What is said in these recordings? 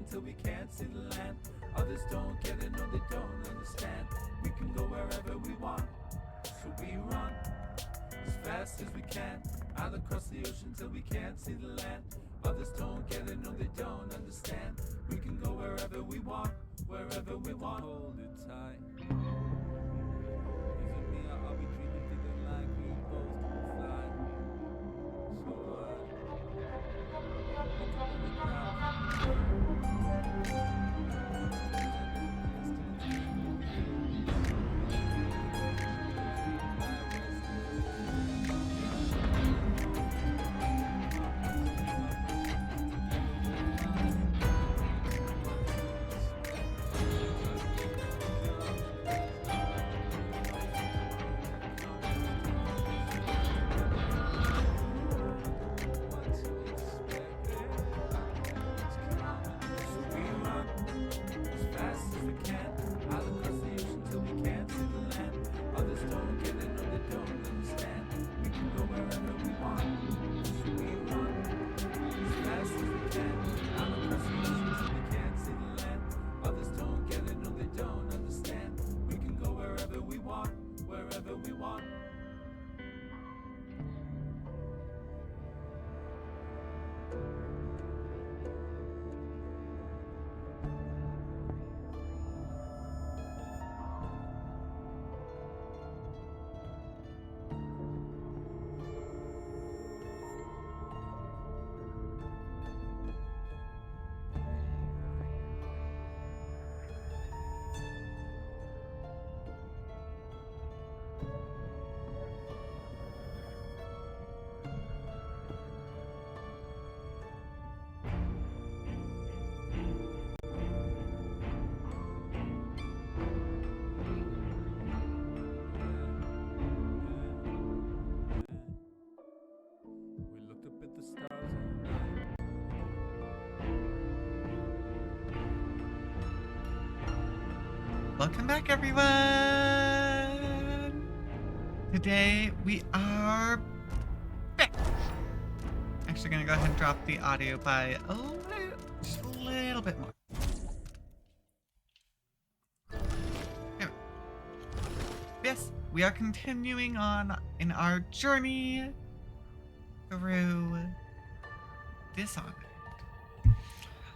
till we can't see the land. Others don't get it, no they don't understand. We can go wherever we want, so we run as fast as we can, out across the ocean till we can't see the land. Others don't get it, no they don't understand. We can go wherever we want, wherever we want. Hold it tight. Is it me or are we dreaming, thinking like we both can fly? So wherever we want. We looked up at the stars all night. Welcome back, everyone! Today we are back. Actually gonna go ahead and drop the audio by just a little bit more. There we go. Yes, we are continuing on in our journey through Dishonored.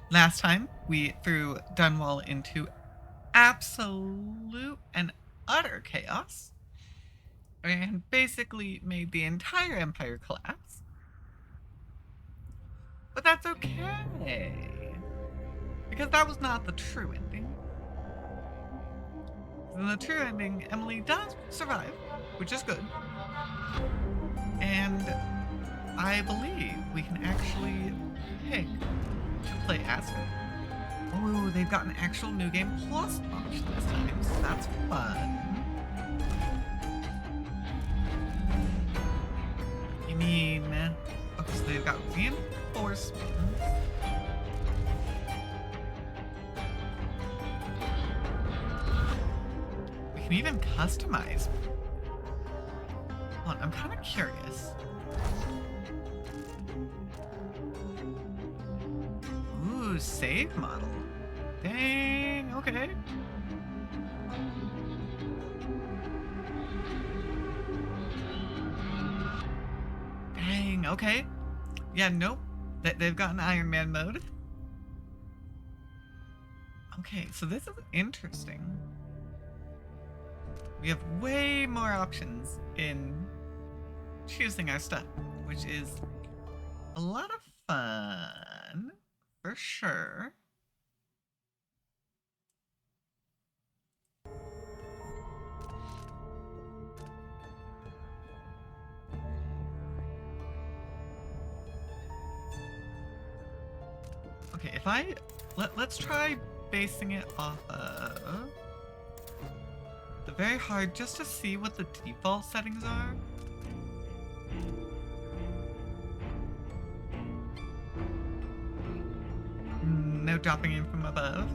Last time we threw Dunwall into absolute and utter chaos and basically made the entire empire collapse. But that's okay, because that was not the true ending. In the true ending, Emily does survive, which is good. And I believe we can actually pick to play as her. Oh, they've got an actual New Game Plus option this time, so that's fun. I mean, okay, so they've got reinforcements. We can even customize. Hold on, I'm kind of curious. Ooh, save model. Dang, okay. Dang, okay. Yeah, nope. They've got an Iron Man mode. Okay, so this is interesting. We have way more options in choosing our stuff, which is a lot of fun, for sure. Okay, if let's try basing it off of the very hard, just to see what the default settings are. No dropping in from above.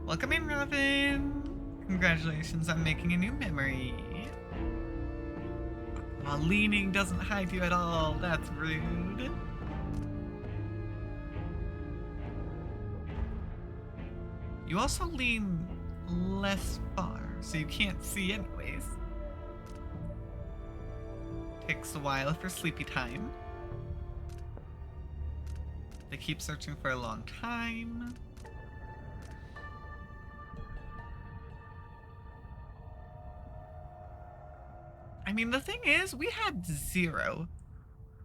Welcome in, Robin. Congratulations on making a new memory. While leaning doesn't hide you at all. That's rude. You also lean less far, so you can't see anyways. Takes a while for sleepy time. They keep searching for a long time. I mean, the thing is, we had 0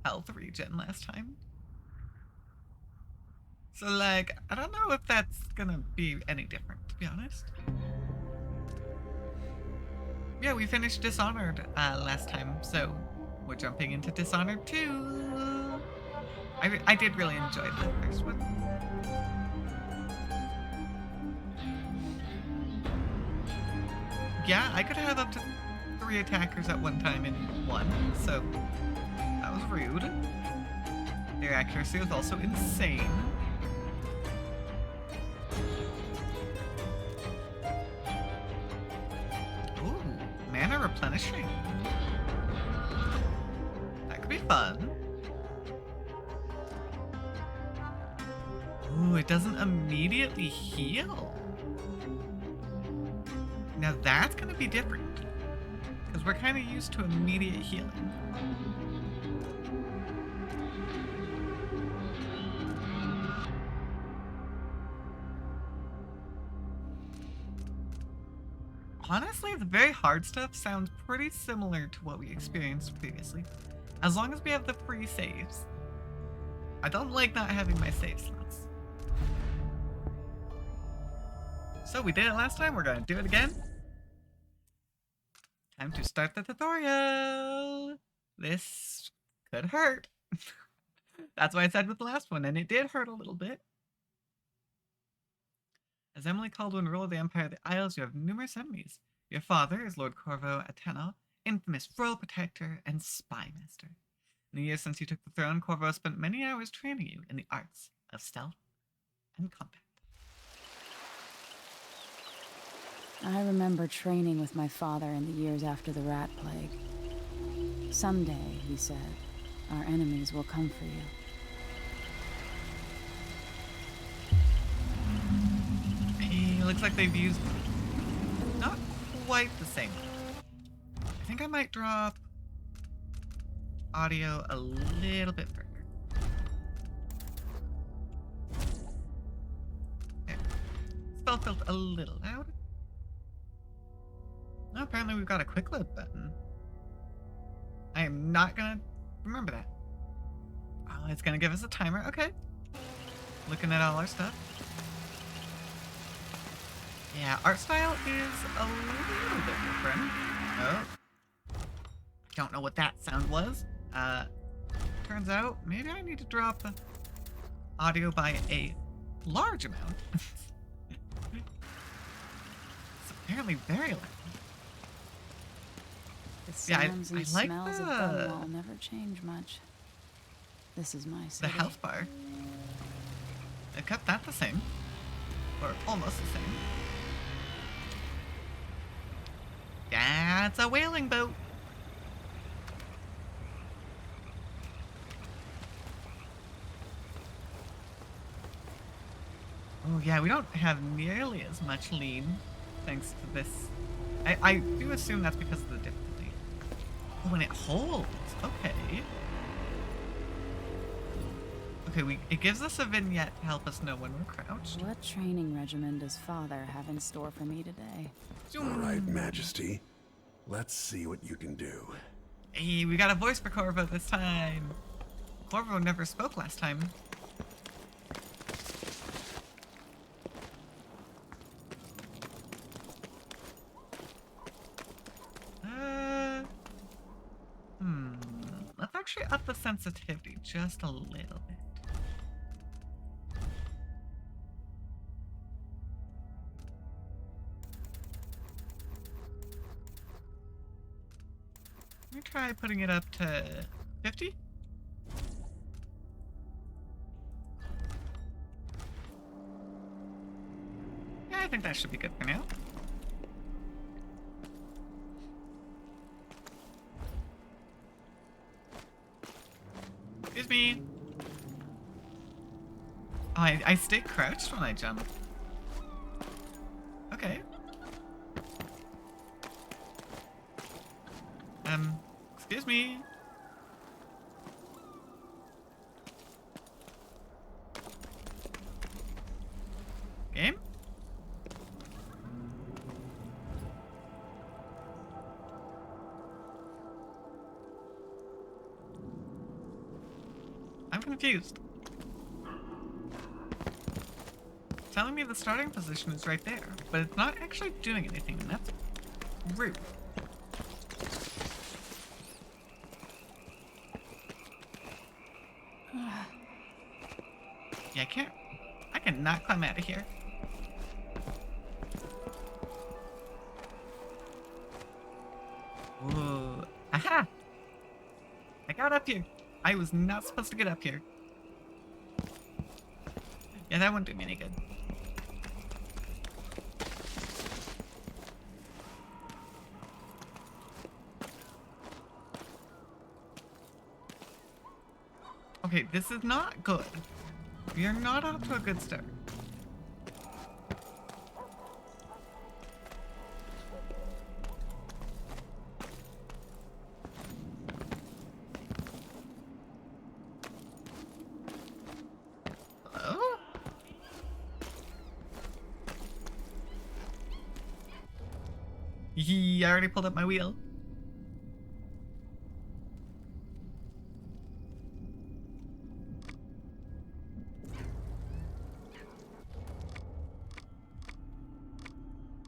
health regen last time. So, like, I don't know if that's gonna be any different, to be honest. Yeah, we finished Dishonored last time, so we're jumping into Dishonored 2. I did really enjoy the first one. Yeah, I could have up to 3 attackers at one time in one, so that was rude. Their accuracy was also insane. Ooh, mana replenishing. That could be fun. Ooh, it doesn't immediately heal. Now that's gonna be different. Because we're kind of used to immediate healing. Honestly, the very hard stuff sounds pretty similar to what we experienced previously. As long as we have the free saves. I don't like not having my save slots. So we did it last time, we're gonna do it again. Time to start the tutorial. This could hurt. That's why I said with the last one, and it did hurt a little bit. As Emily Caldwin ruled the Empire of the Isles, you have numerous enemies. Your father is Lord Corvo Ateno, infamous royal protector and spy master. In the years since you took the throne, Corvo spent many hours training you in the arts of stealth and combat. I remember training with my father in the years after the rat plague. Someday, he said, our enemies will come for you. It looks like they've used not quite the same. I think I might drop audio a little bit further. Okay. Spell felt a little loud. Oh, apparently we've got a quick load button. I am not gonna remember that. Oh, it's gonna give us a timer. Okay. Looking at all our stuff. Yeah, art style is a little bit different. Oh. Don't know what that sound was. Turns out maybe I need to drop the audio by a large amount. It's apparently very loud. The sounds and I like smells of Dunwall never change much. This is my city. The health bar. They kept that the same. Or almost the same. Yeah, it's a whaling boat. Oh yeah, we don't have nearly as much lean thanks to this. I do assume that's because of the difficulty. Oh, and it holds. Okay. Okay, it gives us a vignette to help us know when we're crouched. What training regimen does Father have in store for me today? All right, Majesty. Let's see what you can do. Hey, we got a voice for Corvo this time. Corvo never spoke last time. Let's actually up the sensitivity just a little bit. Let me try putting it up to 50. Yeah, I think that should be good for now. Excuse me. Oh, I stay crouched when I jump. Excuse me. Game? I'm confused. It's telling me the starting position is right there, but it's not actually doing anything, and that's rude. Yeah, I cannot climb out of here. Whoa. Aha! I got up here. I was not supposed to get up here. Yeah, that won't do me any good. Okay, this is not good. We are not off to a good start. Hello? I already pulled up my wheel.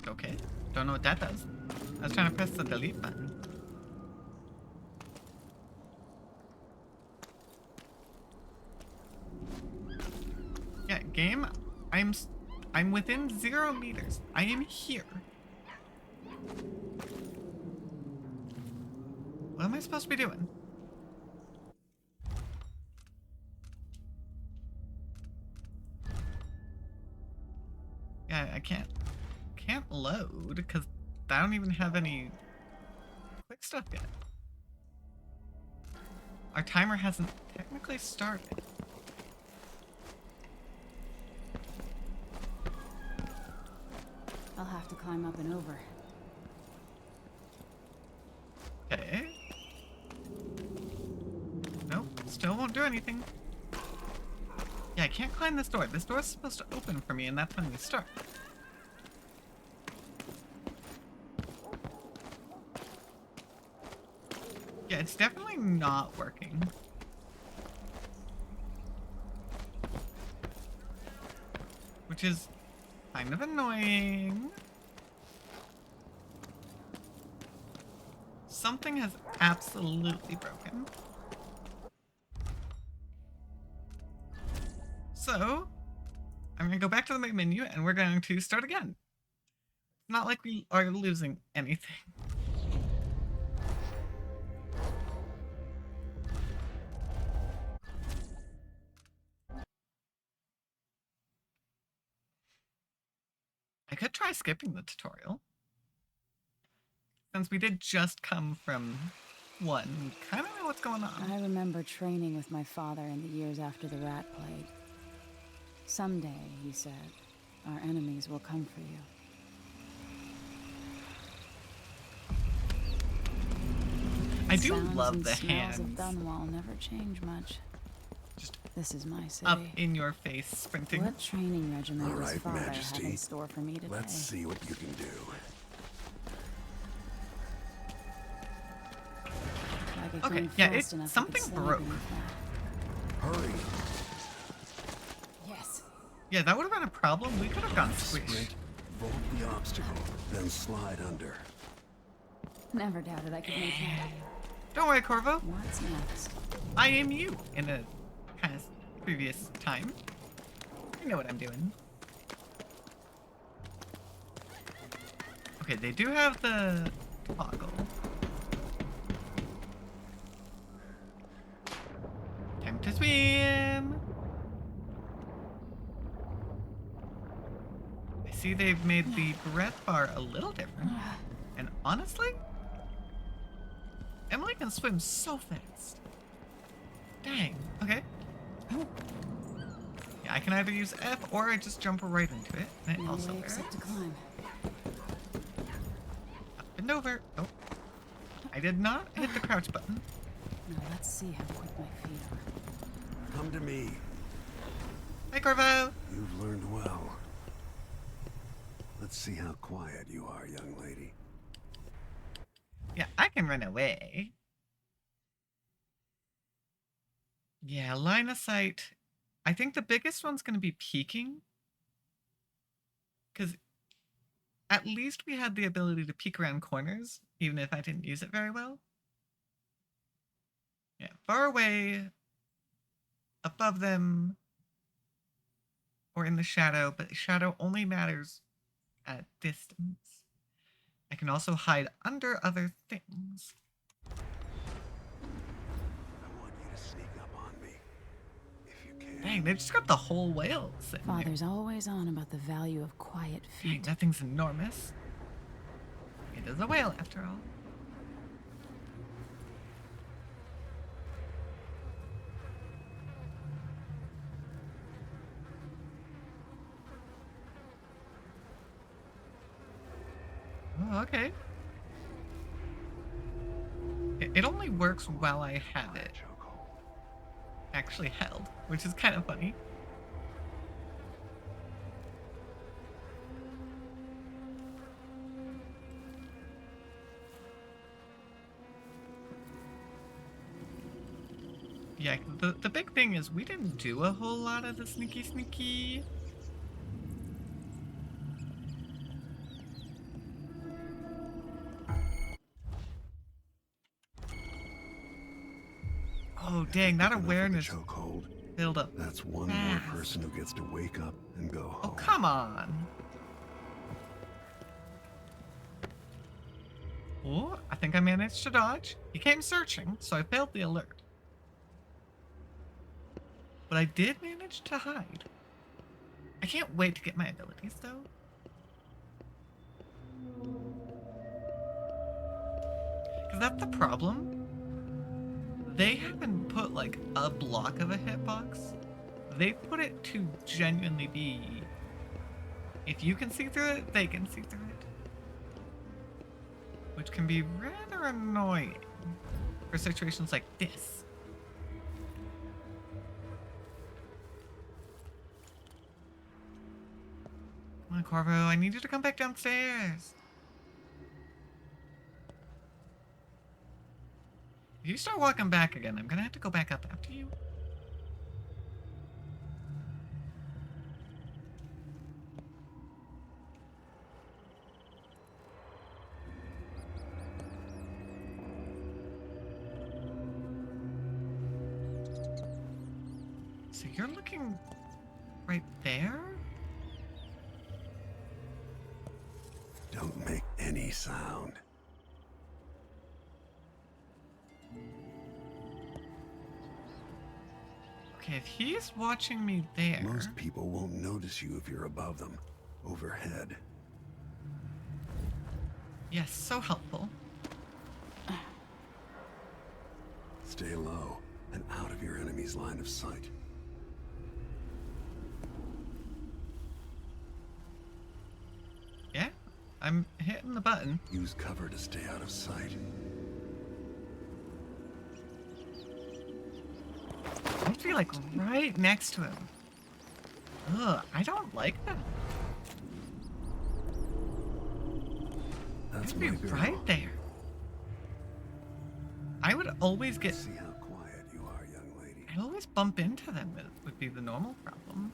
Okay, don't know what that does. I was trying to press the delete button. Yeah, game, I'm within 0 meters. I am here. What am I supposed to be doing? Yeah, I can't load because I don't even have any quick stuff yet. Our timer hasn't technically started. I'll have to climb up and over. Okay. Nope, still won't do anything. Yeah, I can't climb this door. This door is supposed to open for me, and that's when we start. Yeah, it's definitely not working. Which is kind of annoying. Something has absolutely broken. So, I'm gonna go back to the main menu and we're going to start again. It's not like we are losing anything. I could try skipping the tutorial. Since we did just come from one, we kind of know what's going on. I remember training with my father in the years after the rat plague. Someday, he said, our enemies will come for you. I do Sounds love and the smells hands of Dunwall never change much. just This is my city. up in your face sprinting. What training regimen All does right, father Majesty. have in store for me today? Let's see what you can do. Like it Okay, came yeah, fast enough I could something slide broke. beneath that. Hurry. Yes. Yeah, that would have been a problem. We could have gotten squished. Sprint, vault the obstacle, then slide under. Never doubted I could make that. Don't worry, Corvo. What's next? I am you in a past previous time. I know what I'm doing. Okay, they do have the toggle. Time to swim. I see they've made the breath bar a little different. And honestly, Emily can swim so fast. Dang. Okay. Yeah, I can either use F or I just jump right into it. And it No also way works. except to climb. Up and over. Oh. I did not hit the crouch button. Now let's see how quick my feet are. Come to me. Hi, Corvo! You've learned well. Let's see how quiet you are, young lady. Yeah, I can run away. Yeah, line of sight. I think the biggest one's going to be peeking. Because at least we had the ability to peek around corners, even if I didn't use it very well. Yeah, far away, above them, or in the shadow, but shadow only matters at distance. I can also hide under other things. I want you to sneak up on me. If you can. Dang, they just got the whole whale sitting there. Father's always on about the value of quiet Dang, feet. that thing's enormous. It is a whale, after all. Oh, okay. It only works while I have it actually held, which is kind of funny. Yeah, the big thing is we didn't do a whole lot of the sneaky. Oh, dang, that awareness Chokehold. build up. That's one fast. more person who gets to wake up and go home. Oh, come on. Oh, I think I managed to dodge. He came searching, so I failed the alert. But I did manage to hide. I can't wait to get my abilities, though. Because that's the problem. They haven't put, like, a block of a hitbox. They put it to genuinely be... If you can see through it, they can see through it. Which can be rather annoying for situations like this. Come on, Corvo, I need you to come back downstairs. If you start walking back again, I'm gonna have to go back up after you. So you're looking right there? Don't make any sound. Okay, if he's watching me there... Most people won't notice you if you're above them, overhead. Yes, so helpful. Stay low and out of your enemy's line of sight. Yeah, I'm hitting the button. Use cover to stay out of sight. I have to be like right next to him. Ugh, I don't like that. I have That's to be my girl. right there. I would always get... See how quiet you are, young lady. I always bump into them. It would be the normal problem.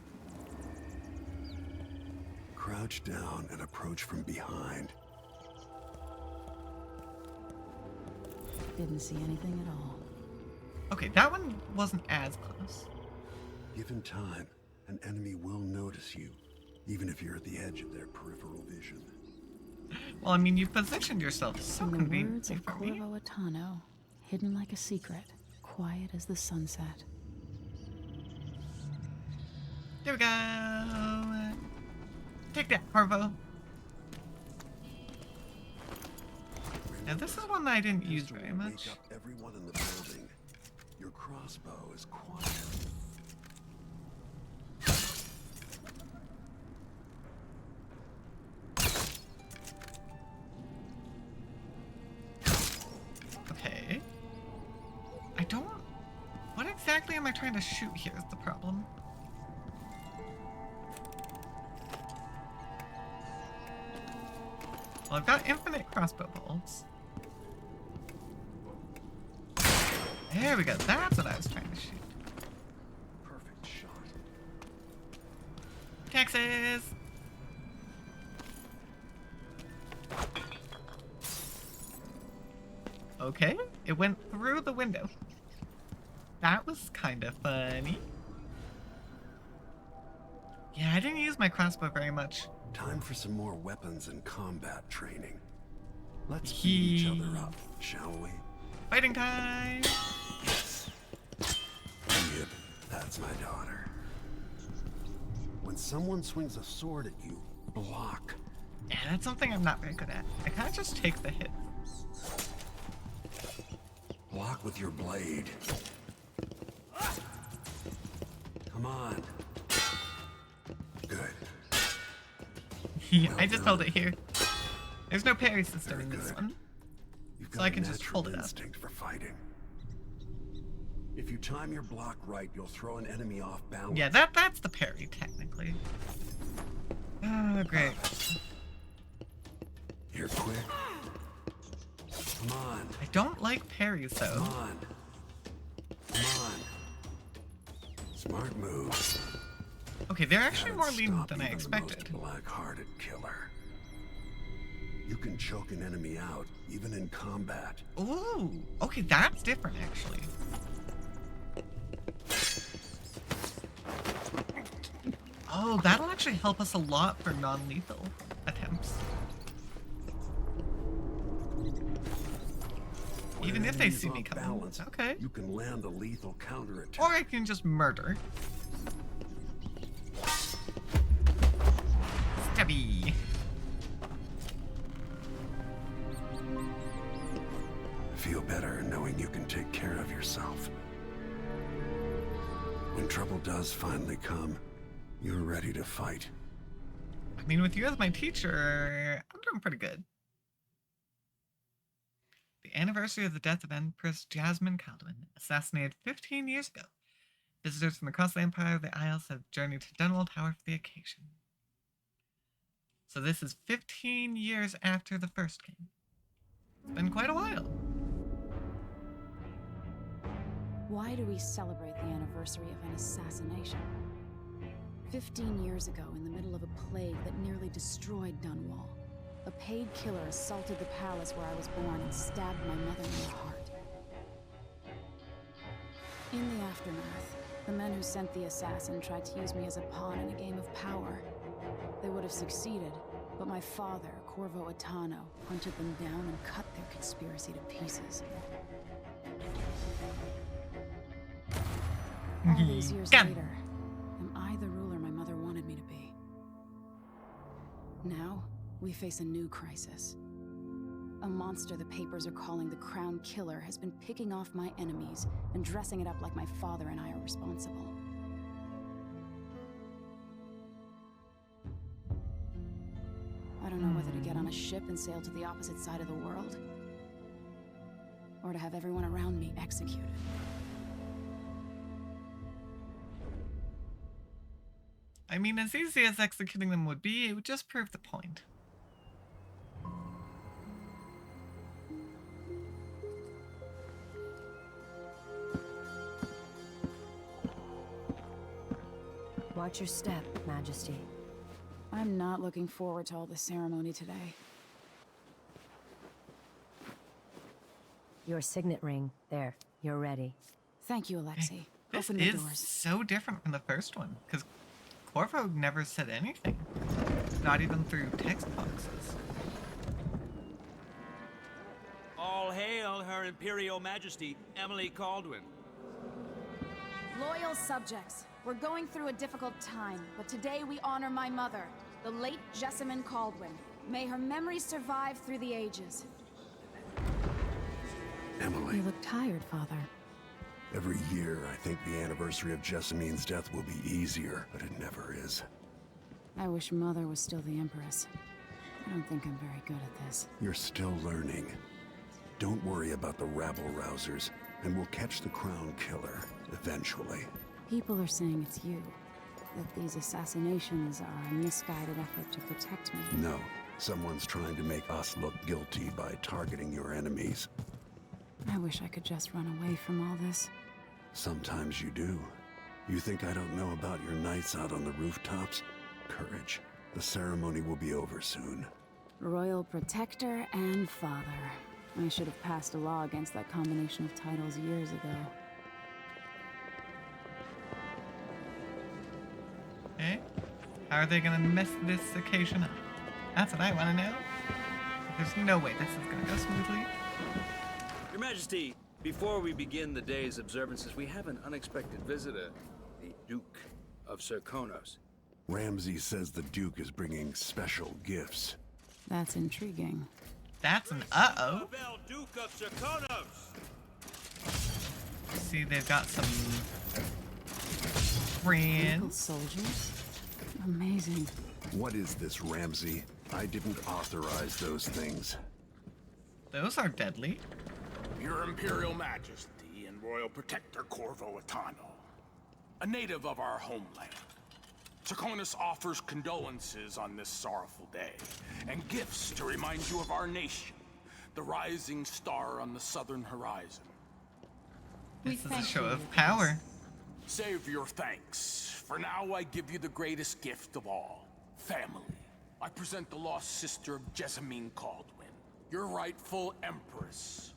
Crouch down and approach from behind. Didn't see anything at all. Okay, that one wasn't as close. Given time, an enemy will notice you, even if you're at the edge of their peripheral vision. Well, I mean, you've positioned yourself so In the words conveniently of for me. Corvo Attano, hidden like a secret, quiet as the sunset. There we go. Take that, Corvo. Now, this is one that I didn't use Pistol very will much. Wake up everyone in the building. Your crossbow is quiet. exactly am I trying to shoot here is the problem. Well, I've got infinite crossbow bolts. There we go. That's what I was trying to shoot. Perfect shot. Texas! Okay, it went through the window. That was kind of funny. Yeah, I didn't use my crossbow very much. Time for some more weapons and combat training. Let's beat each other up, shall we? Fighting time! Yep, that's my daughter. When someone swings a sword at you, block. Yeah, that's something I'm not very good at. I kind of just take the hit. Block with your blade. Come on. Good. Yeah, Well I just done. held it here. There's no parry system Very in this good. one. You've So got I a can just natural hold it up. instinct for fighting. If you time your block right, you'll throw an enemy off balance. Yeah, that's the parry, technically. Oh, great. Here, quick. Come on. I don't like parries, Come though. on. Come on. Smart move. Okay, they're actually That'd more lenient stop than I even the expected. most black-hearted killer. You can choke an enemy out, even in combat. Ooh, okay, that's different, actually. Oh, that'll actually help us a lot for non-lethal attempts. When Even an if they enemy's see me off coming. balance, Okay. you can land a lethal counterattack. Or I can just murder. Stabby. Feel better knowing you can take care of yourself. When trouble does finally come, you're ready to fight. I mean, with you as my teacher, I'm doing pretty good. The anniversary of the death of Empress Jasmine Kaldwin, assassinated 15 years ago. Visitors from across the Empire of the Isles have journeyed to Dunwall Tower for the occasion. So this is 15 years after the first game. It's been quite a while. Why do we celebrate the anniversary of an assassination? 15 years ago, in the middle of a plague that nearly destroyed Dunwall, a paid killer assaulted the palace where I was born and stabbed my mother in the heart. In the aftermath, the men who sent the assassin tried to use me as a pawn in a game of power. They would have succeeded, but my father, Corvo Attano, hunted them down and cut their conspiracy to pieces. All these years Gun. later, am I the ruler my mother wanted me to be? Now, we face a new crisis. A monster the papers are calling the Crown Killer has been picking off my enemies and dressing it up like my father and I are responsible. I don't know whether to get on a ship and sail to the opposite side of the world, or to have everyone around me executed. I mean, as easy as executing them would be, it would just prove the point. Watch your step, Majesty. I'm not looking forward to all the ceremony today. Your signet ring. There, you're ready. Thank you, Alexei. This Open the is doors. so different from the first one, because Corvo never said anything. Not even through text boxes. All hail Her Imperial Majesty, Emily Kaldwin. Loyal subjects, we're going through a difficult time, but today we honor my mother, the late Jessamine Kaldwin. May her memory survive through the ages. Emily, You look tired, Father. every year I think the anniversary of Jessamine's death will be easier, but it never is. I wish Mother was still the Empress. I don't think I'm very good at this. You're still learning. Don't worry about the rabble-rousers, and we'll catch the Crown Killer. Eventually. People are saying it's you. That these assassinations are a misguided effort to protect me. No. Someone's trying to make us look guilty by targeting your enemies. I wish I could just run away from all this. Sometimes you do. You think I don't know about your nights out on the rooftops? Courage. The ceremony will be over soon. Royal Protector and Father. I should have passed a law against that combination of titles years ago. Okay. How are they gonna mess this occasion up? That's what I want to know. There's no way this is gonna go smoothly. Your Majesty, before we begin the day's observances, we have an unexpected visitor, the Duke of Serkonos. Ramsey says the Duke is bringing special gifts. That's intriguing. That's an uh-oh. Pavel, Duke of Serkonos! See, they've got some Local friends. soldiers? Amazing. What is this, Ramsey? I didn't authorize those things. Those are deadly. Your Imperial Majesty and Royal Protector Corvo Attano, a native of our homeland. Serkonos offers condolences on this sorrowful day, and gifts to remind you of our nation, the rising star on the southern horizon. This is a show of power. Save your thanks. For now, I give you the greatest gift of all, family. I present the lost sister of Jessamine Caldwin, your rightful empress,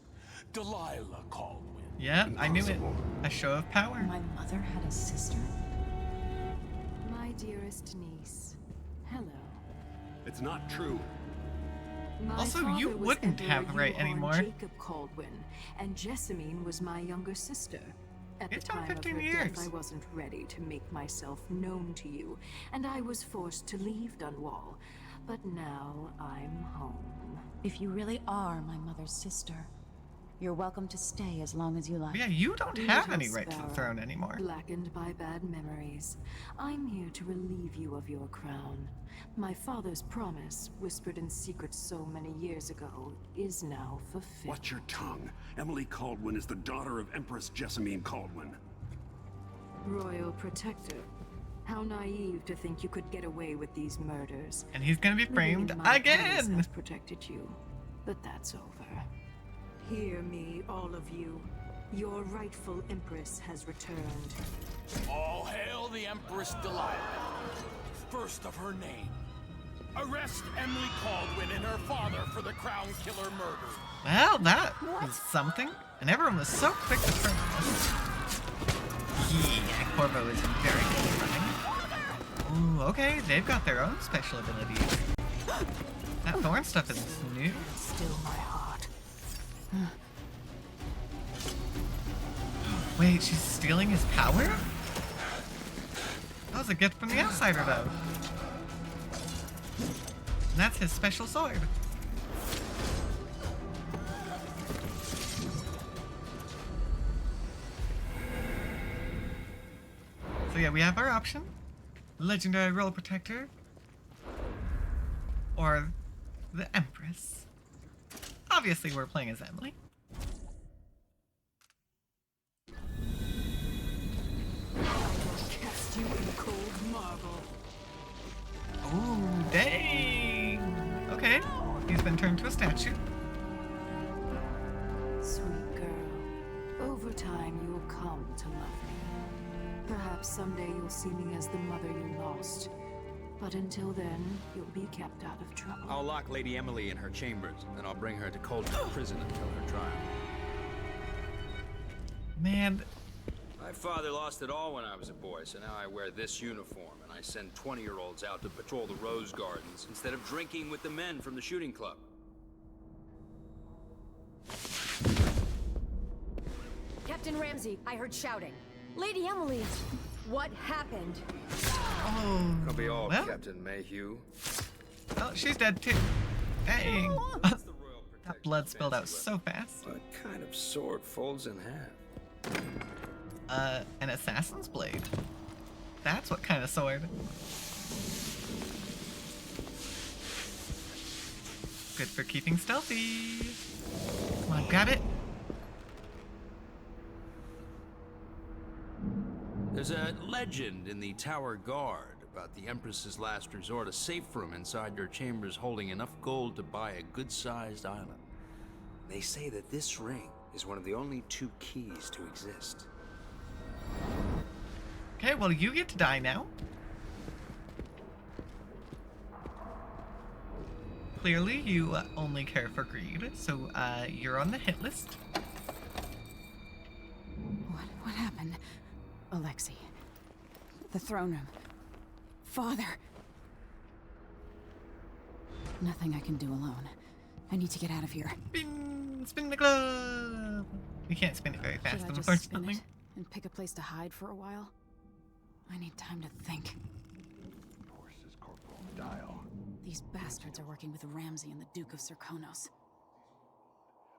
Delilah Caldwin. Yeah, I knew it. A show of power. My mother had a sister? My dearest niece, hello. It's not true. My Also, father you was wouldn't Emperor have the right Johann anymore. Jacob Caldwin, and Jessamine was my younger sister. At It's the been time of 15 her years. death, I wasn't ready to make myself known to you, and I was forced to leave Dunwall. But now I'm home. If you really are my mother's sister, you're welcome to stay as long as you like. But yeah, you don't Little have any right to the sparrow, throne anymore. Blackened by bad memories, I'm here to relieve you of your crown. My father's promise, whispered in secret so many years ago, is now fulfilled. Watch your tongue. Emily Caldwin is the daughter of Empress Jessamine Caldwin. Royal Protector. How naive to think you could get away with these murders. And he's gonna be Living framed in my palace again. has protected you, but that's over. Hear me, all of you. Your rightful empress has returned. All hail the Empress Delilah, first of her name. Arrest Emily Caldwin and her father for the Crown Killer murder. Well, that was something. And everyone was so quick to turn this. Yeah, Corvo is very good at running. Ooh, okay, they've got their own special abilities. That thorn stuff is new. Still my heart. Wait, she's stealing his power? That was a gift from the outsider, though. And that's his special sword. So yeah, we have our option. Legendary Royal Protector. Or the Empress. Obviously, we're playing as Emily. Cast you in cold marble. Ooh, dang! Okay, he's been turned to a statue. Sweet girl, over time you'll come to love me. Perhaps someday you'll see me as the mother you lost. But until then, you'll be kept out of trouble. I'll lock Lady Emily in her chambers, and I'll bring her to Coldwood Prison until her trial. Man, My father lost it all when I was a boy, so now I wear this uniform, and I send 20-year-olds out to patrol the Rose Gardens instead of drinking with the men from the shooting club. Captain Ramsey, I heard shouting. Lady Emily, what happened? oh, It'll be all well, Captain Mayhew. oh, she's dead too. Dang. That's the Royal That Protector's blood spilled out fancy so fast. weapon. What kind of sword folds in half? An assassin's blade. That's what kind of sword. Good for keeping stealthy. Come on, grab it. There's a legend in the Tower Guard about the Empress's last resort, a safe room inside your chambers holding enough gold to buy a good-sized island. They say that this ring is one of the only 2 keys to exist. Okay, well, you get to die now. Clearly, you only care for greed, so you're on the hit list. What happened? Alexei. The throne room. Father. Nothing I can do alone. I need to get out of here. Spin the glove! You can't spin it very fast, Should I just spin unfortunately. it and pick a place to hide for a while? I need time to think. Horses, Corporal Dial. These bastards are working with Ramsey and the Duke of Serkonos.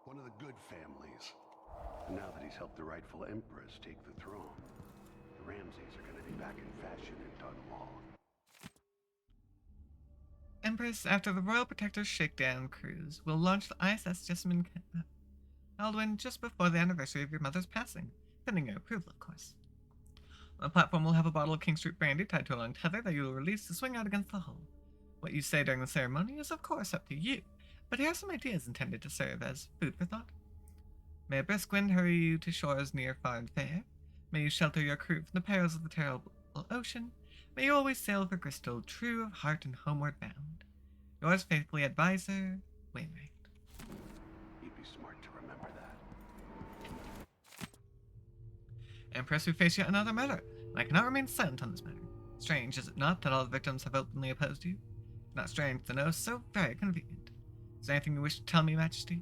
One of the good families. And now that he's helped the rightful Empress take the throne, the Ramseys are going to be back in fashion in Dunwall. Empress, after the Royal Protector's Shakedown cruise, will launch the ISS Jessamine Kaldwin just before the anniversary of your mother's passing, pending your approval, of course. On the platform will have a bottle of King Street brandy tied to a long tether that you will release to swing out against the hull. What you say during the ceremony is, of course, up to you, but here are some ideas intended to serve as food for thought. May a brisk wind hurry you to shores near far and fair. May you shelter your crew from the perils of the terrible ocean. May you always sail for Bristol, true of heart and homeward bound. Yours faithfully, Advisor, Wainwright. You'd be smart to remember that. Empress, we face yet another murder, and I cannot remain silent on this matter. Strange, is it not, that all the victims have openly opposed you? Not strange to know, so very convenient. Is there anything you wish to tell me, Majesty?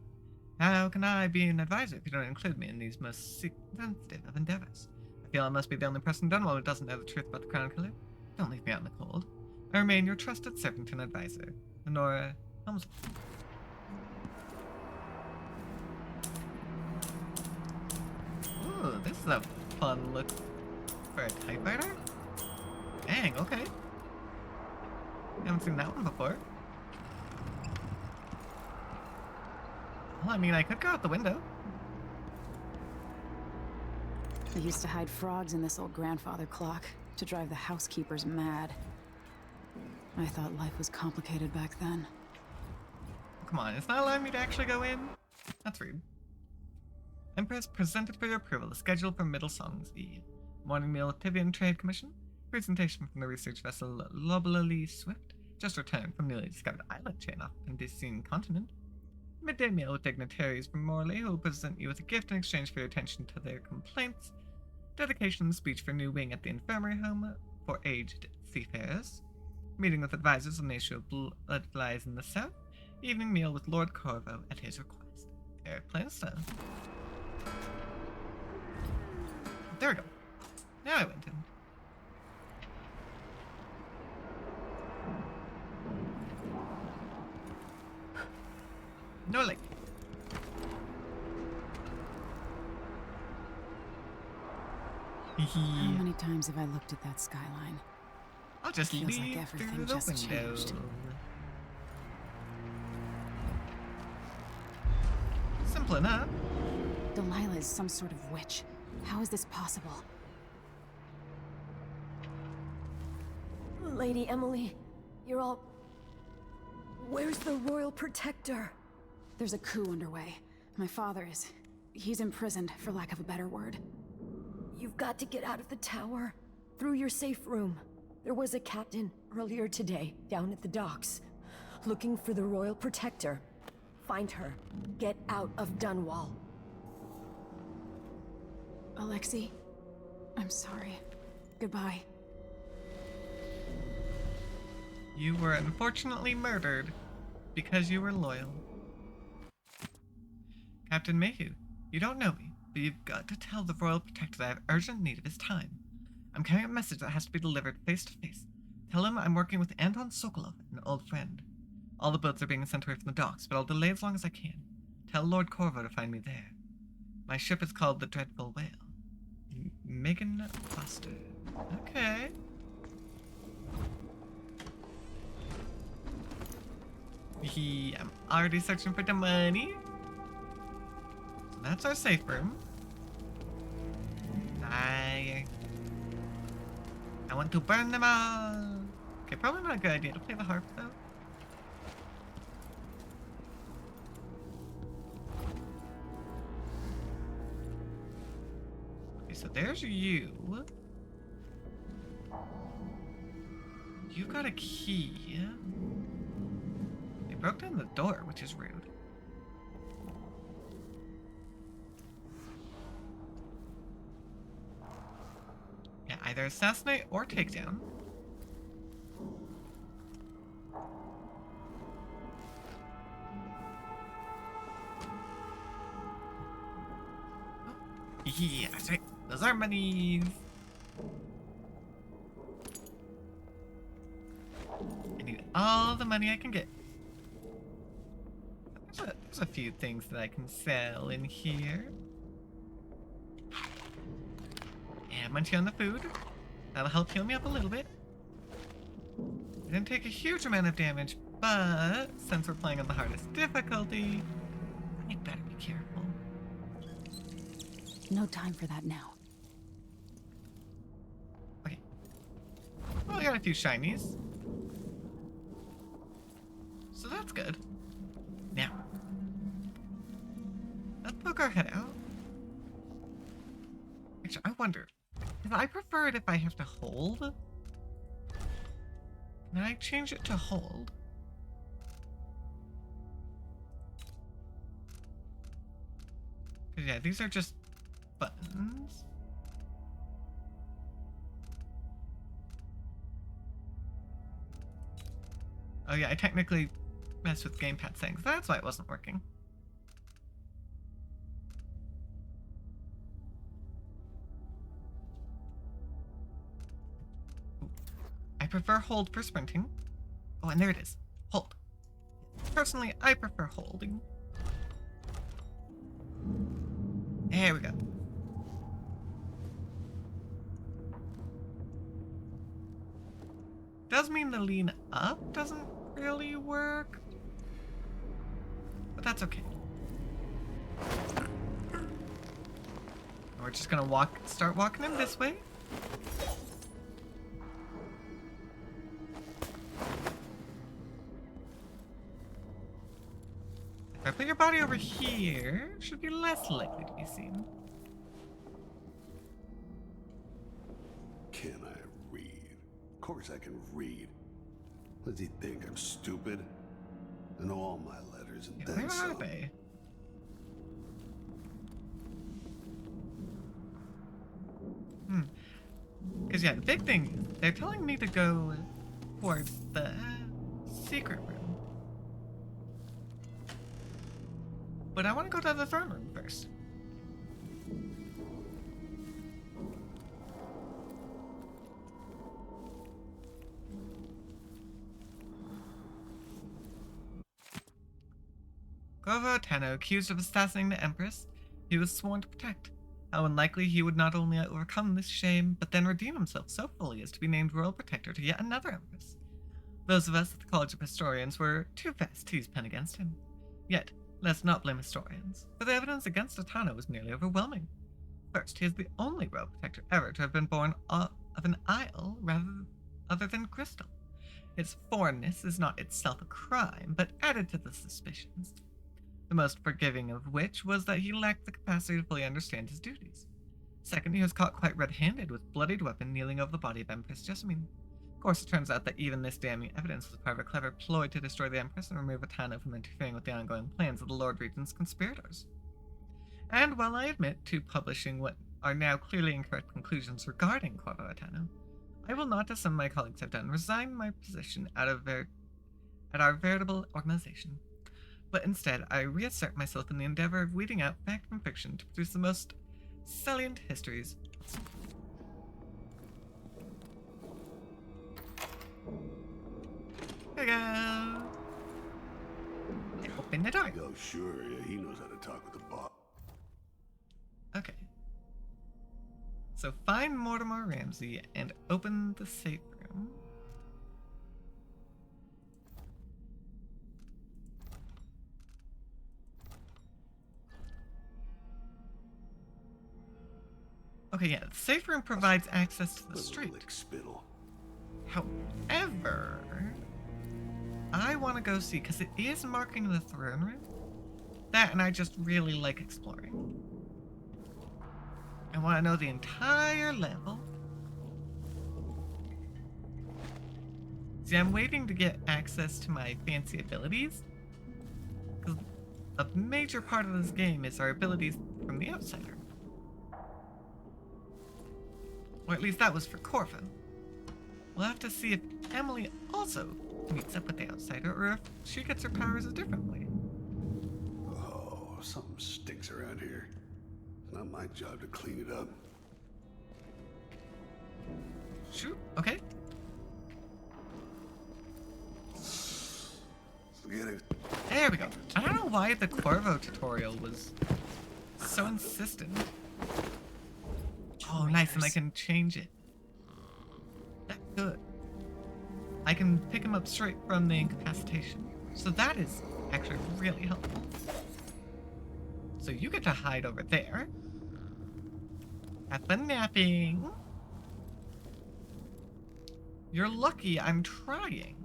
How can I be an advisor if you don't include me in these most sensitive of endeavors? I feel I must be the only person in Dunwall who doesn't know the truth about the Crown Killer. Don't leave me out in the cold. I remain your trusted servant and advisor, Honora Helmsworth. Ooh, this is a fun look for a typewriter? Dang, okay. Haven't seen that one before. Well, I mean, I could go out the window. I used to hide frogs in this old grandfather clock to drive the housekeepers mad. I thought life was complicated back then. Come on, it's not allowing me to actually go in? That's rude. Empress presented for your approval the schedule for Middle Songs E. Morning meal at Tivian Trade Commission. Presentation from the research vessel Loblily Swift, just returned from newly discovered island chain off Pendicine continent. Midday meal with dignitaries from Morley, who will present you with a gift in exchange for your attention to their complaints. Dedication speech for new wing at the infirmary home for aged seafarers. Meeting with advisors on the issue of blood flies in the south. Evening meal with Lord Corvo at his request. Very plain stuff. There we go. Now I went in. No light. How many times have I looked at that skyline? I'll just Feels like leave everything through the just window. changed. Simple enough. Delilah is some sort of witch. How is this possible? Lady Emily, you're all... Where's the Royal Protector? There's a coup underway. My father is... he's imprisoned, for lack of a better word. You've got to get out of the tower. Through your safe room. There was a captain earlier today, down at the docks. Looking for the Royal Protector. Find her. Get out of Dunwall. Alexei, I'm sorry. Goodbye. You were unfortunately murdered because you were loyal. Captain Mayhew, you don't know me, but you've got to tell the Royal Protector that I have urgent need of his time. I'm carrying a message that has to be delivered face to face. Tell him I'm working with Anton Sokolov, an old friend. All the boats are being sent away from the docks, but I'll delay as long as I can. Tell Lord Corvo to find me there. My ship is called the Dreadful Whale. Megan Foster. Okay. I'm already searching for the money. So that's our safe room. I want to burn them all. Okay, probably not a good idea to play the harp though. Okay, so there's you. You got a key. They broke down the door, which is rude. Yeah, either assassinate or take down. Yeah, that's right. Those are monies. I need all the money I can get. There's a few things that I can sell in here. And munchie on the food. That'll help heal me up a little bit. I didn't take a huge amount of damage, but since we're playing on the hardest difficulty, I better be careful. No time for that now. Okay. Well, I got a few shinies. So that's good. Now, let's poke our head out. Actually, I wonder, if I prefer it if I have to hold? Can I change it to hold? Because yeah, these are just buttons. Oh yeah, I technically messed with gamepad settings. That's why it wasn't working. I prefer hold for sprinting. Oh, and there it is. Hold. Personally, I prefer holding. There we go. Does mean the lean up doesn't really work. But that's okay. We're just gonna start walking him this way. If I put your body over here, it should be less likely to be seen. Can I read? Of course I can read. What does he think? I'm stupid? I know all my letters and Yeah, then where are some. they? Because yeah, the big thing is they're telling me to go towards the secret room. But I want to go to the throne room first. Corvo Attano, accused of assassinating the Empress, he was sworn to protect. How unlikely he would not only overcome this shame, but then redeem himself so fully as to be named Royal Protector to yet another Empress. Those of us at the College of Historians were too fast to use pen against him. Yet, let's not blame historians, for the evidence against Attano was nearly overwhelming. First, he is the only Royal Protector ever to have been born of an isle other than crystal. Its foreignness is not itself a crime, but added to the suspicions. The most forgiving of which was that he lacked the capacity to fully understand his duties. Second, he was caught quite red-handed with bloodied weapon kneeling over the body of Empress Jessamine. Of course, it turns out that even this damning evidence was part of a clever ploy to destroy the Empress and remove Attano from interfering with the ongoing plans of the Lord Regent's conspirators. And while I admit to publishing what are now clearly incorrect conclusions regarding Corvo Attano, I will not, as some of my colleagues have done, resign my position at our veritable organization. But instead, I reassert myself in the endeavor of weeding out fact from fiction to produce the most salient histories. Here we go. Open the door. Oh, sure, yeah, he knows how to talk with the boss. Okay. So find Mortimer Ramsey and open the safe room. Okay, yeah, the safe room provides access to the Little street. lick spittle. However, I want to go see, because it is marking the throne room. That, and I just really like exploring. I want to know the entire level. See, I'm waiting to get access to my fancy abilities. Because a major part of this game is our abilities from the outsider. Or at least that was for Corvo. We'll have to see if Emily also meets up with the outsider, or if she gets her powers a different way. Oh, something stinks around here. It's not my job to clean it up. Shoot, okay. Forget it. There we go. I don't know why the Corvo tutorial was so insistent. Oh, nice, and I can change it. That's good. I can pick him up straight from the incapacitation. So that is actually really helpful. So you get to hide over there. Have fun napping. You're lucky I'm trying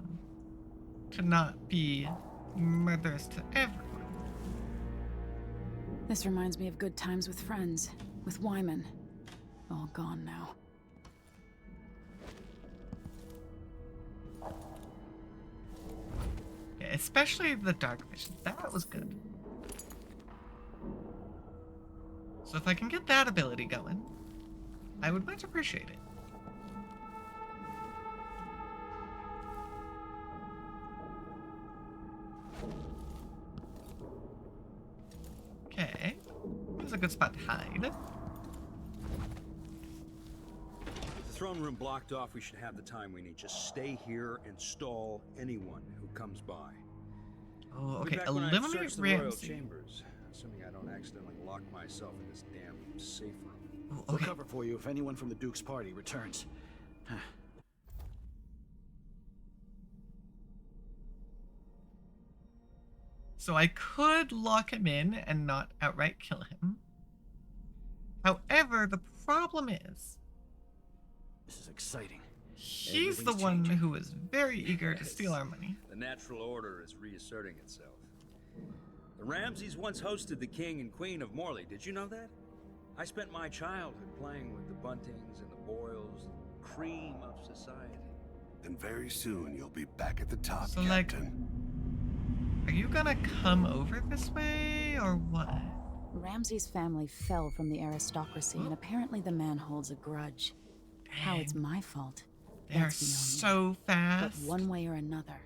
to not be murderous to everyone. This reminds me of good times with friends, with Wyman. All gone now. Yeah, especially the dark vision. That was good. So if I can get that ability going, I would much appreciate it. Okay. This is a good spot to hide. With the throne room blocked off, we should have the time we need. Just stay here and stall anyone who comes by. Oh, I'll be okay. back when I've Eliminate searched the royal Ramsey. chambers, assuming I don't accidentally lock myself in this damn safe room. Oh, We'll okay. cover for you if anyone from the Duke's party returns. So I could lock him in and not outright kill him. However, the problem is, This is exciting. he's the Everything's one changing. who is very eager to steal our money. The natural order is reasserting itself. The Ramseys once hosted the king and queen of Morley. Did you know that? I spent my childhood playing with the Buntings and the Boyles, the cream of society. And very soon you'll be back at the top, So, like, Captain. are you gonna come over this way, or what? Ramsey's family fell from the aristocracy, and apparently the man holds a grudge. How it's my fault. They're that's beyond me. so fast. But one way or another,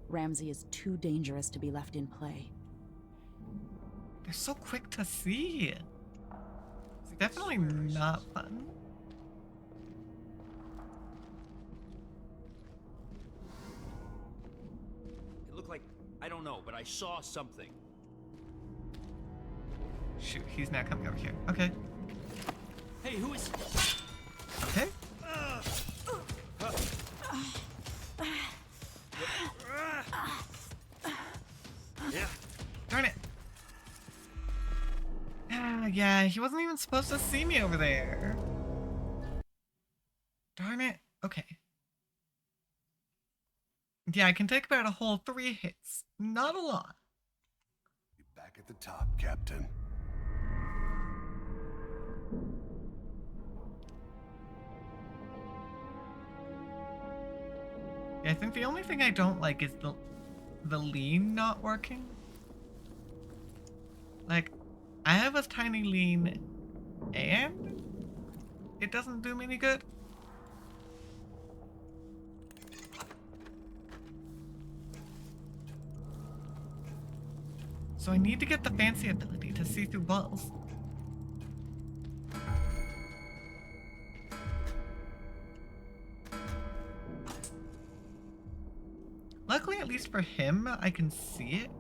Ramsey is too dangerous to be left in play. They're so quick to see. It's definitely not fun. It looked like, I don't know, but I saw something. Shoot, he's now coming over here. Okay. Hey, who is... Okay. Darn it. Ah, yeah, he wasn't even supposed to see me over there. Darn it. Okay. Yeah, I can take about a whole 3 hits. Not a lot. Be back at the top, Captain. Yeah, I think the only thing I don't like is the lean not working. Like, I have a tiny lean and it doesn't do me any good. So I need to get the fancy ability to see through walls. Luckily, at least for him, I can see it.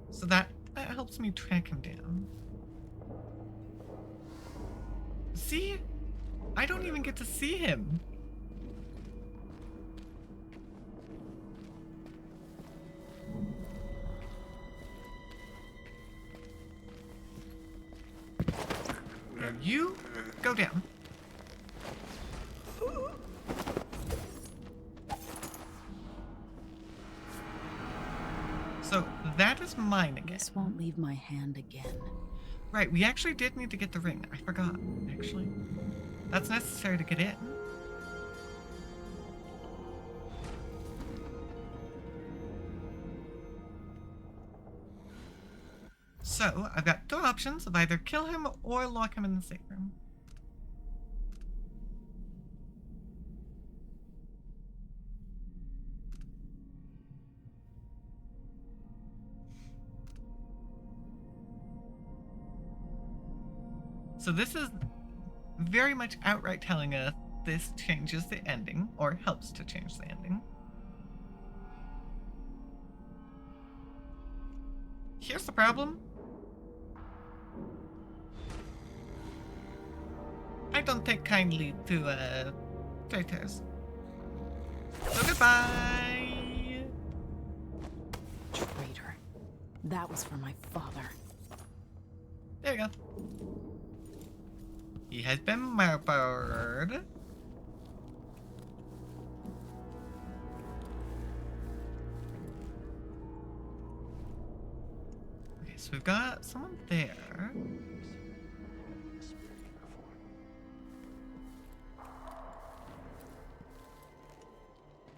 So that helps me track him down. See? I don't even get to see him. Yeah, you go down. So that is mine again. This won't leave my hand again. Right, we actually did need to get the ring. I forgot, actually. That's necessary to get in. So, I've got two options of either kill him or lock him in the safe room. So this is very much outright telling us this changes the ending, or helps to change the ending. Here's the problem. I don't take kindly to, traitors. So goodbye! Traitor. That was for my father. There you go. He has been murdered. Okay, so we've got someone there.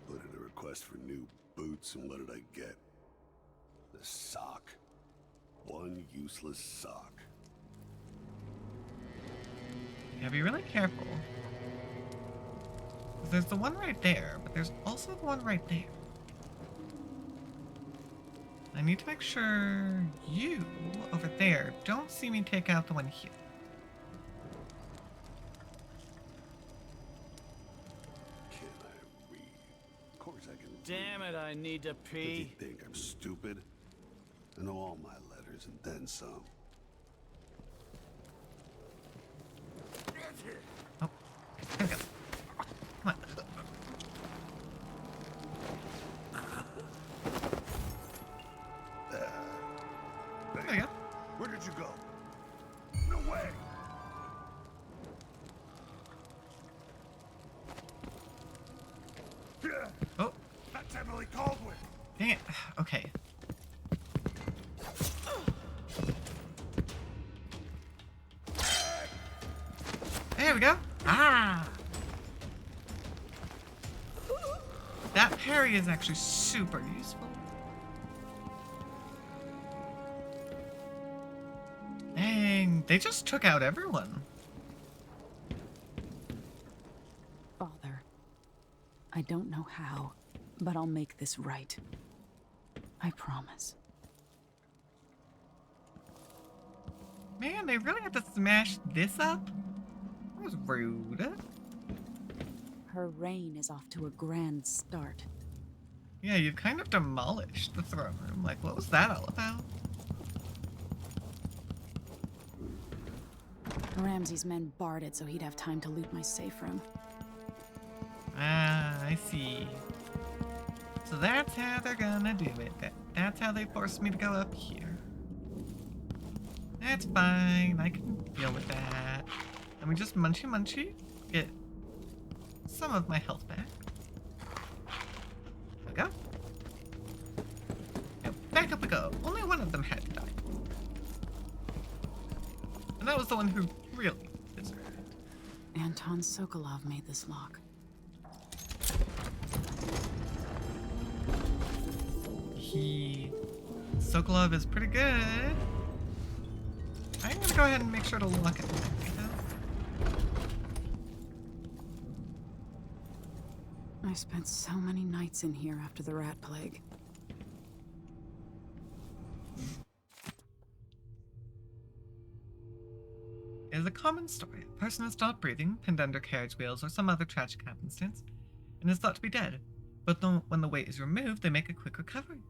Put in a request for new boots, and what did I get? The sock. One useless sock. Yeah, be really careful. 'Cause there's the one right there, but there's also the one right there. I need to make sure you, over there, don't see me take out the one here. Can I read? Of course I can read. Damn it, I need to Does he pee. think I'm stupid? I know all my letters and then some. Oh, there we go. Come on. There we go. Where did you go? No way! Oh, That's Emily Caldwell! dang it. Okay. There we go. Ah! That parry is actually super useful. Dang, they just took out everyone. Father, I don't know how, but I'll make this right. I promise. Man, they really had to smash this up? That was rude. Her reign is off to a grand start. Yeah, you've kind of demolished the throne room. Like, what was that all about? Ramsay's men barred it so he'd have time to loot my safe room. Ah, I see. So that's how they're gonna do it. That's how they forced me to go up here. That's fine. I can deal with that. Let me just munchy, get some of my health back. There we go. Now, back up we go. Only one of them had to die. And that was the one who really deserved it. Anton Sokolov made this lock. Sokolov is pretty good. I'm gonna go ahead and make sure to lock it. I spent so many nights in here after the rat plague. It is a common story. A person is stopped breathing, pinned under carriage wheels, or some other tragic happenstance, and is thought to be dead. But when the weight is removed, they make a quick recovery.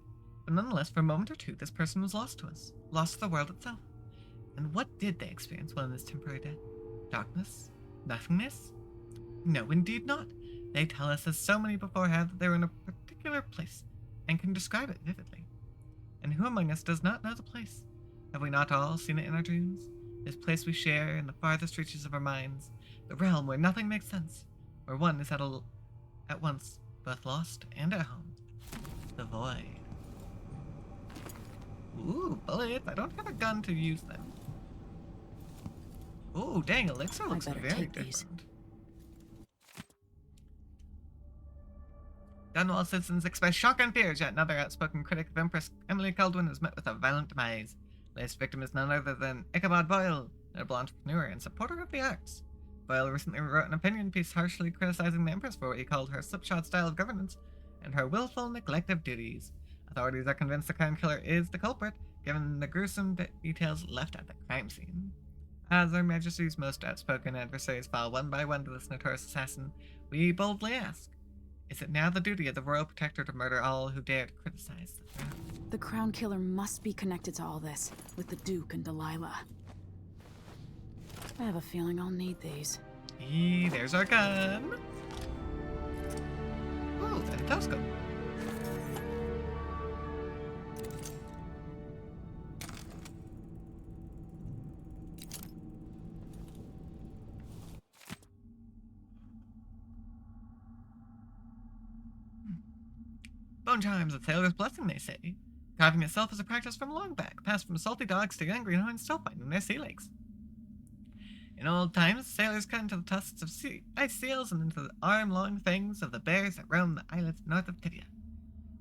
But nonetheless, for a moment or two, this person was lost to us, lost to the world itself. And what did they experience while in this temporary death? Darkness? Nothingness? No, indeed not. They tell us, as so many before have, that they were in a particular place, and can describe it vividly. And who among us does not know the place? Have we not all seen it in our dreams? this place we share in the farthest reaches of our minds, the realm where nothing makes sense, where one is at once both lost and at home. The Void. Ooh, bullets. I don't have a gun to use them. Ooh, dang, elixir looks better very take different. these. Dunwall citizens express shock and fear, yet another outspoken critic of Empress Emily Kaldwin is met with a violent demise. Latest victim is none other than Ichabod Boyle, notable entrepreneur and supporter of the arts. Boyle recently wrote an opinion piece harshly criticizing the Empress for what he called her slipshod style of governance and her willful neglect of duties. Authorities are convinced the crime killer is the culprit, given the gruesome details left at the crime scene. As Her Majesty's most outspoken adversaries file one by one to this notorious assassin, we boldly ask, is it now the duty of the Royal Protector to murder all who dare to criticize the throne? The Crown Killer must be connected to all this, with the Duke and Delilah. I have a feeling I'll need these. There's our gun. Ooh, and a telescope. Bone chimes, a sailor's blessing, they say. Carving itself is a practice from long back, passed from salty dogs to young greenhorns still finding their sea lakes. In old times, sailors cut into the tusks of ice seals and into the arm-long fangs of the bears that roam the islets north of Tibia.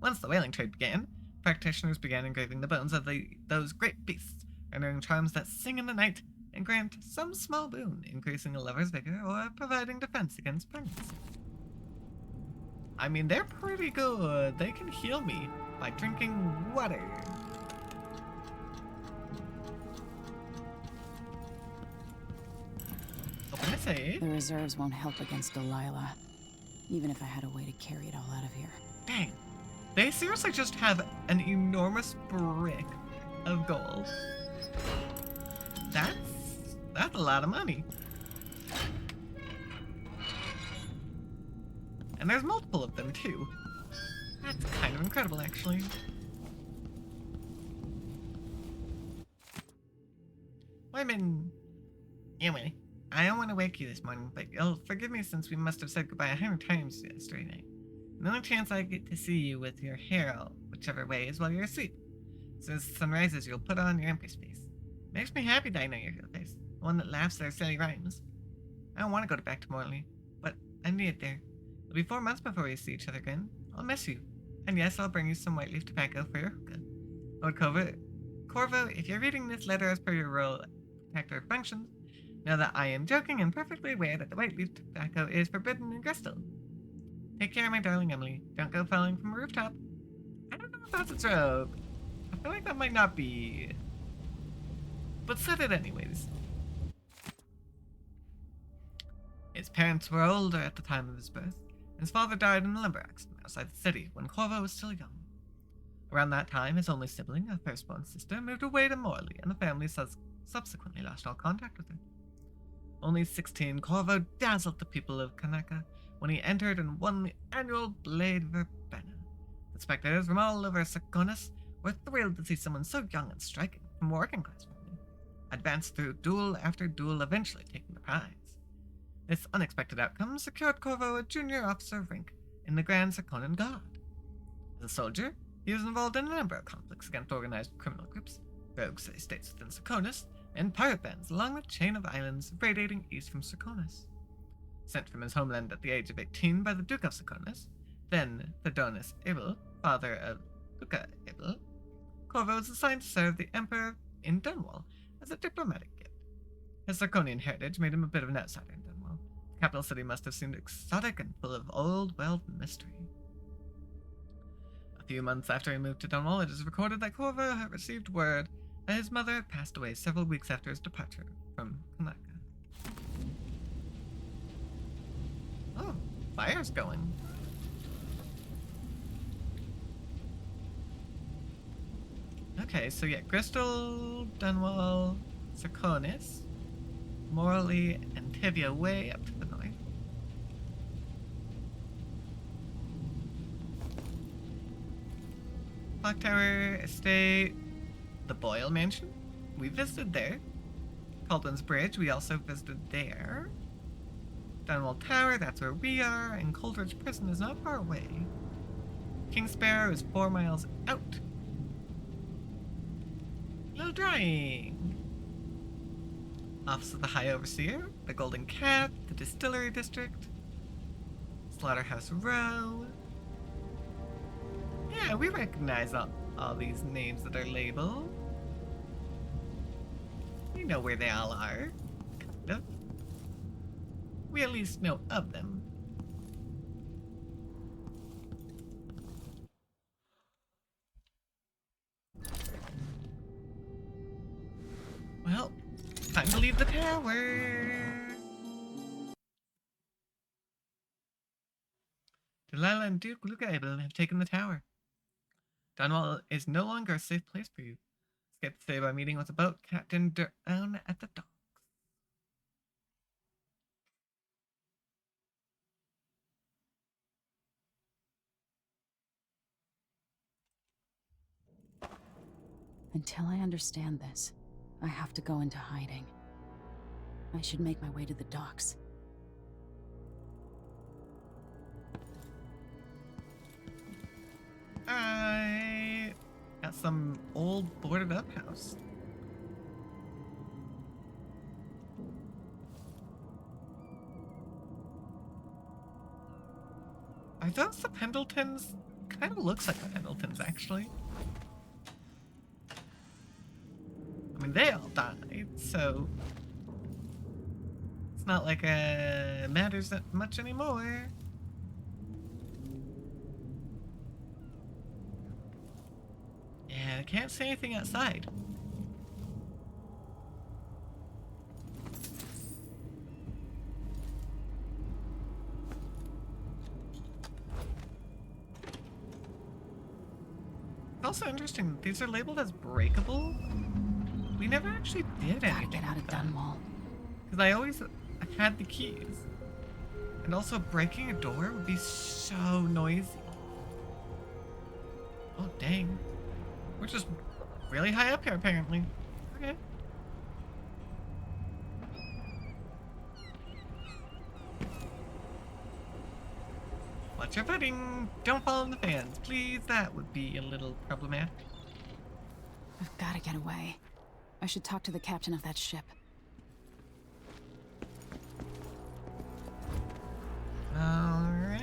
Once the whaling trade began, practitioners began engraving the bones of those great beasts, rendering charms that sing in the night and grant some small boon, increasing a lover's vigor or providing defense against pregnancy. I mean, they're pretty good. They can heal me by drinking water. Open the safe. The reserves won't help against Delilah, even if I had a way to carry it all out of here. Dang. They seriously just have an enormous brick of gold. That's a lot of money. And there's multiple of them, too. That's kind of incredible, actually. Women. Anyway, I don't want to wake you this morning, but you'll forgive me since we must have said goodbye 100 times yesterday night. The only chance I get to see you with your hair all whichever way is while you're asleep. So as the sun rises, you'll put on your Empress face. Makes me happy that I know your real face, the one that laughs their silly rhymes. I don't want to go back to Morley, but I need it there. It'll be 4 months before we see each other again. I'll miss you. And yes, I'll bring you some white leaf tobacco for your hookah. Lord Corvo, if you're reading this letter as per your royal protector functions, know that I am joking and perfectly aware that the white leaf tobacco is forbidden in Gristol. Take care, my darling Emily. Don't go falling from a rooftop. I don't know if that's a joke. I feel like that might not be. But said it anyways. His parents were older at the time of his birth. His father died in a lumber accident outside the city when Corvo was still young. Around that time, his only sibling, a firstborn sister, moved away to Morley, and the family subsequently lost all contact with her. Only 16, Corvo dazzled the people of Kanaka when he entered and won the annual Blade Verbena. The spectators from all over Serkonos were thrilled to see someone so young and striking from a working-class family advance through duel after duel, eventually taking the prize. This unexpected outcome secured Corvo a junior officer rank in the Grand Serkonan Guard. As a soldier, he was involved in a number of conflicts against organized criminal groups, rogue states within Serkonos, and pirate bands along the chain of islands radiating east from Serkonos. Sent from his homeland at the age of 18 by the Duke of Serkonos, then Theodonis Abel, father of Luca Abel, Corvo was assigned to serve the Emperor in Dunwall as a diplomatic gift. His Serkonian heritage made him a bit of an outsider in Dunwall. The capital city must have seemed exotic and full of old world mystery. A few months after he moved to Dunwall, it is recorded that Corvo had received word that his mother had passed away several weeks after his departure from Kanaka. Oh, fire's going. Okay, so yeah, Gristol, Dunwall, Serkonos, Morley, and Tibia way up to the north. Clock Tower Estate, the Boyle Mansion. We visited there. Caldwin's Bridge, we also visited there. Dunwall Tower, that's where we are, and Coldridge Prison is not far away. King Sparrow is 4 miles out. Little drawing. Office of the High Overseer, the Golden Cat, the Distillery District, Slaughterhouse Row. Yeah, we recognize all these names that are labeled. We know where they all are, kind of. We at least know of them. Well, time to leave the tower. Delilah and Duke Lugaable have taken the tower. Dunwall is no longer a safe place for you. Escape today by meeting with the boat captain down at the docks. Until I understand this, I have to go into hiding. I should make my way to the docks. I got some old boarded up house. Are those the Pendletons? Kind of looks like the Pendletons, actually. I mean, they all died, so it's not like it matters that much anymore. Yeah, I can't say anything outside. Also interesting, these are labeled as breakable. We never actually did anything. Gotta get out of Dunwall. Because I always had the keys. And also breaking a door would be so noisy. Oh, dang. We're just really high up here, apparently. Okay. Watch your footing. Don't fall in the fans, please. That would be a little problematic. I've gotta get away. I should talk to the captain of that ship. Alright.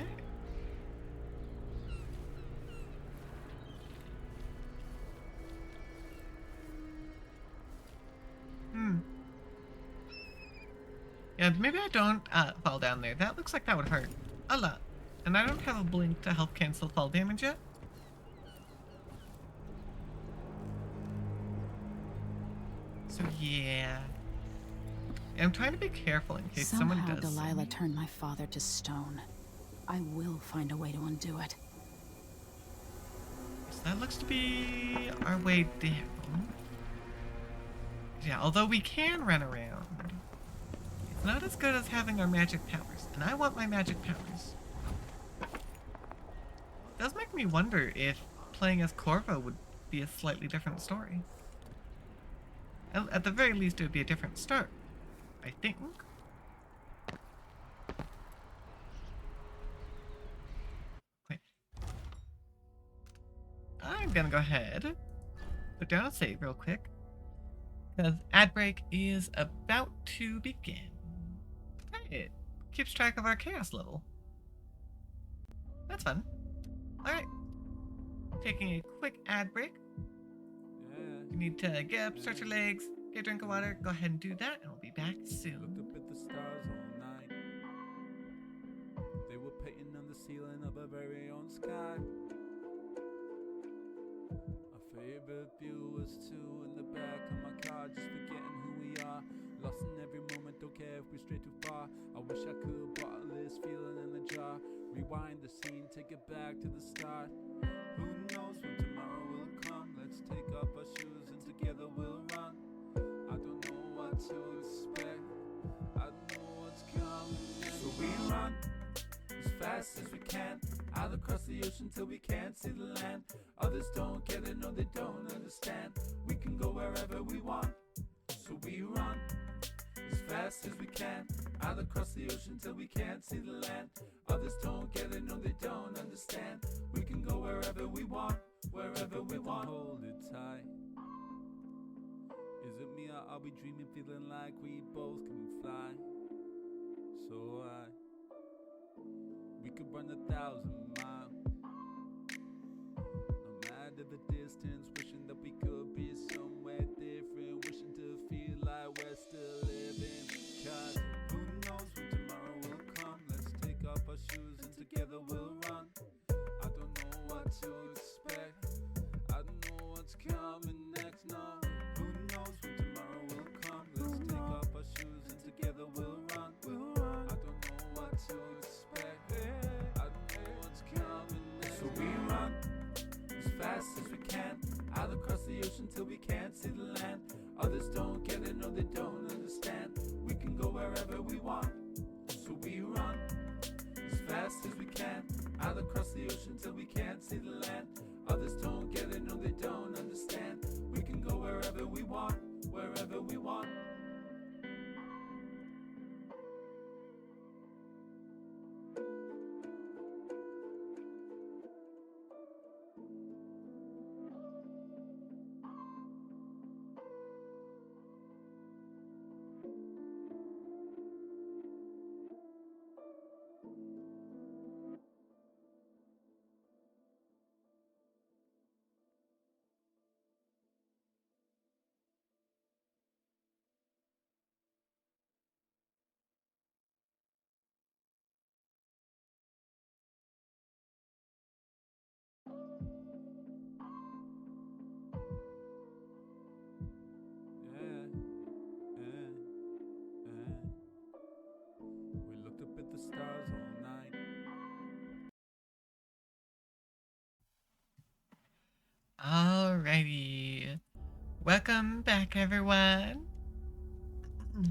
Yeah, maybe I don't fall down there. That looks like that would hurt a lot. And I don't have a blink to help cancel fall damage yet. So yeah. I'm trying to be careful in case someone does. Somehow Delilah turned my father to stone. I will find a way to undo it. So that looks to be our way down. Yeah, although we can run around, it's not as good as having our magic powers. And I want my magic powers. It does make me wonder if playing as Corvo would be a slightly different story. At the very least, it would be a different start, I think. Okay. I'm gonna go ahead, put down a save real quick, because ad break is about to begin. It keeps track of our chaos level. That's fun. Alright. Taking a quick ad break. You need to get up, stretch your legs, get a drink of water, go ahead and do that, and we'll be back soon. Looked up at the stars all night. They were painting on the ceiling of our very own sky. Our favorite view was two in the back of my car, just forgetting who we are. Lost in every moment, don't care if we stray too far. I wish I could bottle this feeling in the jar. Rewind the scene, take it back to the start. Who knows when tomorrow will come? Let's take off our shoes and together we'll run. I don't know what to expect. I don't know what's coming next. So we run as fast as we can, out across the ocean till we can't see the land. Others don't get it, no they don't understand. We can go wherever we want. So we run fast as we can, out across the ocean till we can't see the land. Others don't get it, no they don't understand. We can go wherever we want, wherever we want. Hold it tight. Is it me or are we dreaming, feeling like we both can fly? So high, we could run 1,000 miles. No matter the distance, wishing that we could be somewhere different, wishing to feel like we're still living. Cause who knows when tomorrow will come? Let's take off our shoes and together we'll run. I don't know what to expect, I don't know what's coming next, no. Who knows when tomorrow will come? Let's take off our shoes and together we'll run. I don't know what to expect, I don't know what's coming next. So we run as fast as we can, out across the ocean till we can't see the land. Others don't get it, no they don't understand. We can go wherever we want. So we run as fast as we can, out across the ocean till we can't see the land. Others don't get it, no they don't understand. We can go wherever we want, wherever we want. We looked up at the stars all night. Alrighty. Welcome back, everyone.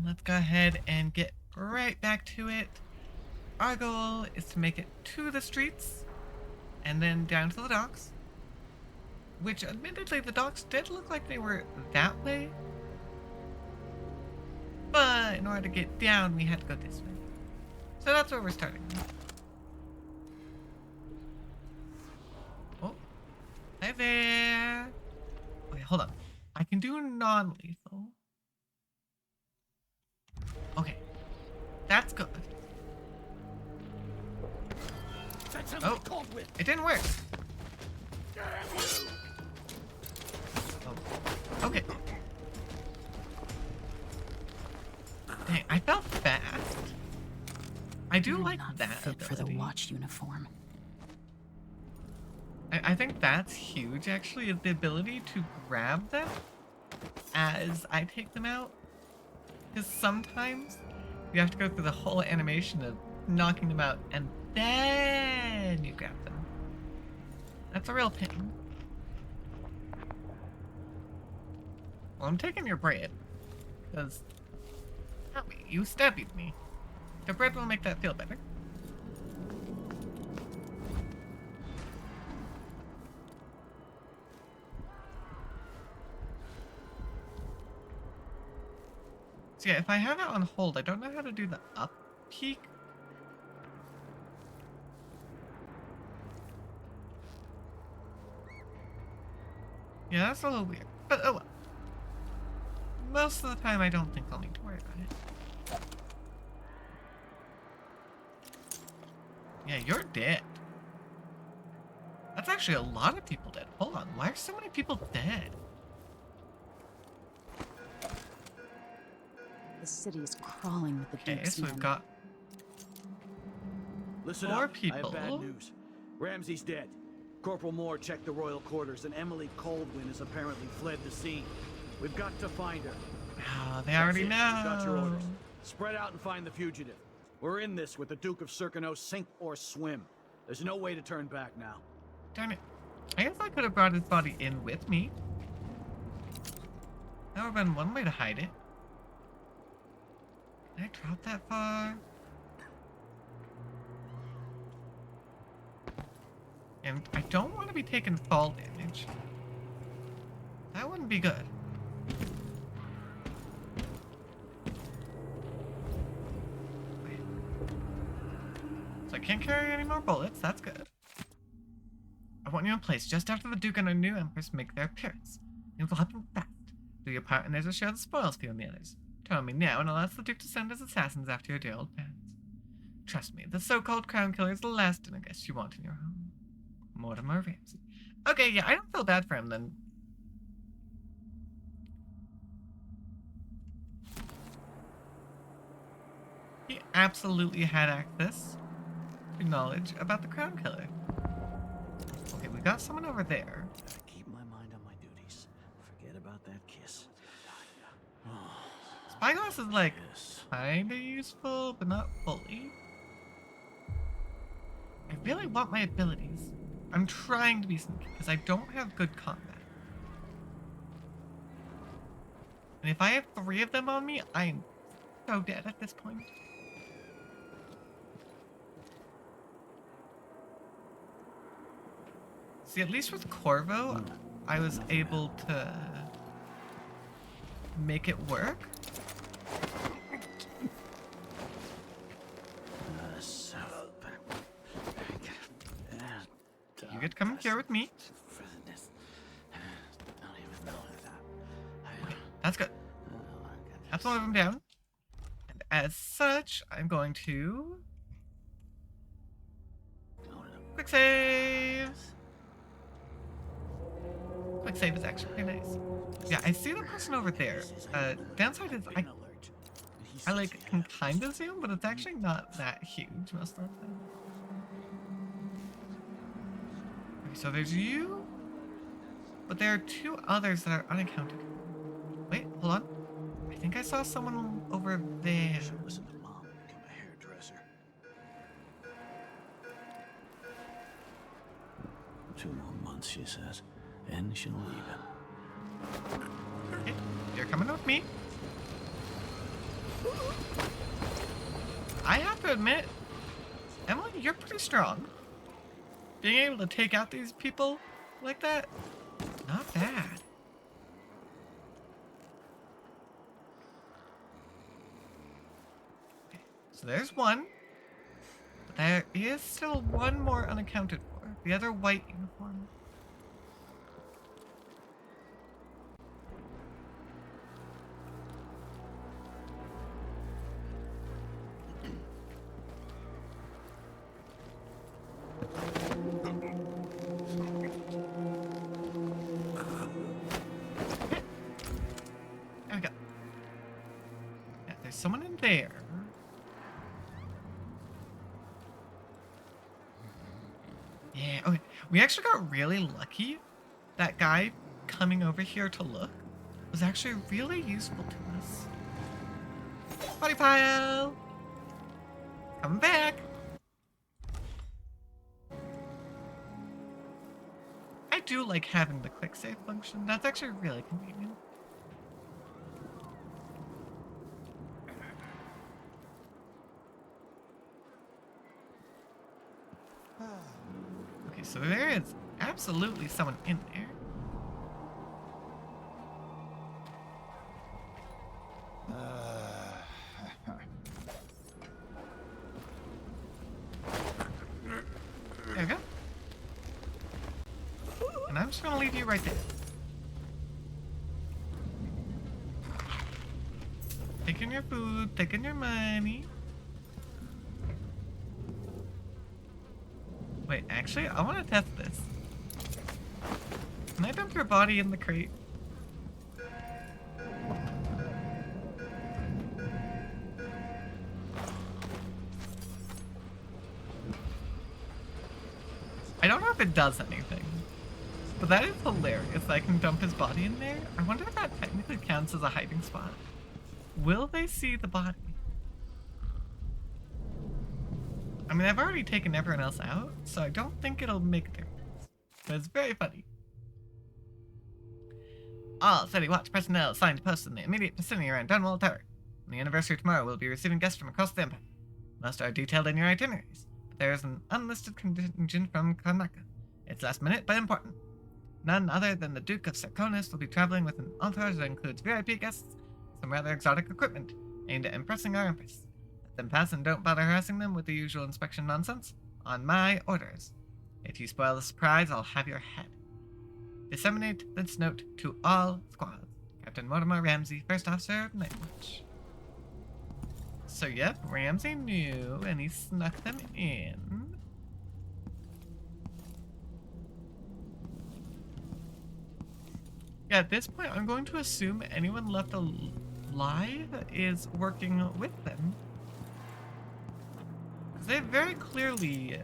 Let's go ahead and get right back to it. Our goal is to make it to the streets and then down to the docks. Which, admittedly, the docks did look like they were that way. But in order to get down, we had to go this way. So that's where we're starting. Oh, hi there. Wait, hold on. I can do non-lethal. Okay, that's good. Oh, it didn't work. Oh, okay. Dang, I felt fast. I do like that Fit for the ability. watch uniform. I think that's huge, actually, is the ability to grab them as I take them out. Because sometimes you have to go through the whole animation of knocking them out and then you grab them. That's a real pain. Well, I'm taking your bread. Because you stabbed me. The bread will make that feel better. So yeah, if I have it on hold, I don't know how to do the up peak. Yeah, that's a little weird. But oh well. Most of the time I don't think I'll need to worry about it. Yeah, you're dead. That's actually a lot of people dead. Hold on, why are so many people dead? The city is crawling with the Okay, Duke's so we've men. got Listen More up. I people. have bad news. Ramsey's dead. Corporal Moore checked the royal quarters, and Emily Coldwin has apparently fled the scene. We've got to find her. Oh, they That's already it. know. You got your orders. Spread out and find the fugitive. We're in this with the Duke of Serkino, sink or swim. There's no way to turn back now. Damn it. I guess I could have brought his body in with me. That would have been one way to hide it. Can I drop that far? And I don't want to be taking fall damage. That wouldn't be good. can't carry any more bullets. That's good. I want you in place just after the Duke and our new Empress make their appearance. Things will happen fast. Do your part and there's a share of the spoils for you and the others. Tell me now, and I'll ask the Duke to send his assassins after your dear old parents. Trust me, the so-called crown killer is the last dinner guest you want in your home. Mortimer Ramsey. Okay, yeah, I don't feel bad for him then. He absolutely had access to knowledge about the crown killer. Okay, we got someone over there. Gotta keep my mind on my duties. Forget about that kiss. Spyglass is like kinda useful, but not fully. I really want my abilities. I'm trying to be sneaky because I don't have good combat. And if I have 3 of them on me, I'm so dead at this point. See, at least with Corvo, I was able to make it work. You get to come here with me. Okay, that's good. That's one of them down. And as such, I'm going to... Quick save! Quick save is actually pretty nice. Yeah, I see the person over there. Downside is I like can kind of zoom, but it's actually not that huge most of the time. Okay, so there's you, but there are 2 others that are unaccounted. Wait, hold on. I think I saw someone over there. Listen to Mom. Become a hairdresser. 2 more months, she says, and she'll leave him. Okay, you're coming with me. I have to admit, Emily, you're pretty strong. Being able to take out these people like that, not bad. Okay, so there's one. But there is still one more unaccounted for. The other white uniform. There we go. Yeah, there's someone in there. Yeah, okay. We actually got really lucky. That guy coming over here to look was actually really useful to us. Body pile! Come back! I do like having the quick save function. That's actually really convenient. Okay, so there is absolutely someone in there. There we go. And I'm just gonna leave you right there. Taking your food, taking your money. Wait, actually, I want to test this. Can I dump your body in the crate? I don't know if it does anything, but that is hilarious. I can dump his body in there. I wonder if that technically counts as a hiding spot. Will they see the body? I mean, I've already taken everyone else out, so I don't think it'll make a difference. But it's very funny. All City Watch personnel assigned to posts in the immediate vicinity around Dunwall Tower. On the anniversary tomorrow, we'll be receiving guests from across the Empire. Most are detailed in your itineraries, but there is an unlisted contingent from Karnaca. It's last minute, but important. None other than the Duke of Serkonos will be traveling with an entourage that includes VIP guests, some rather exotic equipment, aimed at impressing our Empress. Let them pass and don't bother harassing them with the usual inspection nonsense. On my orders. If you spoil the surprise, I'll have your head. Disseminate this note to all squads. Captain Mortimer Ramsey, First Officer of Night Watch. So yep, Ramsey knew, and he snuck them in. Yeah, at this point, I'm going to assume anyone left alive is working with them. Because they very clearly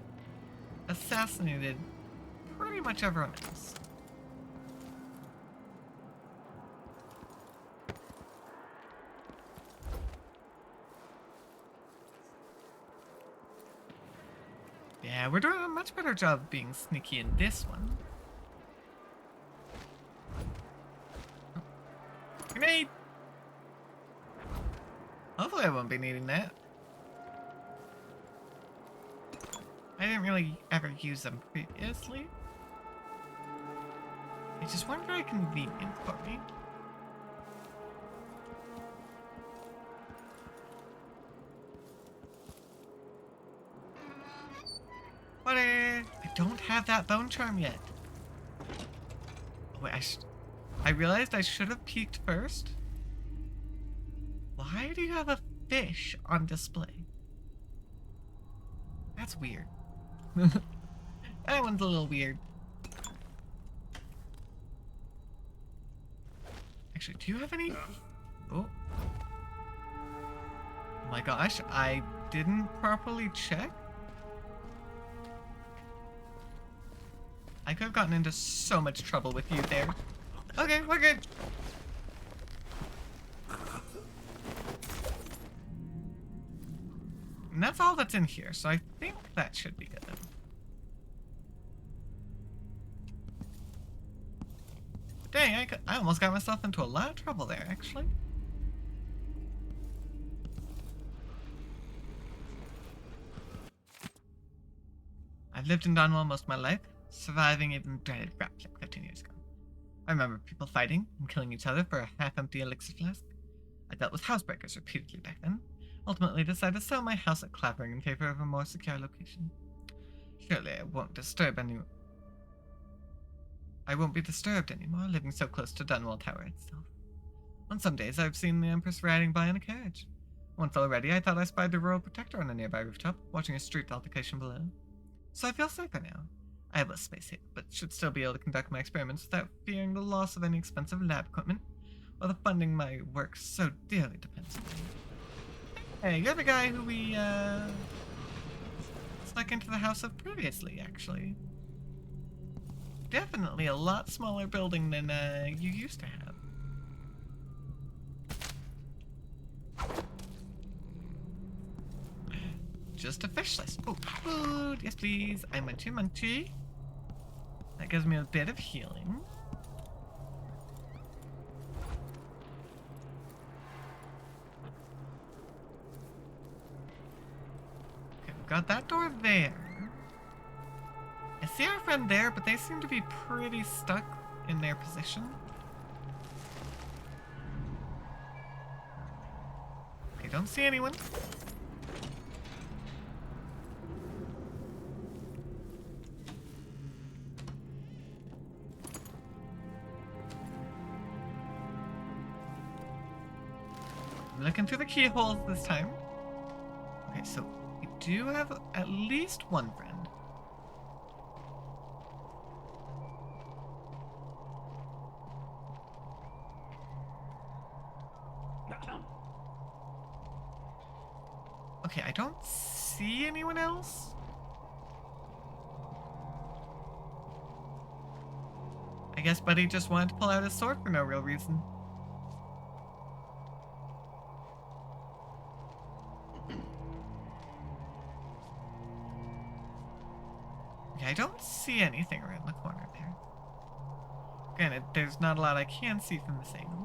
assassinated pretty much everyone else. Yeah, we're doing a much better job of being sneaky in this one. Grenade! Hopefully I won't be needing that. I didn't really ever use them previously. They just weren't very convenient for me. Water! I don't have that bone charm yet. Oh, wait, I realized I should have peeked first. Why do you have a fish on display? That's weird. That one's a little weird. Actually, do you have any? Oh. Oh my gosh, I didn't properly check. I could have gotten into so much trouble with you there. Okay, we're good. And that's all that's in here, so I think that should be good. Dang, I almost got myself into a lot of trouble there, actually. I've lived in Dunwall most of my life, surviving even dreaded rats like 15 years ago. I remember people fighting and killing each other for a half-empty elixir flask. I dealt with housebreakers repeatedly back then. Ultimately decided to sell my house at Clavering in favor of a more secure location. Surely I won't be disturbed anymore, living so close to Dunwall Tower itself. On some days I've seen the Empress riding by in a carriage. Once already I thought I spied the Royal Protector on a nearby rooftop, watching a street altercation below. So I feel safer now. I have a space hit, but should still be able to conduct my experiments without fearing the loss of any expensive lab equipment, or the funding my work so dearly depends on. Hey, you're the guy who we, snuck into the house of previously, actually. Definitely a lot smaller building than, you used to have. Just a fish list. Oh, food! Yes, please. I'm munchy. That gives me a bit of healing. Okay, we've got that door there. I see our friend there, but they seem to be pretty stuck in their position. Okay, don't see anyone. I'm looking through the keyholes this time. Okay, so we do have at least one friend. Okay, I don't see anyone else. I guess Buddy just wanted to pull out his sword for no real reason. Okay, I don't see anything around the corner there. Granted, there's not a lot I can see from this angle.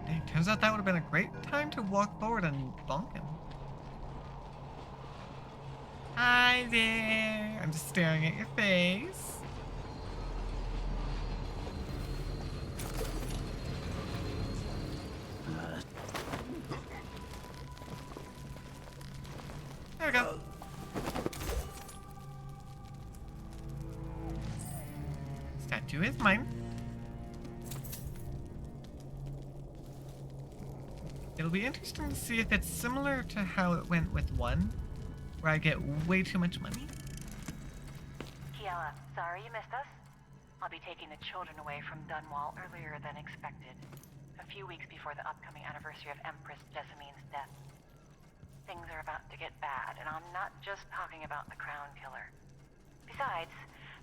Dang, turns out that would have been a great time to walk forward and bonk him. Hi there! I'm just staring at your face. There we go. Statue is mine. It'll be interesting to see if it's similar to how it went with 1, where I get way too much money. Kiela, sorry you missed us. I'll be taking the children away from Dunwall earlier than expected. A few weeks before the upcoming anniversary of Empress Jessamine's death. Things are about to get bad, and I'm not just talking about the Crown Killer. Besides,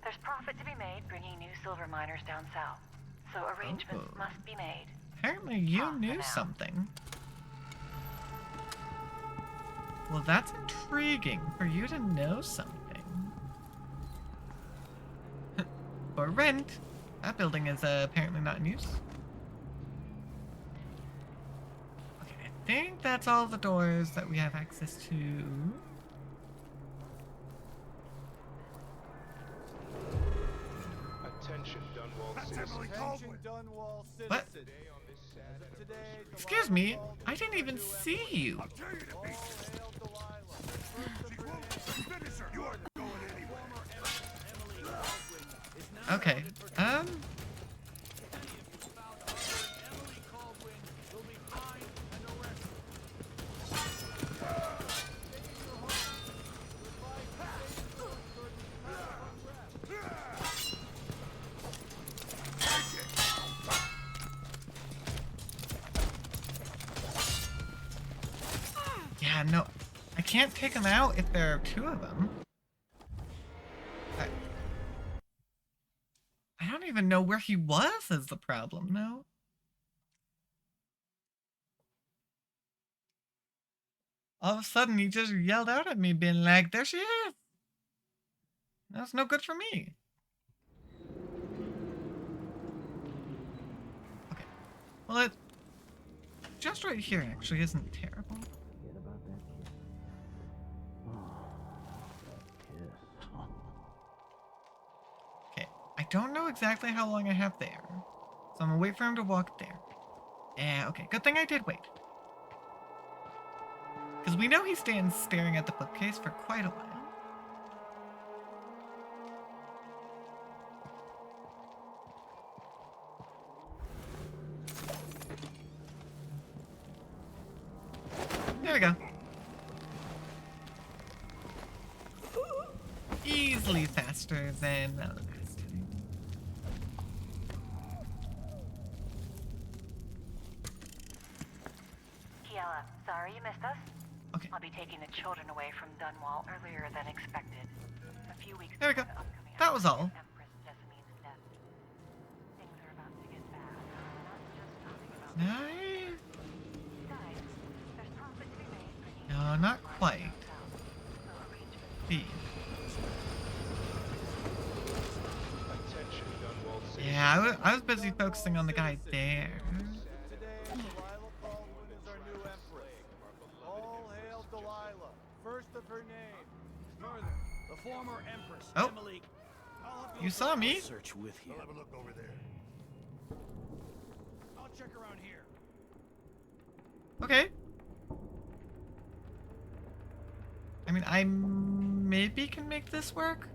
there's profit to be made bringing new silver miners down south. So arrangements must be made. Apparently you knew something. Well, that's intriguing for you to know something. For rent, that building is apparently not in use. Okay, I think that's all the doors that we have access to. Attention, Dunwall citizens. Attention, Dunwall citizens. What? Excuse me, I didn't even see you. Okay, yeah, no, I can't take them out if there are 2 of them. I don't even know where he was is the problem, no? All of a sudden, he just yelled out at me, being like, there she is! That's no good for me. Okay. Well, it just right here actually isn't terrible. I don't know exactly how long I have there, so I'm gonna wait for him to walk there. Yeah, okay, good thing I did wait. Because we know he stands staring at the bookcase for quite a while. There we go. Easily faster than the last time. Kiela, sorry you missed us. Okay. I'll be taking the children away from Dunwall earlier than expected. A few weeks There we go. before the upcoming That was all. anniversary of Empress Jessamine's death. Things are about to get bad. I'm not just talking about Besides, there's profit to be made bringing No, not quite. B. Attention, Dunwall citizens. Yeah, I was busy focusing on the guy there. Today, Delilah Baldwin is our new empress. All hail Delilah, first of her name. Further, the former empress, Oh. Emily. You saw me? Search with you. I'll have a look over there. I'll check around here. Okay. I mean, I maybe can make this work.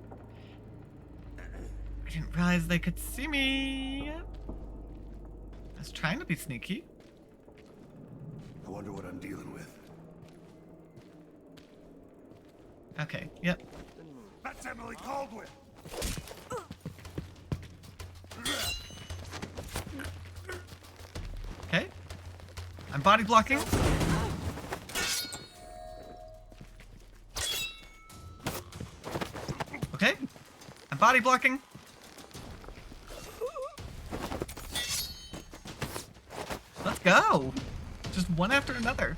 I didn't realize they could see me. I was trying to be sneaky. I wonder what I'm dealing with. Okay, yep. That's Emily Caldwin! Okay. I'm body blocking. Okay. I'm body blocking. Let's go. Just one after another.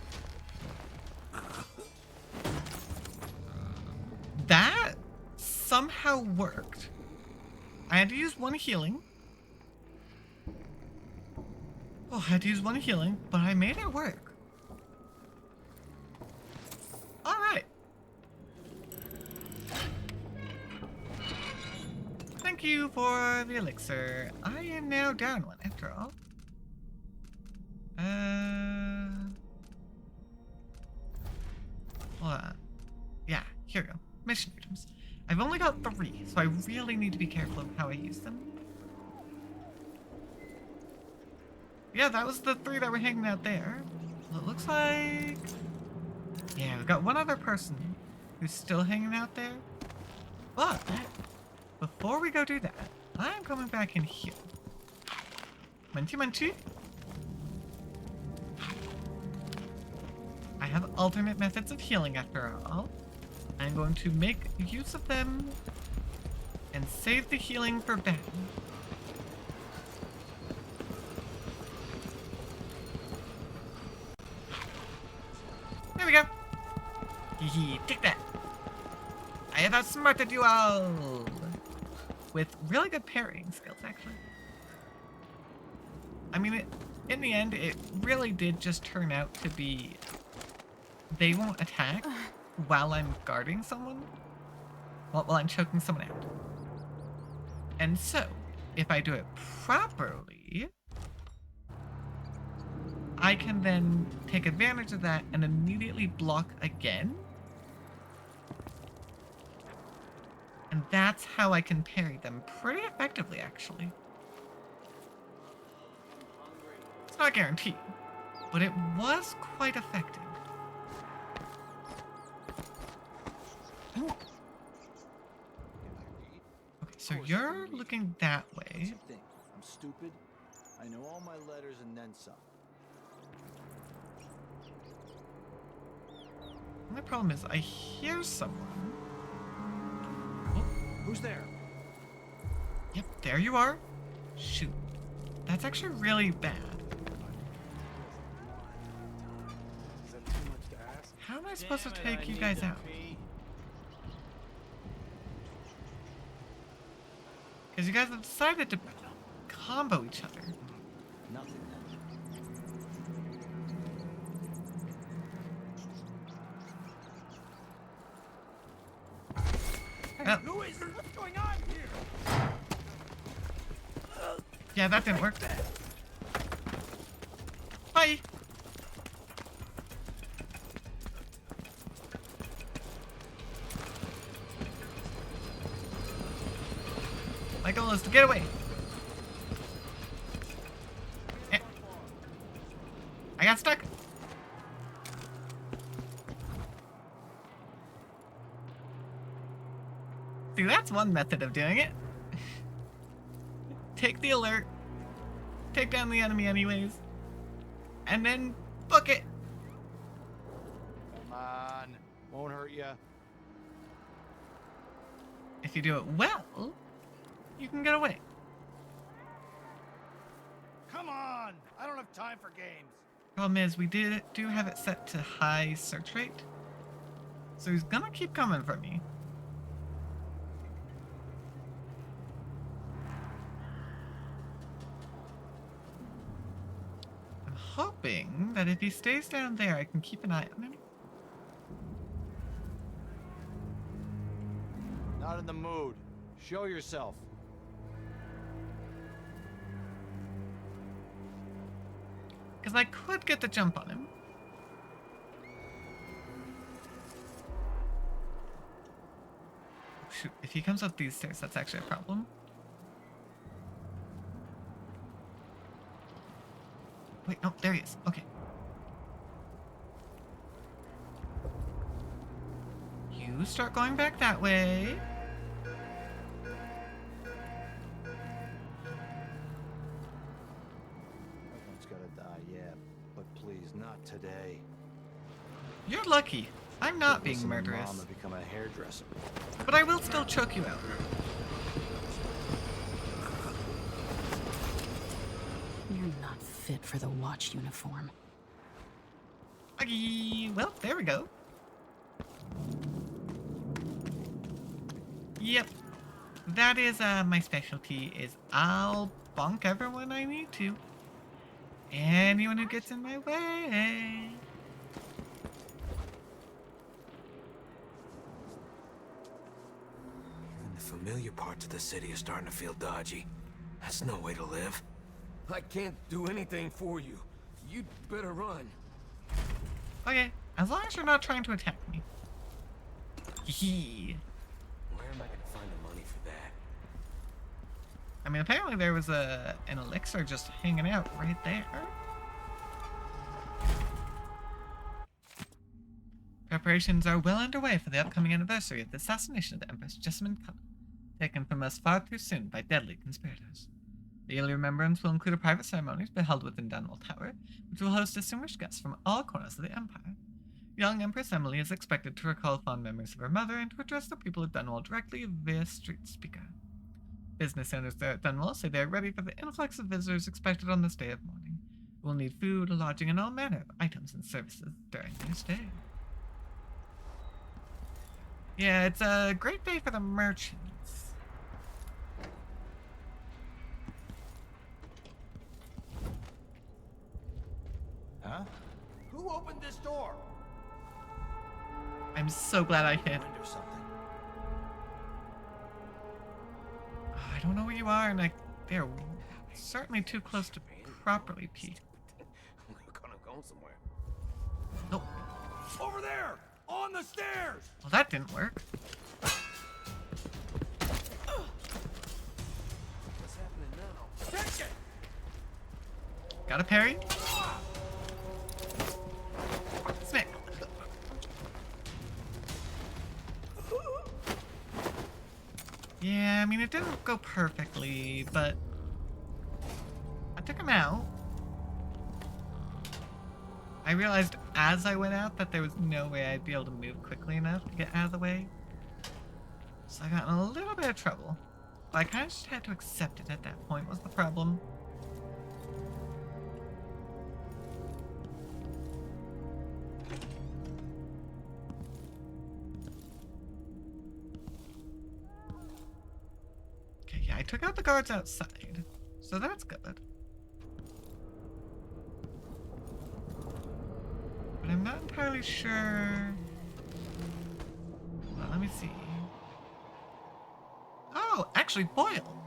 That somehow worked. I had to use one healing. Oh, I had to use one healing, but I made it work. Alright. Thank you for the elixir. I am now down one after all. Hold on. Yeah, here we go. Mission items. I've only got 3, so I really need to be careful of how I use them. Yeah, that was the 3 that were hanging out there. Well, it looks like... Yeah, we've got one other person who's still hanging out there. But, before we go do that, I'm coming back in here. Munchie. I have alternate methods of healing after all. I'm going to make use of them and save the healing for Ben. There we go. Hee take that. I have outsmarted you all. With really good parrying skills, actually. I mean, in the end, it really did just turn out to be... They won't attack while I'm guarding someone. While I'm choking someone out. And so, if I do it properly... I can then take advantage of that and immediately block again. And that's how I can parry them pretty effectively, actually. It's not guaranteed, but it was quite effective. Okay, so you're looking that way. I'm stupid. I know all my letters and then some. My problem is I hear someone. Oh, who's there? Yep, there you are. Shoot. That's actually really bad. Is that too much to ask? How am I supposed to take you guys out? Because you guys have decided to combo each other. Nothing. Oh. Louis, what's going on here? Yeah, that didn't work. Bye. My goal is to get away. I got stuck. See, that's one method of doing it. Take the alert, take down the enemy anyways, and then book it. Come on, won't hurt ya. If you do it well, you can get away. Come on, I don't have time for games. Problem is, we do have it set to high search rate, so he's gonna keep coming for me. I'm hoping that if he stays down there, I can keep an eye on him. Not in the mood. Show yourself. Because I could get the jump on him. Shoot, if he comes up these stairs, that's actually a problem. Wait, no, there he is. Okay. You start going back that way. Everyone's gotta die, yeah, but please, not today. You're lucky. I'm not being Listen to murderous. Mom and become a hairdresser. But I will still choke you out. You're not fit for the watch uniform. Well, there we go. Yep. That is my specialty, is I'll bonk everyone I need to. Anyone who gets in my way. The familiar parts of the city are starting to feel dodgy. That's no way to live. I can't do anything for you. You'd better run. Okay, as long as you're not trying to attack me. Hee. Where am I gonna find the money for that? I mean, apparently there was an elixir just hanging out right there. Preparations are well underway for the upcoming anniversary of the assassination of the Empress Jessamine Cullen, taken from us far too soon by deadly conspirators. The yearly remembrance will include a private ceremony to be held within Dunwall Tower, which will host distinguished guests from all corners of the Empire. Young Empress Emily is expected to recall fond memories of her mother and to address the people of Dunwall directly via street speaker. Business owners there at Dunwall say they are ready for the influx of visitors expected on this day of mourning, who will need food, lodging, and all manner of items and services during their stay. Yeah, it's a great day for the merchants. Huh? Who opened this door? I'm so glad I hid. Or something. I don't know where you are, and they're certainly too close to properly pee. We're gonna go somewhere. Nope. Over there! On the stairs! Well, that didn't work. What's happening now? Take it! Got a parry? Smack. Yeah, I mean, it didn't go perfectly, but I took him out. I realized as I went out that there was no way I'd be able to move quickly enough to get out of the way. So I got in a little bit of trouble. But I kind of just had to accept it at that point was the problem. Okay, yeah, I took out the guards outside. So that's good. But I'm not entirely sure. Well, let me see. Oh, actually, Boyle.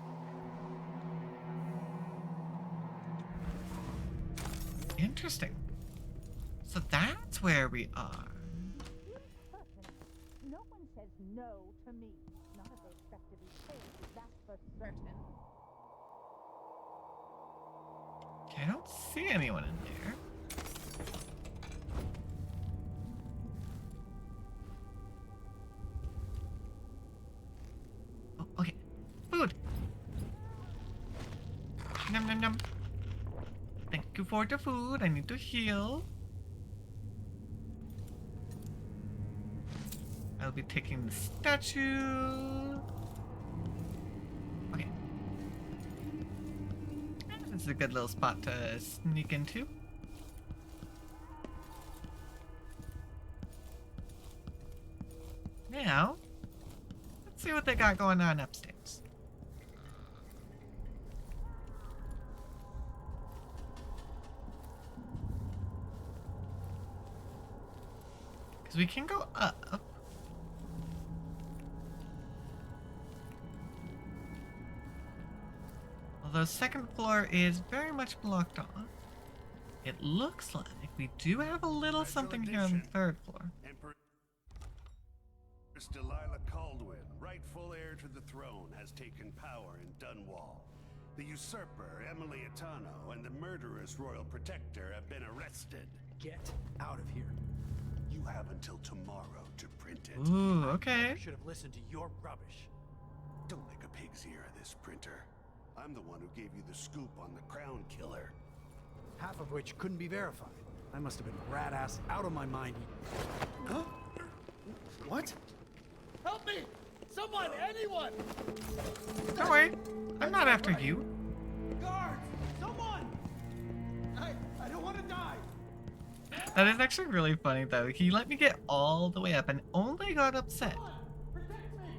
Interesting. So that's where we are. No one says no to me. Not if they expect to be paid, that's for certain. Okay, I don't see anyone in there. Oh, okay. Food. Num num num. Thank you for the food. I need to heal. I'll be taking the statue. Okay. This is a good little spot to sneak into. Now, let's see what they got going on upstairs. Because we can go up. Although second floor is very much blocked off. It looks like we do have a little something here on the third floor. Empress Delilah Caldwin, rightful heir to the throne, has taken power in Dunwall. The usurper, Emily Atano, and the murderous royal protector have been arrested. Get out of here. You have until tomorrow to print it. Ooh, okay. I should have listened to your rubbish. Don't make a pig's ear of this, printer. I'm the one who gave you the scoop on the Crown Killer. Half of which couldn't be verified. I must have been rat-ass out of my mind. Huh? What? Help me! Someone! Anyone! Don't worry. I'm not after you. Guards! Someone! I don't want to die! That is actually really funny, though. He let me get all the way up and only got upset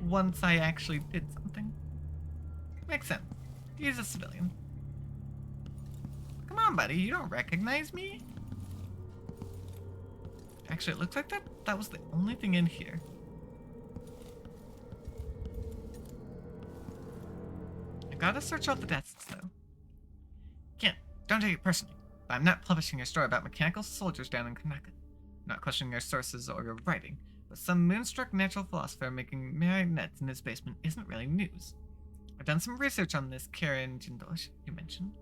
once I actually did something. Makes sense. He's a civilian. Come on, buddy. You don't recognize me? Actually, it looks like that was the only thing in here. I gotta search all the desks, though. Can't. Don't take it personally. But I'm not publishing your story about mechanical soldiers down in Kanaka. I'm not questioning your sources or your writing, but some moonstruck natural philosopher making marionettes in his basement isn't really news. I've done some research on this Karen Jindosh you mentioned.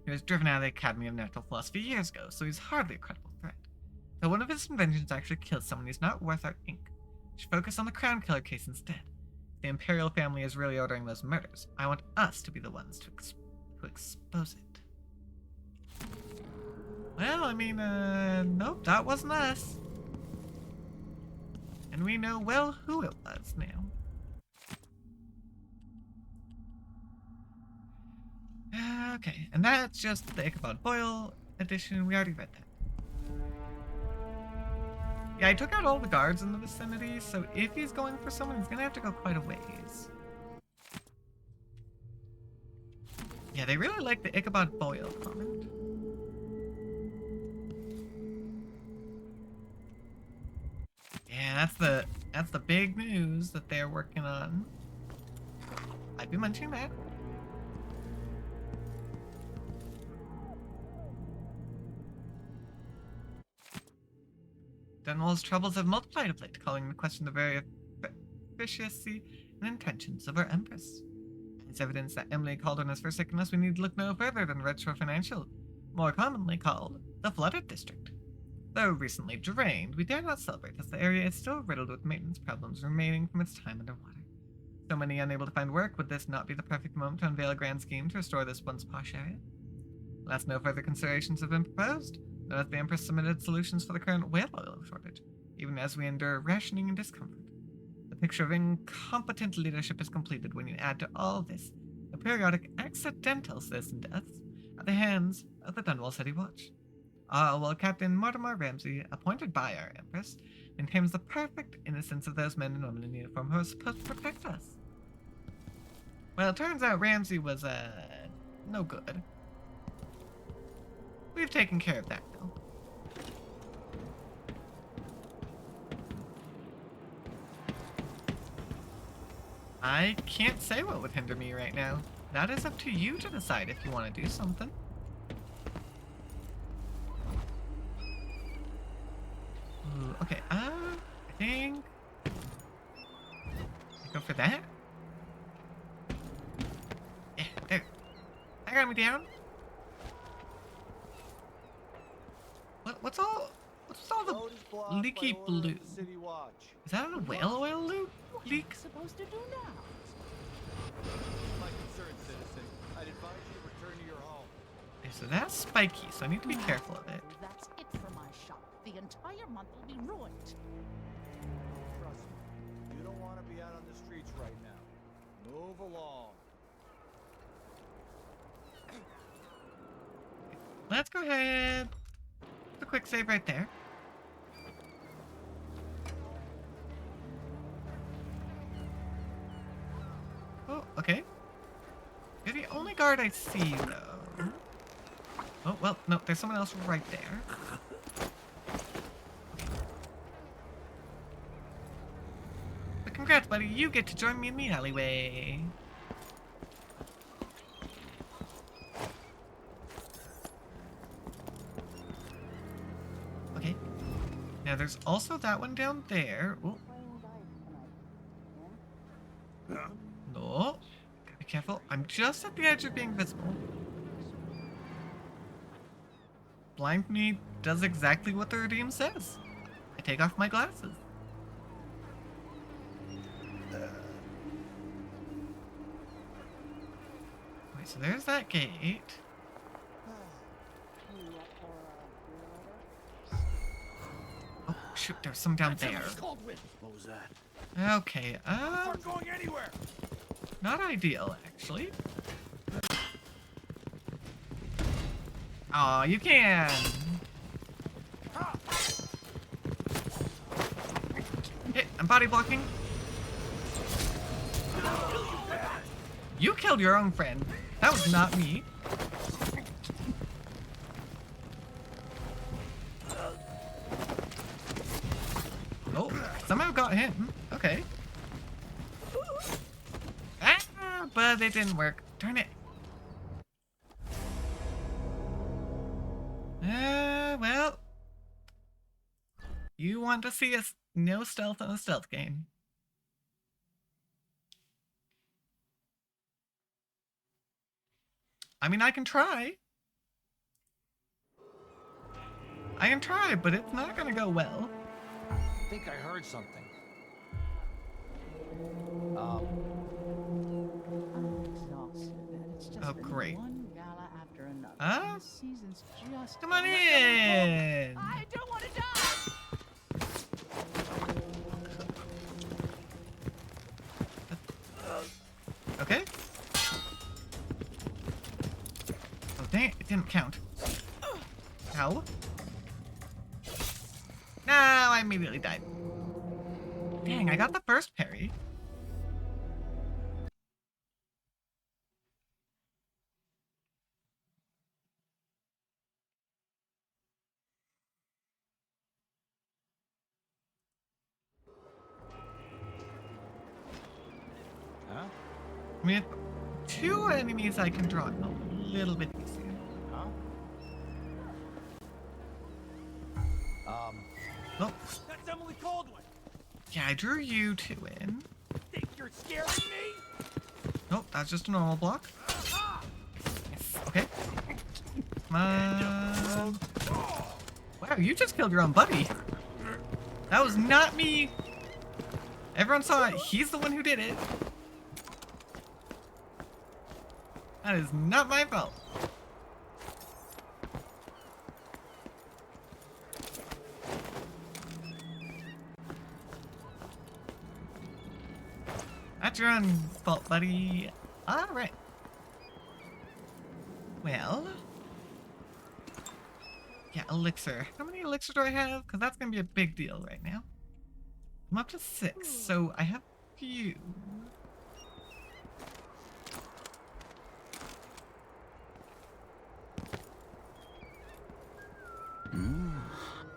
He was driven out of the Academy of Natural Philosophy years ago, so he's hardly a credible threat. Though one of his inventions actually killed someone who's not worth our ink. We should focus on the Crown Killer case instead. If the Imperial family is really ordering those murders, I want us to be the ones to expose it. Well, I mean, nope, that wasn't us. And we know well who it was now. Okay, and that's just the Ichabod Boyle edition. We already read that. Yeah, I took out all the guards in the vicinity, so if he's going for someone, he's gonna have to go quite a ways. Yeah, they really like the Ichabod Boyle comment. Yeah, that's the big news that they're working on. I'd be mentioning that. Dunwall's troubles have multiplied of late, calling into question the very efficacy and intentions of our Empress. As evidence that Emily Cauldron has forsaken us, we need to look no further than Red Shore Financial, more commonly called the Flooded District. Though recently drained, we dare not celebrate as the area is still riddled with maintenance problems remaining from its time underwater. So many unable to find work, would this not be the perfect moment to unveil a grand scheme to restore this once posh area? Alas, no further considerations have been proposed. None of the Empress submitted solutions for the current whale oil shortage, even as we endure rationing and discomfort. The picture of incompetent leadership is completed when you add to all this the periodic accidental citizen deaths at the hands of the Dunwall City Watch. All while Captain Mortimer Ramsey, appointed by our Empress, maintains the perfect innocence of those men and women in uniform who are supposed to protect us. Well, it turns out Ramsey was, no good. We've taken care of that, though. I can't say what would hinder me right now. That is up to you to decide if you want to do something. Ooh, okay, I think... go for that? Yeah, there. That got me down. What's all the leaky blue? Is that a whale oil loop leak? Supposed to do now? My concern, citizen. I'd advise you to return to your home. Okay, so that's spiky, so I need to be careful of it. That's it for my shop. The entire month will be ruined. Trust me, you don't want to be out on the streets right now. Move along. Let's go ahead. A quick save right there. Oh, okay. You're the only guard I see, though. Oh, well, no, there's someone else right there. But congrats, buddy. You get to join me in the alleyway. Okay. Now, there's also that one down there. Oh. No. Gotta be careful. I'm just at the edge of being visible. Blind me does exactly what the redeem says. I take off my glasses. Wait, so there's that gate. Oh, shoot, there's some down there. What was that? Okay, Aren't going anywhere. not ideal, actually. Aw, you can! Hit, I'm body blocking. You killed your own friend. That was not me. Oh, somehow got him. Okay. Ah, but it didn't work. Darn it. Well. You want to see us No stealth on a stealth game. I mean, I can try. I can try, but it's not gonna go well. I think I heard something. I'm exhausted. It's just Oh, been great. one gala after another. Huh? And the season's just Come on let go. in. I don't want to die. Okay. Oh, dang it. It didn't count. Ow. No, I immediately died. Dang, I got the first parry. Huh? With two enemies, I can draw it a little bit easier. Huh? Oh, That's Emily Caldwin. yeah, I drew you two in. Think you're scaring me? Nope, that's just a normal block. Yes, okay. Come on. Wow, you just killed your own buddy. That was not me. Everyone saw it. He's the one who did it. That is not my fault. That's your own fault, buddy. Alright. Well. Yeah, elixir. How many elixir do I have? Because that's going to be a big deal right now. I'm up to 6, so I have a few.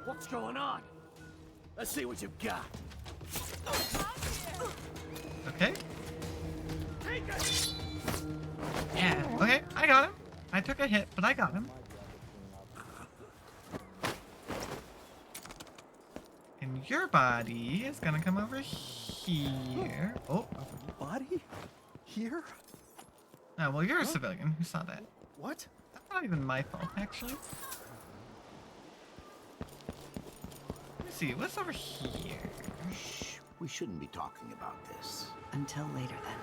What's going on? Let's see what you've got. Okay. Take it! Yeah, okay, I got him. I took a hit, but I got him. And your body is gonna come over here. Oh. Body? Here? Oh, well, you're a civilian. Who saw that? What? That's not even my fault, actually. Let's see, what's over here? Shh, we shouldn't be talking about this. Until later, then.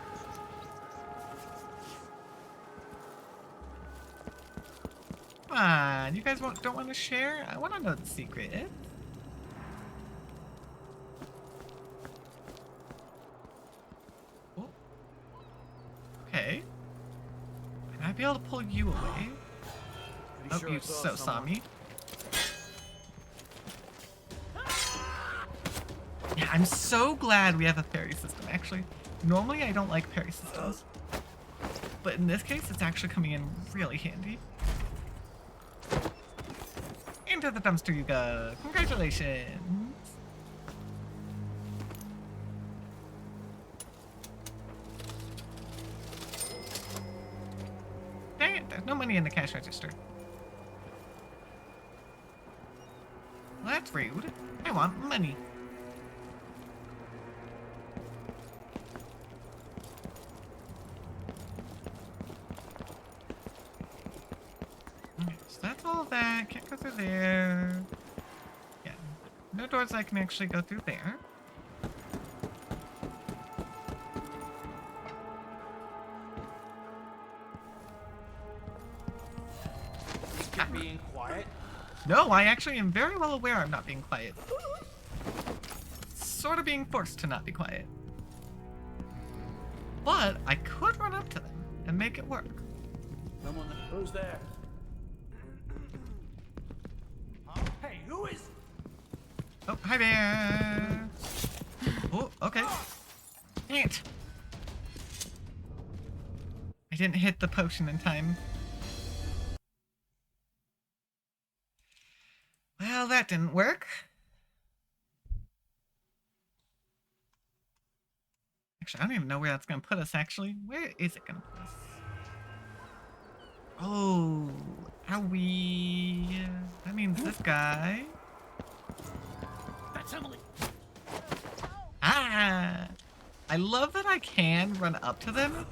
Come on, you guys don't want to share? I want to know the secret. Oh. Okay. Might I be able to pull you away? Oh, sure you I saw so saw someone. me. Yeah, I'm so glad we have a parry system, actually. Normally, I don't like parry systems. But in this case, it's actually coming in really handy. Into the dumpster you go. Congratulations. Dang it, there's no money in the cash register. Well, that's rude. I want money. Okay, so that's all of that. Can't go through there. Yeah. No doors I can actually go through there. You're being quiet? No, I actually am very well aware I'm not being quiet. Sort of being forced to not be quiet. But I could run up to them and make it work. Someone. Who's there? Hey, who is? Oh, hi there. Oh, okay. Dang it. I didn't hit the potion in time. Well, that didn't work. Actually, I don't even know where that's going to put us, actually. Where is it going to put us? Oh, owie. That means this guy. That's Emily. I love that I can run up to them,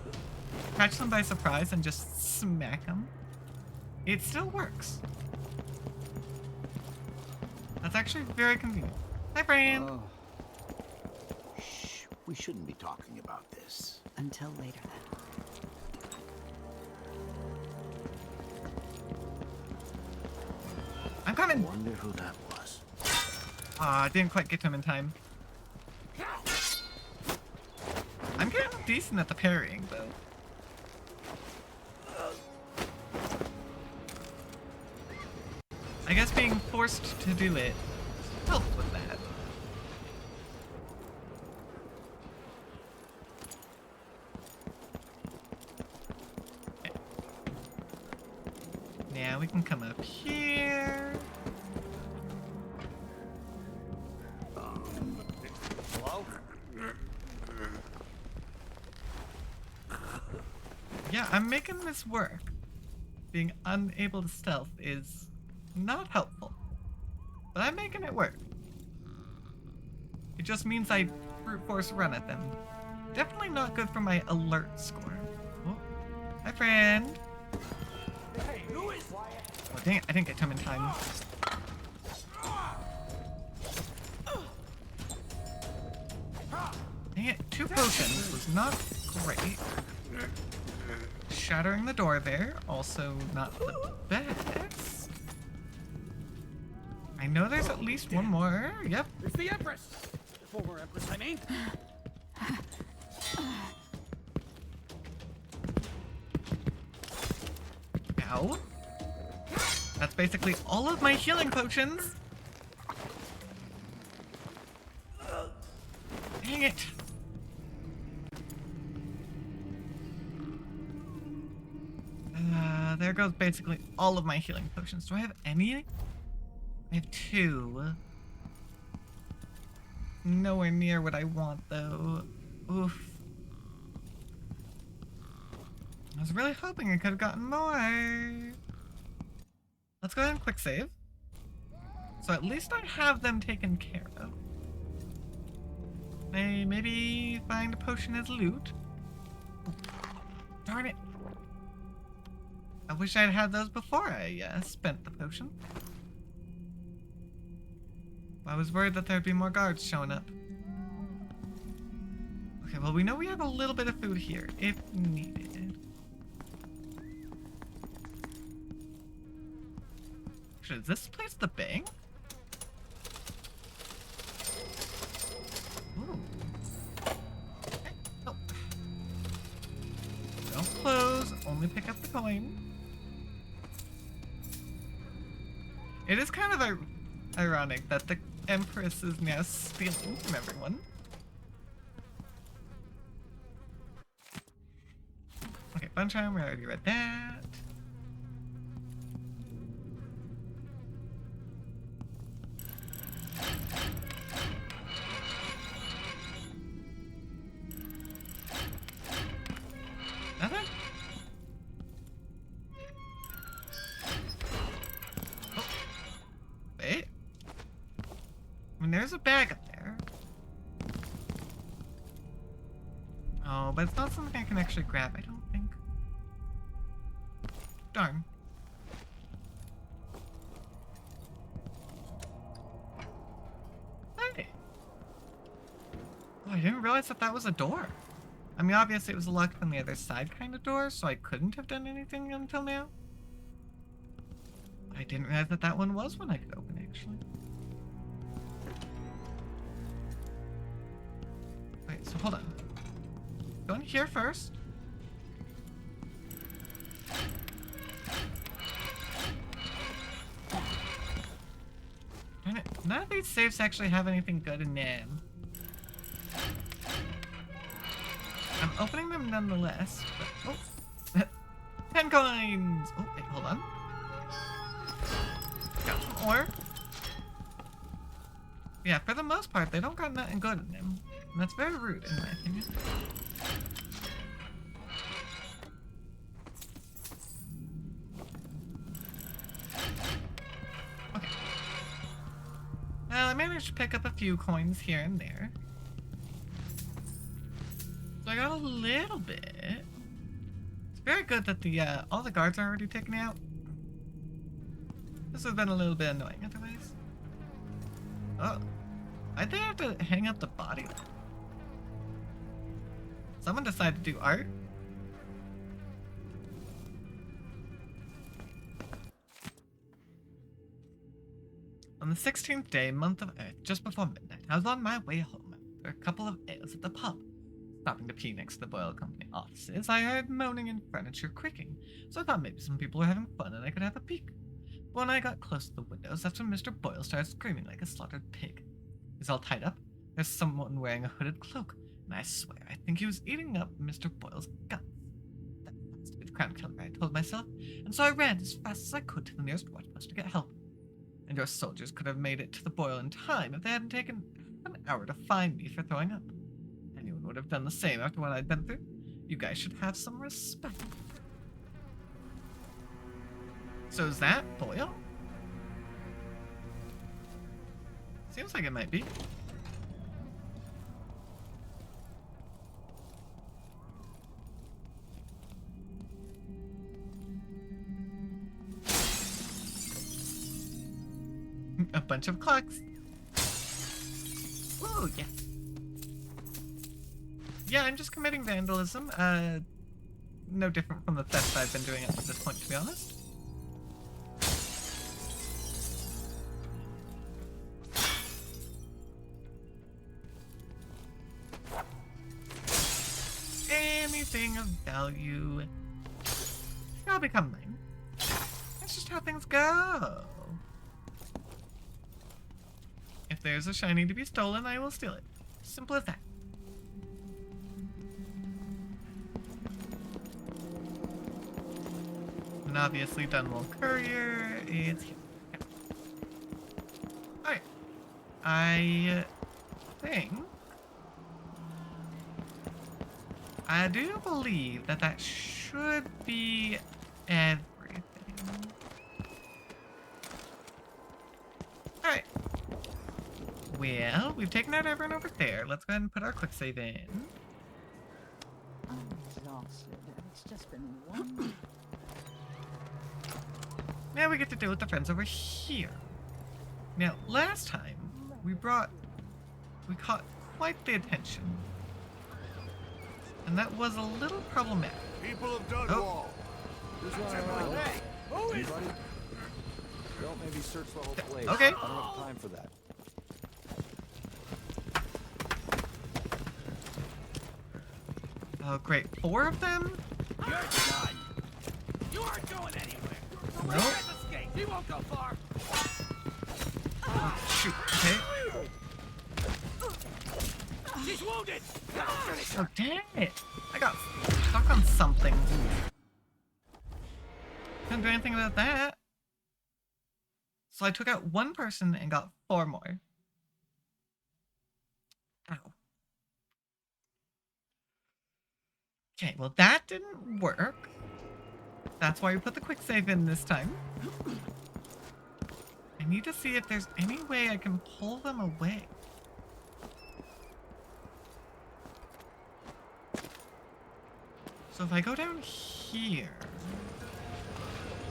catch them by surprise, and just smack them. It still works. That's actually very convenient. Hi, friend. Shh. We shouldn't be talking about this. Until later, then. I'm coming. Wonder who that was. I didn't quite get to him in time. I'm getting decent at the parrying, though. I guess being forced to do it helps with that. Okay. Now we can come up here. Hello? Yeah, I'm making this work. Being unable to stealth is not helpful. But I'm making it work. It just means I brute force run at them. Definitely not good for my alert score. Oh, hi, friend. Hey, who is? Oh, dang it, I didn't get to him in time. Dang it, 2 potions was not great. Shattering the door there, also not the best. I know there's at least one more. Yep. It's the Empress! The former Empress, I mean. Ow. That's basically all of my healing potions. Dang it. There goes basically all of my healing potions. Do I have any? I have 2. Nowhere near what I want, though. Oof. I was really hoping I could have gotten more. Let's go ahead and quick save. So at least I have them taken care of. Maybe find a potion as loot. Darn it. I wish I'd had those before I spent the potion. I was worried that there'd be more guards showing up. Okay, well, we know we have a little bit of food here, if needed. Actually, is this place the bank? Ooh. Okay. Oh. Don't close, only pick up the coin. It is kind of ironic that the Empress is now stealing from everyone. Okay, fun time, we already read that. Nothing? Oh. Wait. I mean, there's a bag up there. Oh, but it's not something I can actually grab, I don't think. Darn. Hey. Oh, I didn't realize that that was a door. I mean, obviously it was locked on the other side kind of door, so I couldn't have done anything until now. I didn't realize that that one was one I could open, actually. Wait, so hold on. Go in here first. Darn it, none of these safes actually have anything good in them. I'm opening them nonetheless, but, oh, 10 coins! Oh, wait, hold on. Got some ore. Yeah, for the most part, they don't got nothing good in them. And that's very rude, in my opinion. Okay. Well, I managed to pick up a few coins here and there. I got a little bit. It's very good that the all the guards are already taken out. This would have been a little bit annoying otherwise. Oh. Why'd they have to hang up the body? Someone decided to do art? On the 16th day, month of Earth, just before midnight, I was on my way home after a couple of ales at the pub. Stopping to pee next to the Boyle Company offices, I heard moaning and furniture creaking, so I thought maybe some people were having fun and I could have a peek. But when I got close to the windows, that's when Mr. Boyle started screaming like a slaughtered pig. He's all tied up. There's someone wearing a hooded cloak, and I swear, I think he was eating up Mr. Boyle's guts. That has to be the Crown Killer, I told myself, and so I ran as fast as I could to the nearest watchpost to get help. And your soldiers could have made it to the Boyle in time if they hadn't taken an hour to find me for throwing up. Anyone would have done the same after what I'd been through. You guys should have some respect. So is that Boyle? Seems like it might be. A bunch of clocks. Whoa, yeah. Yeah, I'm just committing vandalism. No different from the theft I've been doing up to this point, to be honest. Anything of value, I'll become mine. That's just how things go. If there's a shiny to be stolen, I will steal it. Simple as that. And obviously Dunwall Courier is here. Yeah. Alright. I do believe that that should be everything. Alright. Well, we've taken out everyone over there. Let's go ahead and put our quick save in. I'm exhausted. It's just been one. Now we get to deal with the friends over here. Now, last time, we caught quite the attention. And that was a little problematic. People of Dunwall. Hey, who is it? Don't maybe search the whole place. Okay. I don't have time for that. Oh, great. 4 of them? You're done. You aren't going anywhere. Nope. Let's escape. He won't go far. Oh, shoot. Okay. She's wounded. Oh, dang it. I got stuck on something. Couldn't do anything about that. So I took out 1 person and got 4 more. Ow. Okay, well that didn't work. That's why we put the quick save in this time. I need to see if there's any way I can pull them away. So if I go down here...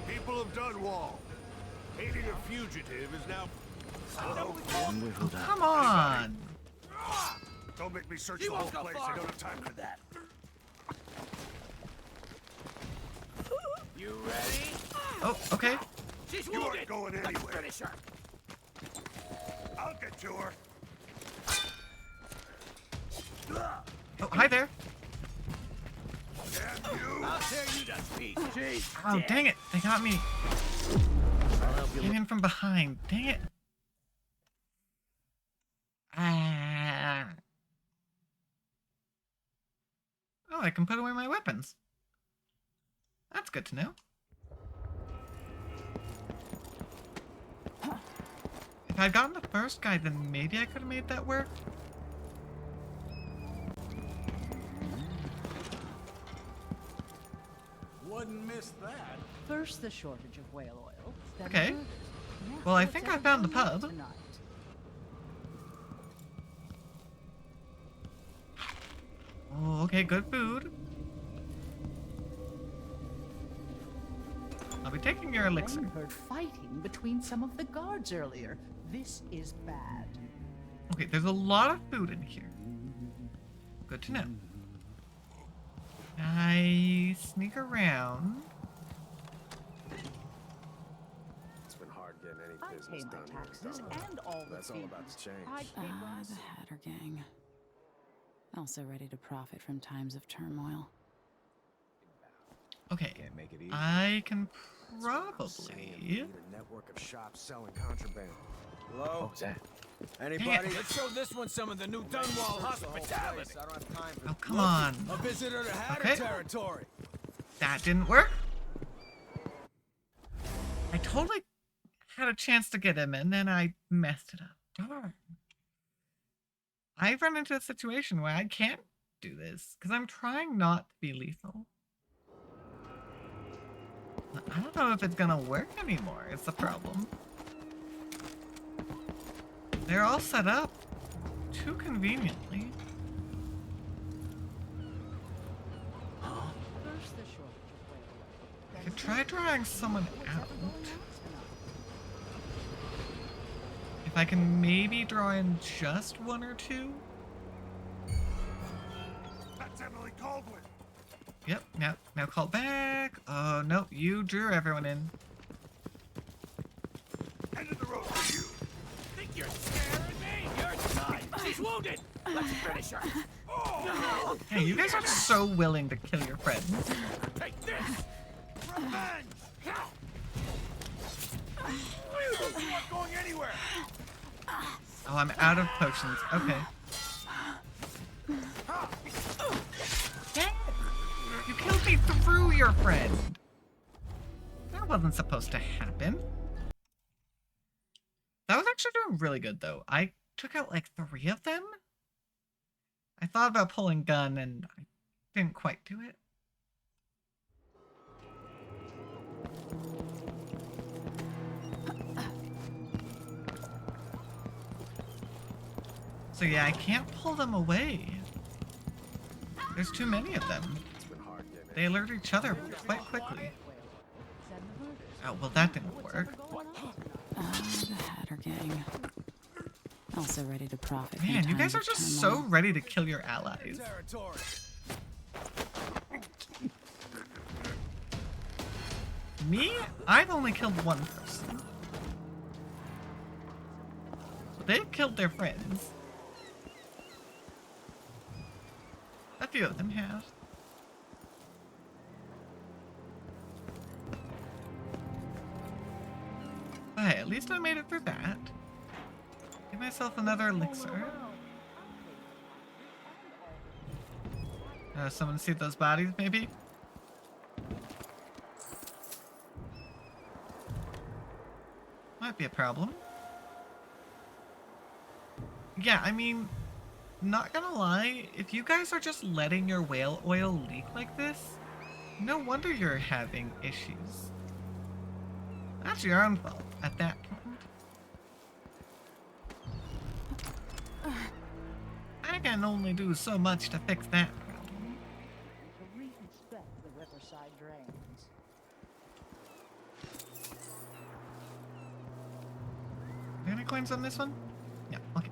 People of Dunwall. Aiding a fugitive is now... Come on! Don't make me search the whole place. I don't have time for that. You ready? Oh, okay. She's You wounded. aren't going Let's anywhere. finish her. I'll get to her. Oh, hi there. Damn you. I'll tear you to pieces. Oh, dang it. They got me. Came in from behind. Dang it. Ah. Oh, I can put away my weapons. That's good to know. If I'd gotten the first guy, then maybe I could have made that work. Wouldn't miss that. First, the shortage of whale oil. Then Okay. murders. Next, Well, I what's think I found the everyone pub. tonight? Oh, okay, good food. I'll be taking your elixir. I heard fighting between some of the guards earlier. This is bad. Okay, there's a lot of food in here. Good to know. I sneak around. It's been hard getting any I business pay my done here in taxes Dunwall. and all the That's all about to fees. change. I pay rent. The Hatter Gang. Also ready to profit from times of turmoil. Okay, Can't make it easy. I can That's what I'm probably... saying. We need a network of shops selling contraband. Hello? What was that? Anybody? Let's show this one some of the new Dunwall hospitality. I don't have time for Oh, come on. A visitor to Hatter Okay. territory. That didn't work. I totally had a chance to get him and then I messed it up. Darn. I've run into a situation where I can't do this because I'm trying not to be lethal. I don't know if it's gonna work anymore, is the problem. They're all set up too conveniently. First the shortage of whale. I could try drawing someone out. If I can maybe draw in just one or two. That's Emily Caldwin. Yep, now call back. Oh, no, you drew everyone in. End of the road for you. Think you're scaring me? You're done. She's wounded. Let's finish her. Oh, Hey, you guys are so willing to kill your friends. take this. Revenge! You aren't going anywhere. Oh, I'm out of potions. Okay. Dang it. You killed me through your friend. That wasn't supposed to happen. That was actually doing really good, though. I took out like 3 of them. I thought about pulling gun, and I didn't quite do it. So yeah, I can't pull them away. There's too many of them. It's been hard getting They alert each other quite quickly. Oh, well that didn't work. The Hatter Gang. Also ready to profit from Man, you guys times are of just turmoil. so ready to kill your allies. Territory. Me? I've only killed one person. They've killed their friends. A few of them have. But hey, at least I made it through that. Give myself another elixir. Someone see those bodies, maybe? Might be a problem. Yeah, I mean, not gonna lie, if you guys are just letting your whale oil leak like this, no wonder you're having issues. That's your own fault at that point. I can only do so much to fix that problem. To re-inspect the riverside drains. Are there any coins on this one? Yeah, okay.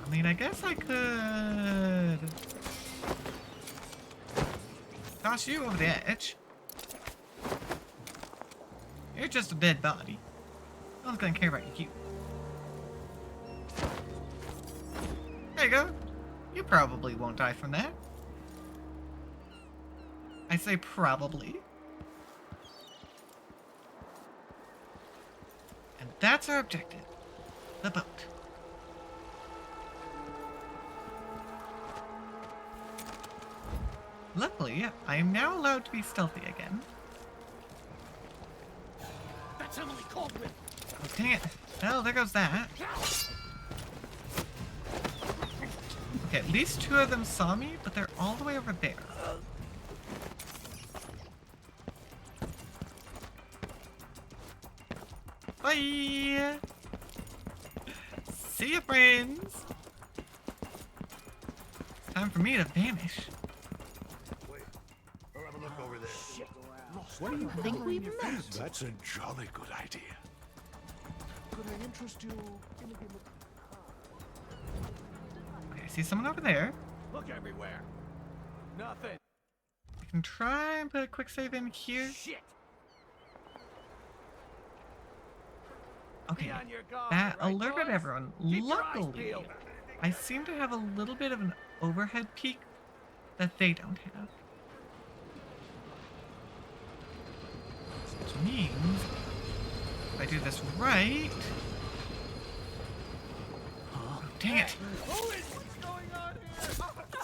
I mean, I guess I could toss you over the edge. You're just a dead body. No one's gonna care about you. There you go. You probably won't die from that. I say probably. And that's our objective. The boat. Luckily, I am now allowed to be stealthy again. That's Emily Caldwin. Oh, dang it. Oh, there goes that. Okay, at least 2 of them saw me, but they're all the way over there. Bye! See ya, friends! It's time for me to vanish. I'll have a look over there. Shit. What do you think we've met? That's a jolly good idea. Could I interest you in a game Okay, I see someone over there. Look everywhere. Nothing. I can try and put a quick save in here. Shit. Okay, Be on your guard, that right, alerted boys? everyone. Keep your eyes Luckily, peeled. I seem to have a little bit of an overhead peak that they don't have. Which means, if I do this right... Oh, dang it!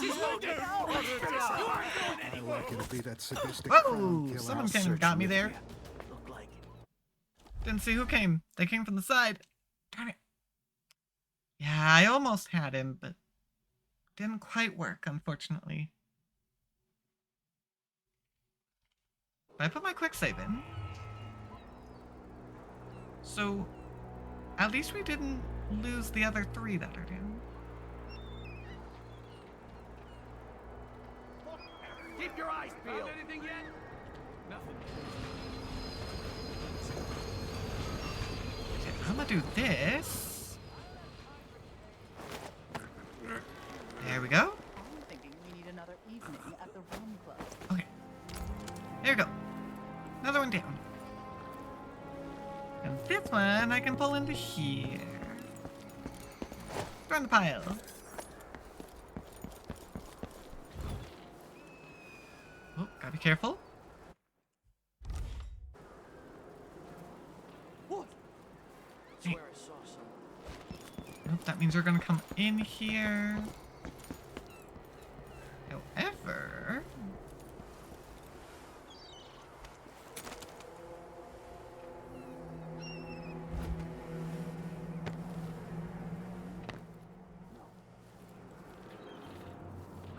She's wounded. You aren't going I anywhere. like you to be that sadistic Whoa! crown killer. Someone I'll came and search got me with there. you. Look like it. Didn't see who came. They came from the side. Darn it. Yeah, I almost had him, but didn't quite work, unfortunately. I put my quick save in. So, at least we didn't lose the other 3 that are down. Keep your eyes peeled. Found anything yet? Nothing. Okay, I'm gonna do this. There we go. I'm thinking we need another evening at the Rum Club. Okay. There we go. Another one down. And this one I can pull into here. Throw in the pile. Oh, gotta be careful. What? Hey. Swear I saw something. Nope, that means we're gonna come in here. However...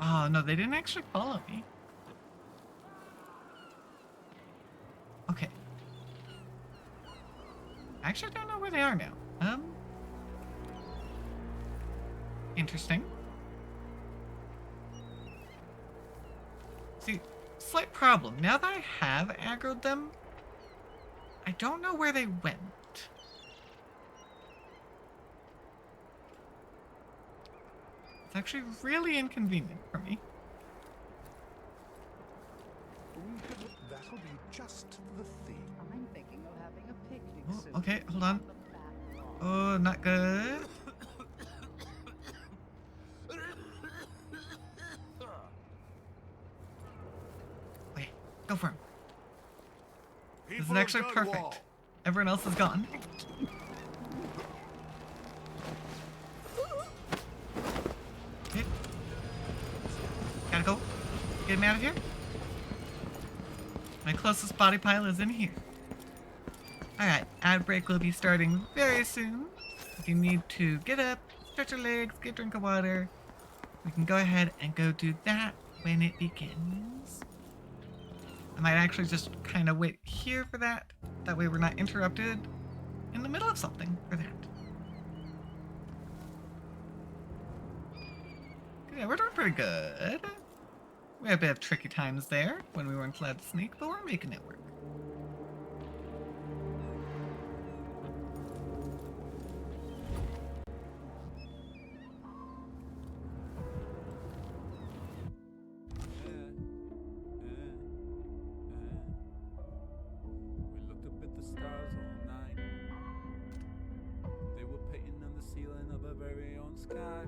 Oh, no, they didn't actually follow me. Okay. I actually don't know where they are now. Interesting. See, slight problem. Now that I have aggroed them, I don't know where they went. It's actually really inconvenient for me. That'll be just the thing. I'm thinking of having a picnic Oh, soon. okay, hold on. Oh, not good. Wait, go for him. This is People actually of perfect. Dunwall. Everyone else is gone. Okay. Gotta go. Get him out of here. My closest body pile is in here. Alright, ad break will be starting very soon. If you need to get up, stretch your legs, get a drink of water, we can go ahead and go do that when it begins. I might actually just kind of wait here for that. That way we're not interrupted in the middle of something for that. Yeah, we're doing pretty good. We had a bit of tricky times there when we weren't allowed to sneak, but we're making it work. We looked up at the stars all night. They were painting on the ceiling of our very own sky.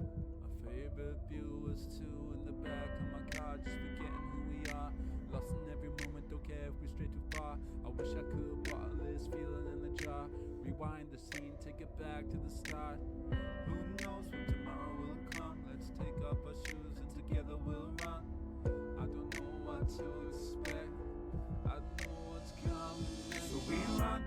Our favorite view was two in the back of my car, just forgetting who we are. Lost in every moment, don't care if we stray too far. I wish I could bottle this feeling in the jar. Rewind the scene, take it back to the start. Who knows when tomorrow will come? Let's take off our shoes and together we'll run. I don't know what to expect. I know what's coming. So we run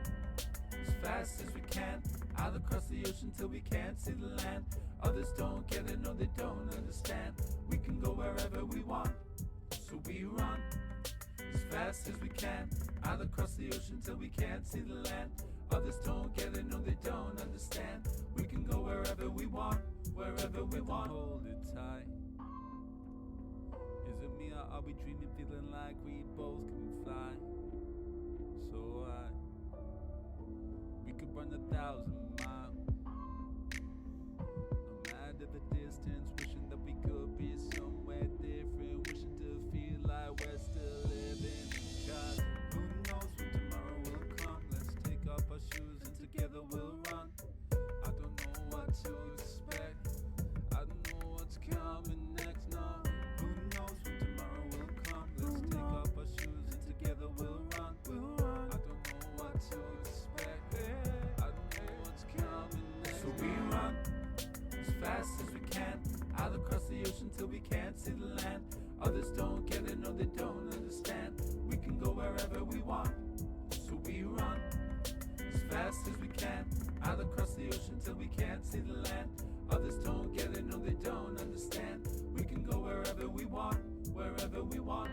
as fast as we can, out across the ocean till we can't see the land. Others don't get it, no they don't understand. We can go wherever we want. So we run as fast as we can, out across the ocean till we can't see the land. Others don't get it, no they don't understand. We can go wherever we want, wherever we want. Hold it tight. Is it me or are we dreaming, feeling like we both can fly? So we could run 1,000 miles. No matter the distance, wishing that we could be somewhere different. Wishing to feel like we're still living. Cause who knows when tomorrow will come. Let's take off our shoes and together we'll run. I don't know what to expect. I don't know what's coming next. No, who knows when tomorrow will come. Let's take off our shoes and together we'll run. I don't know what to expect. I don't know what's coming next. So we run as fast as we can, out across the ocean till we can't see the land. Others don't get it, no they don't understand. We can go wherever we want. So we run as fast as we can, out across the ocean till we can't see the land. Others don't get it, no they don't understand. We can go wherever we want, wherever we want.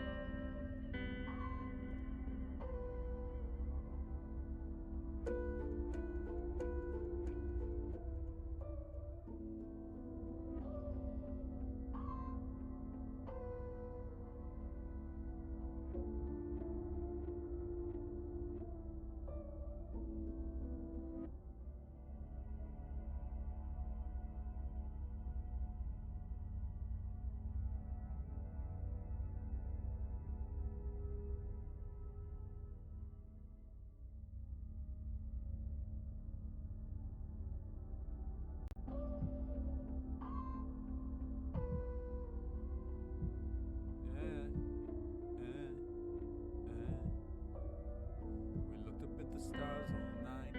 We looked up at the stars all night.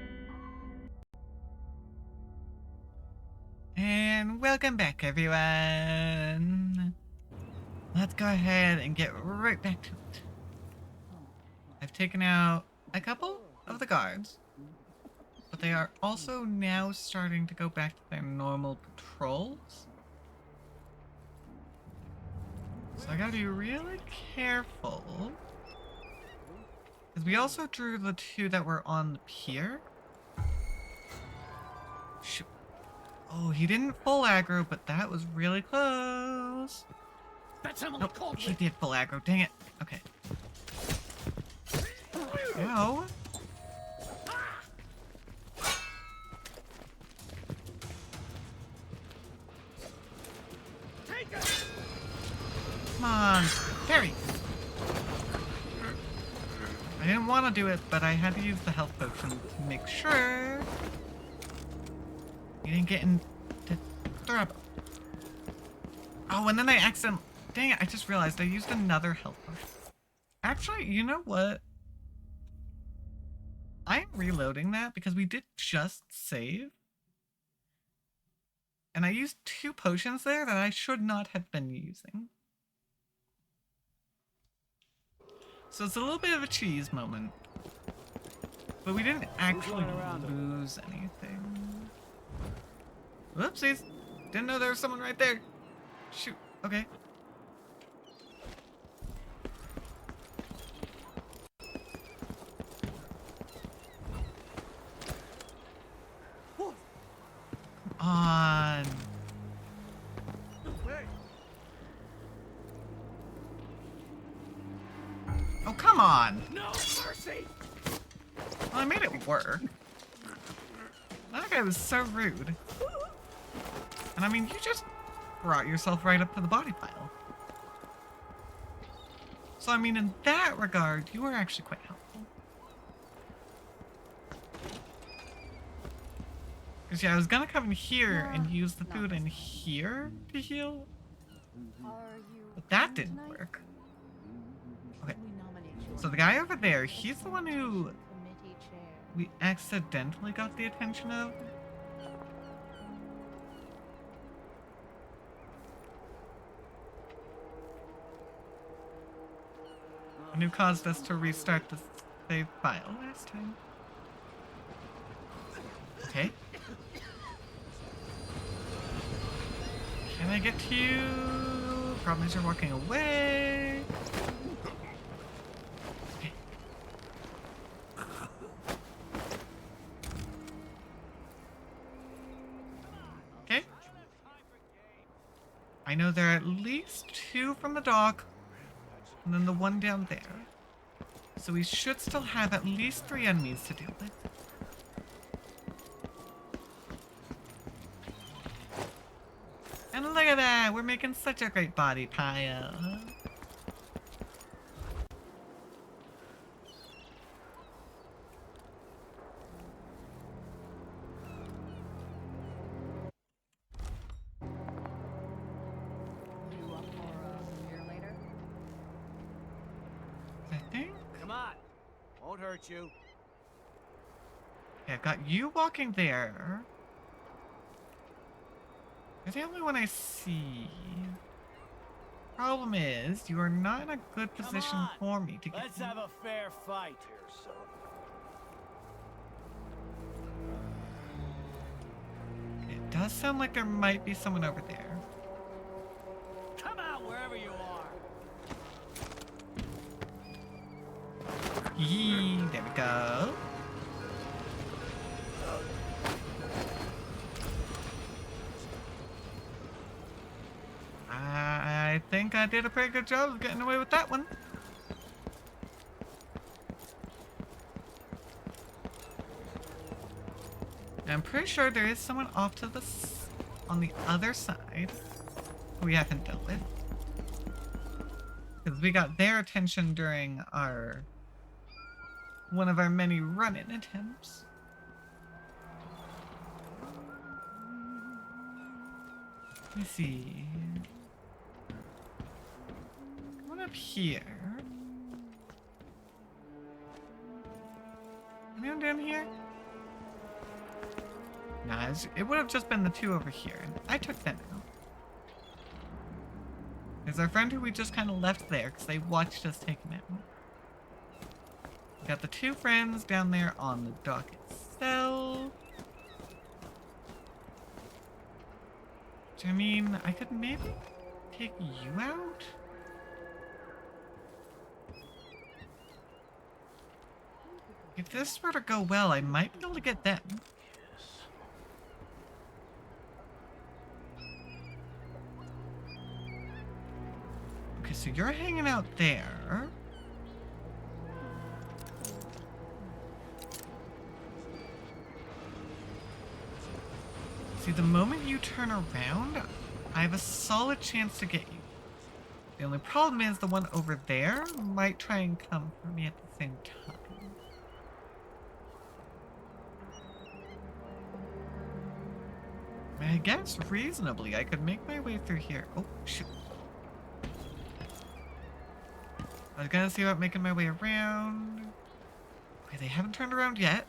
And welcome back, everyone. Let's go ahead and get right back to it. I've taken out a couple of the guards, but they are also now starting to go back to their normal patrols. So I gotta be really careful. Because we also drew the two that were on the pier. Shoot. Oh, he didn't full aggro, but that was really close. That's Emily Nope, Caldwin. he did full aggro. Dang it. Okay. Ow. Take it. Come on. Terry. I didn't want to do it, but I had to use the health potion to make sure you didn't get into trouble. Oh, and then I accidentally... Dang it, I just realized I used another health potion. Actually, you know what? I'm reloading that because we did just save. And I used 2 potions there that I should not have been using. So it's a little bit of a cheese moment. But we didn't actually lose anything. Whoopsies. Didn't know there was someone right there. Shoot. Okay. Come on. Oh, come on. No mercy. Well, I made it work. That guy was so rude. And I mean, you just brought yourself right up to the body pile. So I mean, in that regard, you were actually quite helpful. Because yeah, I was gonna come in here and use the food in here to heal. But that didn't work. Okay. So the guy over there, he's the one who we accidentally got the attention of. And who caused us to restart the save file last time. Okay. Can I get to you? Problem is you're walking away. Okay. I know there are at least 2 from the dock, and then the one down there. So we should still have at least 3 enemies to deal with. And look at that! We're making such a great body pile. You up for a beer later? I think? Come on. Won't hurt you. Yeah, got you walking there. You're the only one I see. Problem is, you are not in a good position for me to get. Let's have a fair fight here, son. It does sound like there might be someone over there. Come out wherever you are. Yee, there we go. I think I did a pretty good job of getting away with that one. I'm pretty sure there is someone off to the on the other side who we haven't dealt with. Because we got their attention during one of our many run-in attempts. Let me see. One up here. Anyone down here? Nah, it would have just been the 2 over here, and I took them out. There's our friend who we just kind of left there because they watched us take him out. We got the 2 friends down there on the dock itself. Which, I mean, I could maybe take you out? If this were to go well, I might be able to get them. Okay, so you're hanging out there. See, the moment you turn around, I have a solid chance to get you. The only problem is the one over there might try and come for me at the same time. I guess reasonably I could make my way through here. Oh, shoot. I was gonna see about making my way around. Okay, they haven't turned around yet.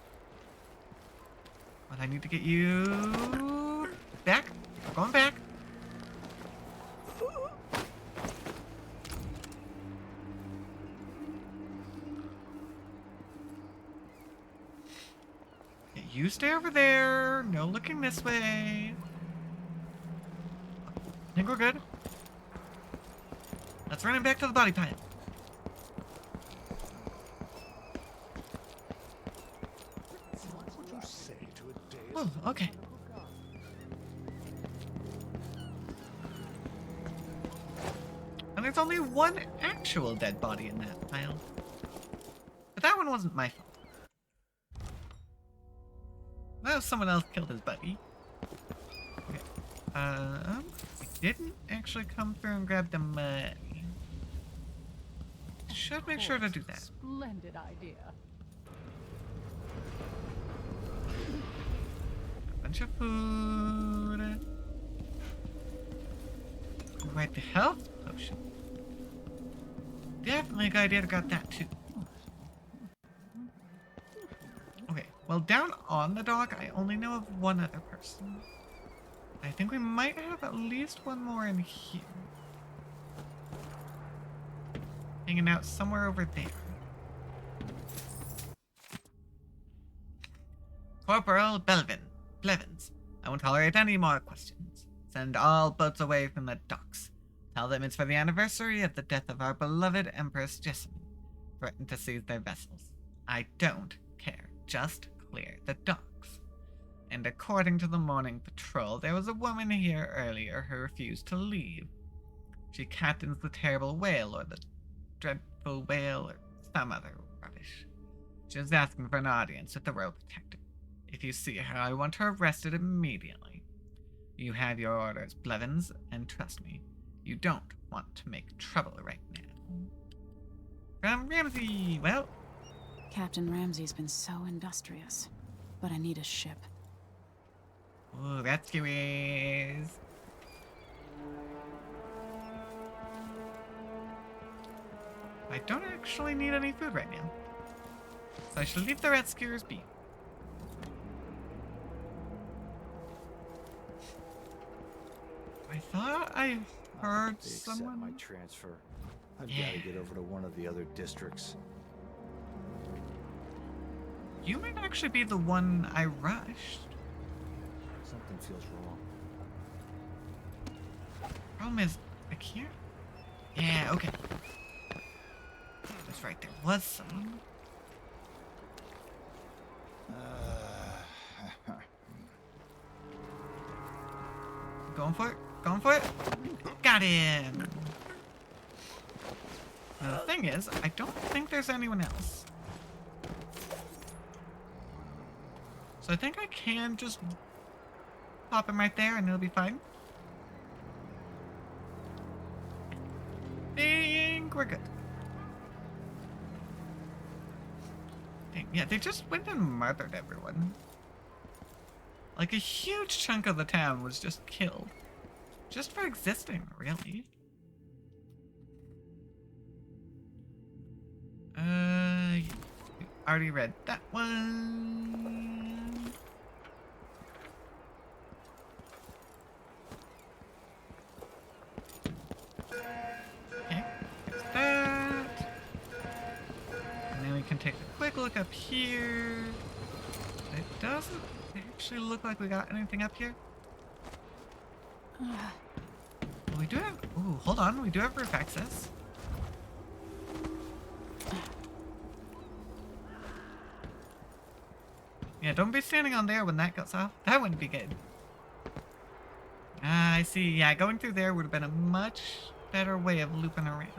But I need to get you back. We're going back. Okay, you stay over there. No looking this way. I think we're good. Let's run it back to the body pile. Oh, okay. And there's only one actual dead body in that pile. But that one wasn't my fault. That was someone else killed his buddy. Okay. I didn't actually come through and grab the money. Should make sure to do that. Splendid idea. Bunch of food. Right, the health potion. Definitely a good idea to grab that too. Okay, well down on the dock, I only know of one other person. I think we might have at least one more in here. Hanging out somewhere over there. Corporal Blevins, I won't tolerate any more questions. Send all boats away from the docks. Tell them it's for the anniversary of the death of our beloved Empress Jessamine. Threaten to seize their vessels. I don't care. Just clear the docks. And according to the morning patrol, there was a woman here earlier who refused to leave. She captains the terrible whale or the dreadful whale or some other rubbish. She is asking for an audience with the Royal Protector. If you see her, I want her arrested immediately. You have your orders, Blevins, and trust me, you don't want to make trouble right now. From Ramsey, well... Captain Ramsey's been so industrious, but I need a ship. Ooh, rescuers. I don't actually need any food right now, so I should leave the rescuers be. I thought I heard They accept someone. my transfer. I've Yeah. got to get over to one of the other districts. You might actually be the one I rushed. Something feels wrong. Problem is, I can't. Yeah, okay. That's right, there was someone. Going for it? Going for it? Got him! Now, the thing is, I don't think there's anyone else. So I think I can just pop him right there and it'll be fine. I think we're good. Dang, yeah, they just went and murdered everyone. Like, a huge chunk of the town was just killed. Just for existing, really. Yeah. Already read that one. Okay, there's that. And then we can take a quick look up here. It doesn't actually look like we got anything up here. Well, we do have... Ooh, hold on. We do have roof access. Yeah, don't be standing on there when that goes off. That wouldn't be good. Ah, I see. Yeah, going through there would have been a much better way of looping around.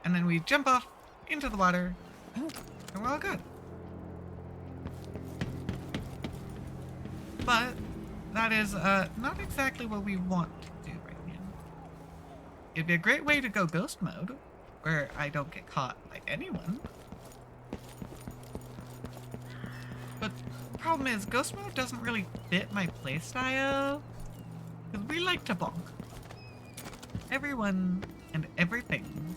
And then we jump off into the water. And we're all good. But that is not exactly what we want to do right now. It'd be a great way to go ghost mode, where I don't get caught by anyone. But the problem is, ghost mode doesn't really fit my playstyle, because we like to bonk. Everyone and everything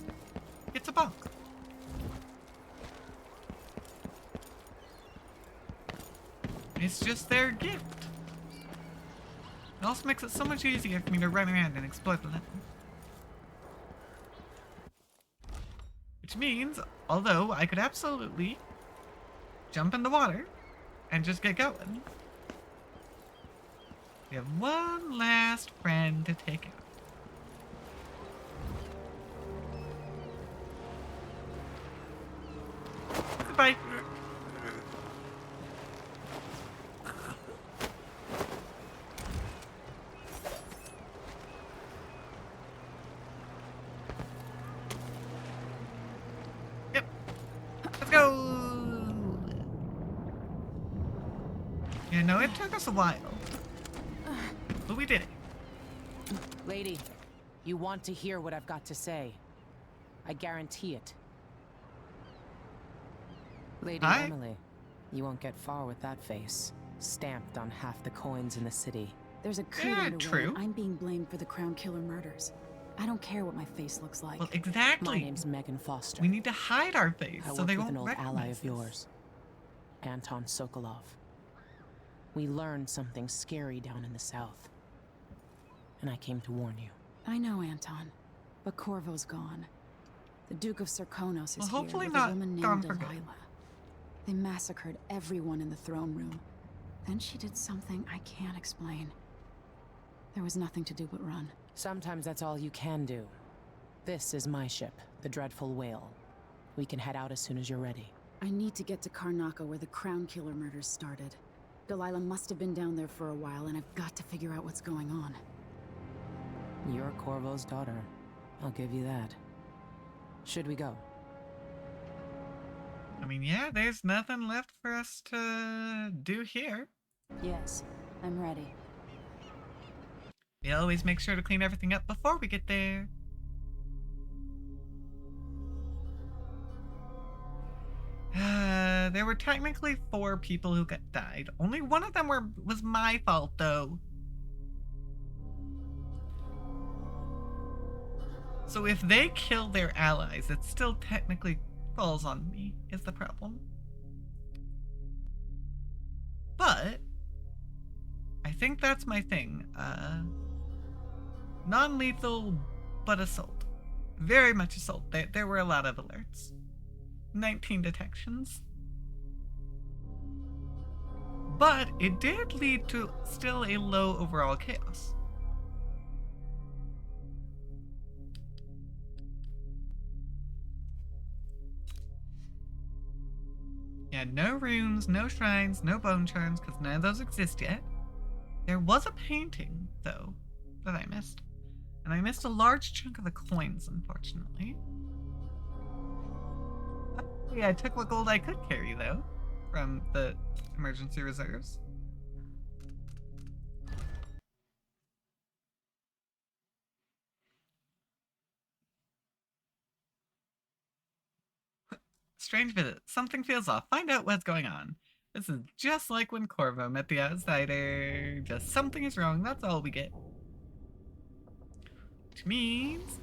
gets a bonk. It's just their gift. It also makes it so much easier for me to run around and explore the level. Which means, although I could absolutely jump in the water and just get going, we have one last friend to take out. Goodbye. Yep. Let's go. Yeah, no, it took us a while. But we did it. Lady, you want to hear what I've got to say. I guarantee it. Lady Hi. Emily, you won't get far with that face. Stamped on half the coins in the city. There's a coup Yeah, underway, true. and I'm being blamed for the Crown Killer murders. I don't care what my face looks like. Well, exactly. My name's Megan Foster. We need to hide our face I so work they with won't an old ally recognize of yours, Anton Sokolov. We learned something scary down in the south, and I came to warn you. I know, Anton, but Corvo's gone. The Duke of Serkonos is Well, here hopefully with not a woman gone named for good. Delilah. They massacred everyone in the throne room. Then she did something I can't explain. There was nothing to do but run. Sometimes that's all you can do. This is my ship, the Dreadful Whale. We can head out as soon as you're ready. I need to get to Karnaca where the Crown Killer murders started. Delilah must have been down there for a while, and I've got to figure out what's going on. You're Corvo's daughter. I'll give you that. Should we go? I mean, yeah, there's nothing left for us to do here. Yes, I'm ready. We always make sure to clean everything up before we get there. There were technically 4 people who died. Only one of them was my fault, though. So if they kill their allies, it still technically falls on me, is the problem. But I think that's my thing. Non-lethal, but assault. Very much assault. There were a lot of alerts. 19 detections. But it did lead to still a low overall chaos. Yeah, no runes, no shrines, no bone charms, because none of those exist yet. There was a painting, though, that I missed. And I missed a large chunk of the coins, unfortunately. Yeah, I took what gold I could carry, though, from the emergency reserves. Strange visit. Something feels off. Find out what's going on. This is just like when Corvo met the outsider. Just something is wrong. That's all we get. Which means...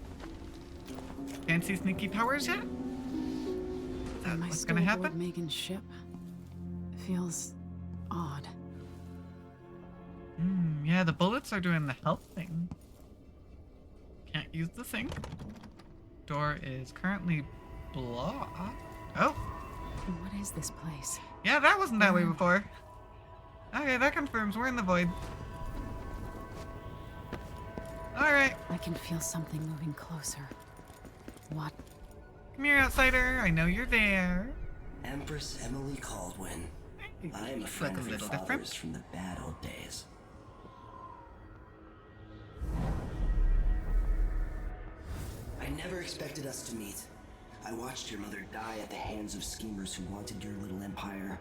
Fancy sneaky powers yet? Is that what's gonna happen? Megan's ship feels odd. Yeah, the bullets are doing the health thing. Can't use the sink. Door is currently blocked. Oh. What is this place? Yeah, that wasn't that way before. Okay, that confirms we're in the void. Alright. I can feel something moving closer. What? Come here, outsider. I know you're there. Empress Emily Caldwin. I am a friend of your father's from the bad old days. I never expected us to meet. I watched your mother die at the hands of schemers who wanted your little empire.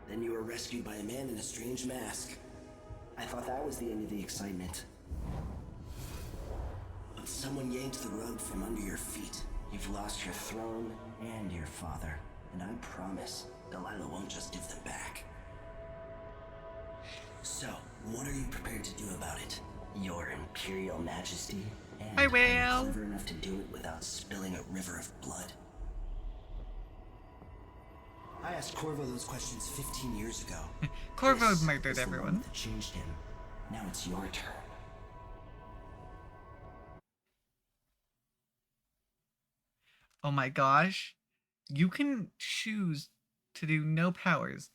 Then you were rescued by a man in a strange mask. I thought that was the end of the excitement. But someone yanked the rug from under your feet. You've lost your throne and your father. And I promise, Delilah won't just give them back. So, what are you prepared to do about it? Your Imperial Majesty? And I will. Are you clever enough to do it without spilling a river of blood? I asked Corvo those questions 15 years ago. Corvo murdered everyone. That changed him. Now it's your turn. Oh my gosh. You can choose to do no powers.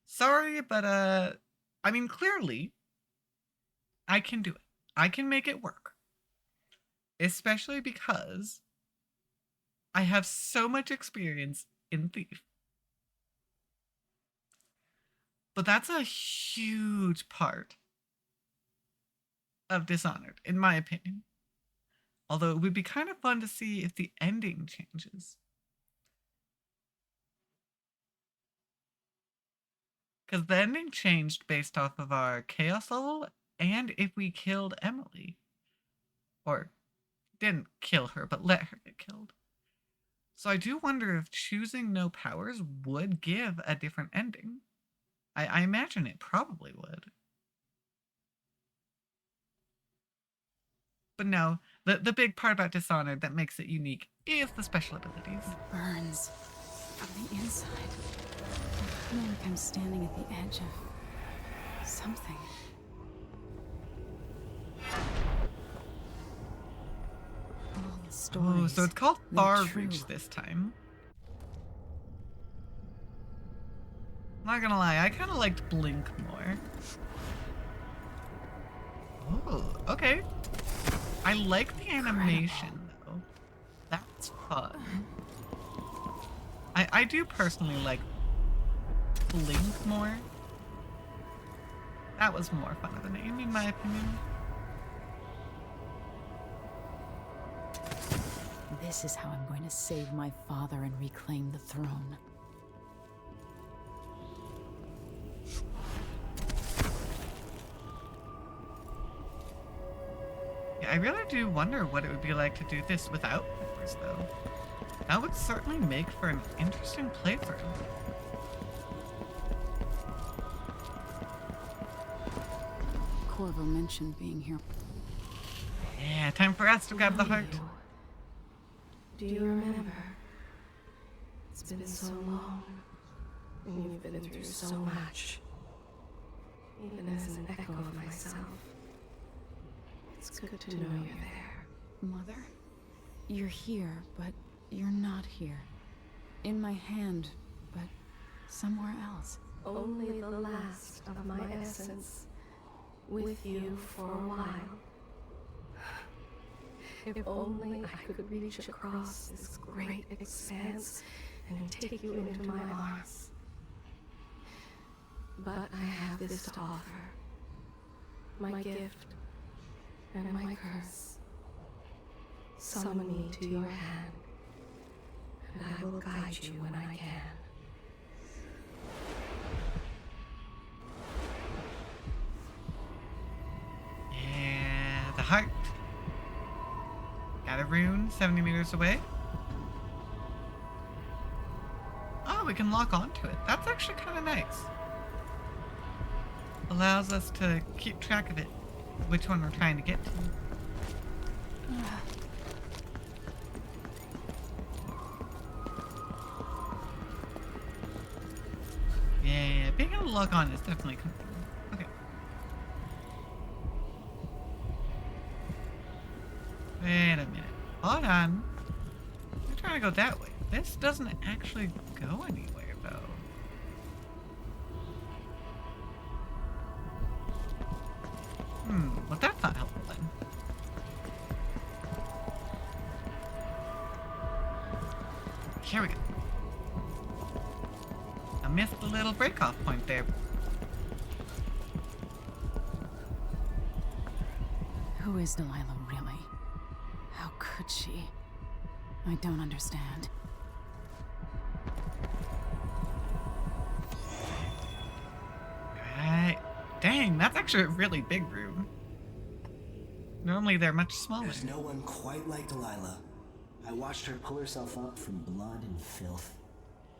Sorry, but I mean, clearly I can do it. I can make it work. Especially because I have so much experience in Thief. But that's a huge part of Dishonored, in my opinion. Although it would be kind of fun to see if the ending changes. Because the ending changed based off of our chaos level and if we killed Emily. Or didn't kill her, but let her get killed. So I do wonder if choosing no powers would give a different ending. I imagine it probably would. But no, the big part about Dishonored that makes it unique is the special abilities. It burns from the inside. I feel like I'm standing at the edge of something. All the stories. Oh, so it's called Far Reach this time. Not gonna lie, I kind of liked Blink more. Oh, okay. I like the animation, though. That's fun. I do personally like Blink more. That was more fun of a name, in my opinion. This is how I'm going to save my father and reclaim the throne. Yeah, I really do wonder what it would be like to do this without Clippers, though. That would certainly make for an interesting playthrough. Corvo mentioned being here. Yeah, time for us to grab the heart. Do you remember? It's been so long, and you've been through so much. Even as an echo of myself, it's good to know you're there. Mother? You're here, but you're not here. In my hand, but somewhere else. Only the last of my essence, with you for a while. If only I could reach across this great expanse and take you into my arms. But I have this to offer. My gift and my curse. Summon me to your hand, and I will guide you when I can. Yeah, the heart. Got a rune 70 meters away. Oh, we can lock onto it. That's actually kind of nice. Allows us to keep track of it, which one we're trying to get to. Yeah, being able to lock on is definitely comfortable. Okay. Wait a minute. Hold on. I'm trying to go that way. This doesn't actually go anywhere, though. Well, that's not helpful then. Here we go. I missed the little break-off point there. Who is Delilah, really? How could she? I don't understand. Right. Dang, that's actually a really big room. Normally they're much smaller. There's no one quite like Delilah. I watched her pull herself up from blood and filth,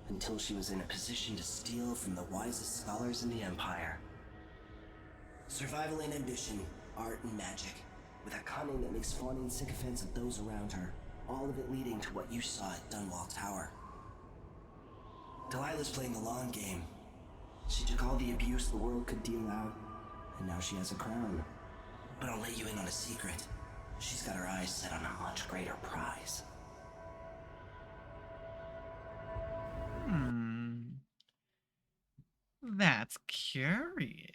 until she was in a position to steal from the wisest scholars in the Empire. Survival and ambition, art and magic, with a cunning that makes fawning sycophants of those around her, all of it leading to what you saw at Dunwall Tower. Delilah's playing the long game. She took all the abuse the world could deal out, and now she has a crown. But I'll let you in on a secret. She's got her eyes set on a much greater prize. That's curious.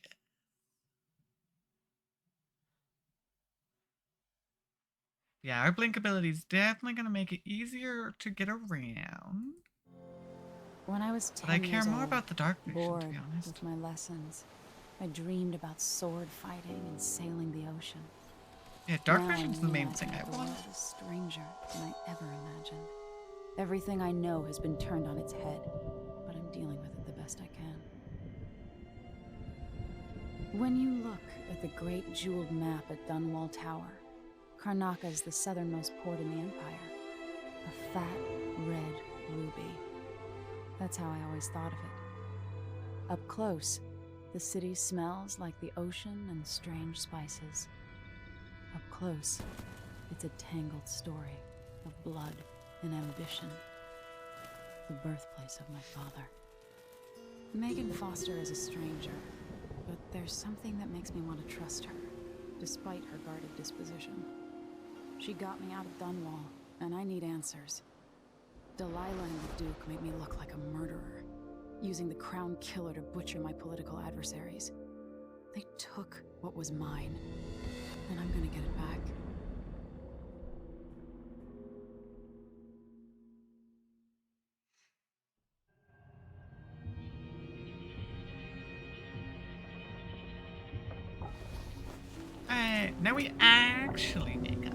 Yeah, our blink ability is definitely going to make it easier to get around. When I was 10 But I care years more old, about the dark vision, bored to be honest. with my lessons, I dreamed about sword fighting and sailing the ocean. Yeah, dark Now I vision's the main realize thing I the want. world is stranger than I ever imagined. Everything I know has been turned on its head, but I'm dealing with it the best I can. When you look at the great jeweled map at Dunwall Tower, Karnaca is the southernmost port in the Empire. A fat, red ruby. That's how I always thought of it. Up close, the city smells like the ocean and strange spices. Up close, it's a tangled story of blood and ambition. The birthplace of my father. Megan Foster is a stranger, but there's something that makes me want to trust her, despite her guarded disposition. She got me out of Dunwall, and I need answers. Delilah and the Duke made me look like a murderer, using the Crown Killer to butcher my political adversaries. They took what was mine, and I'm gonna get it back. Now we actually make up.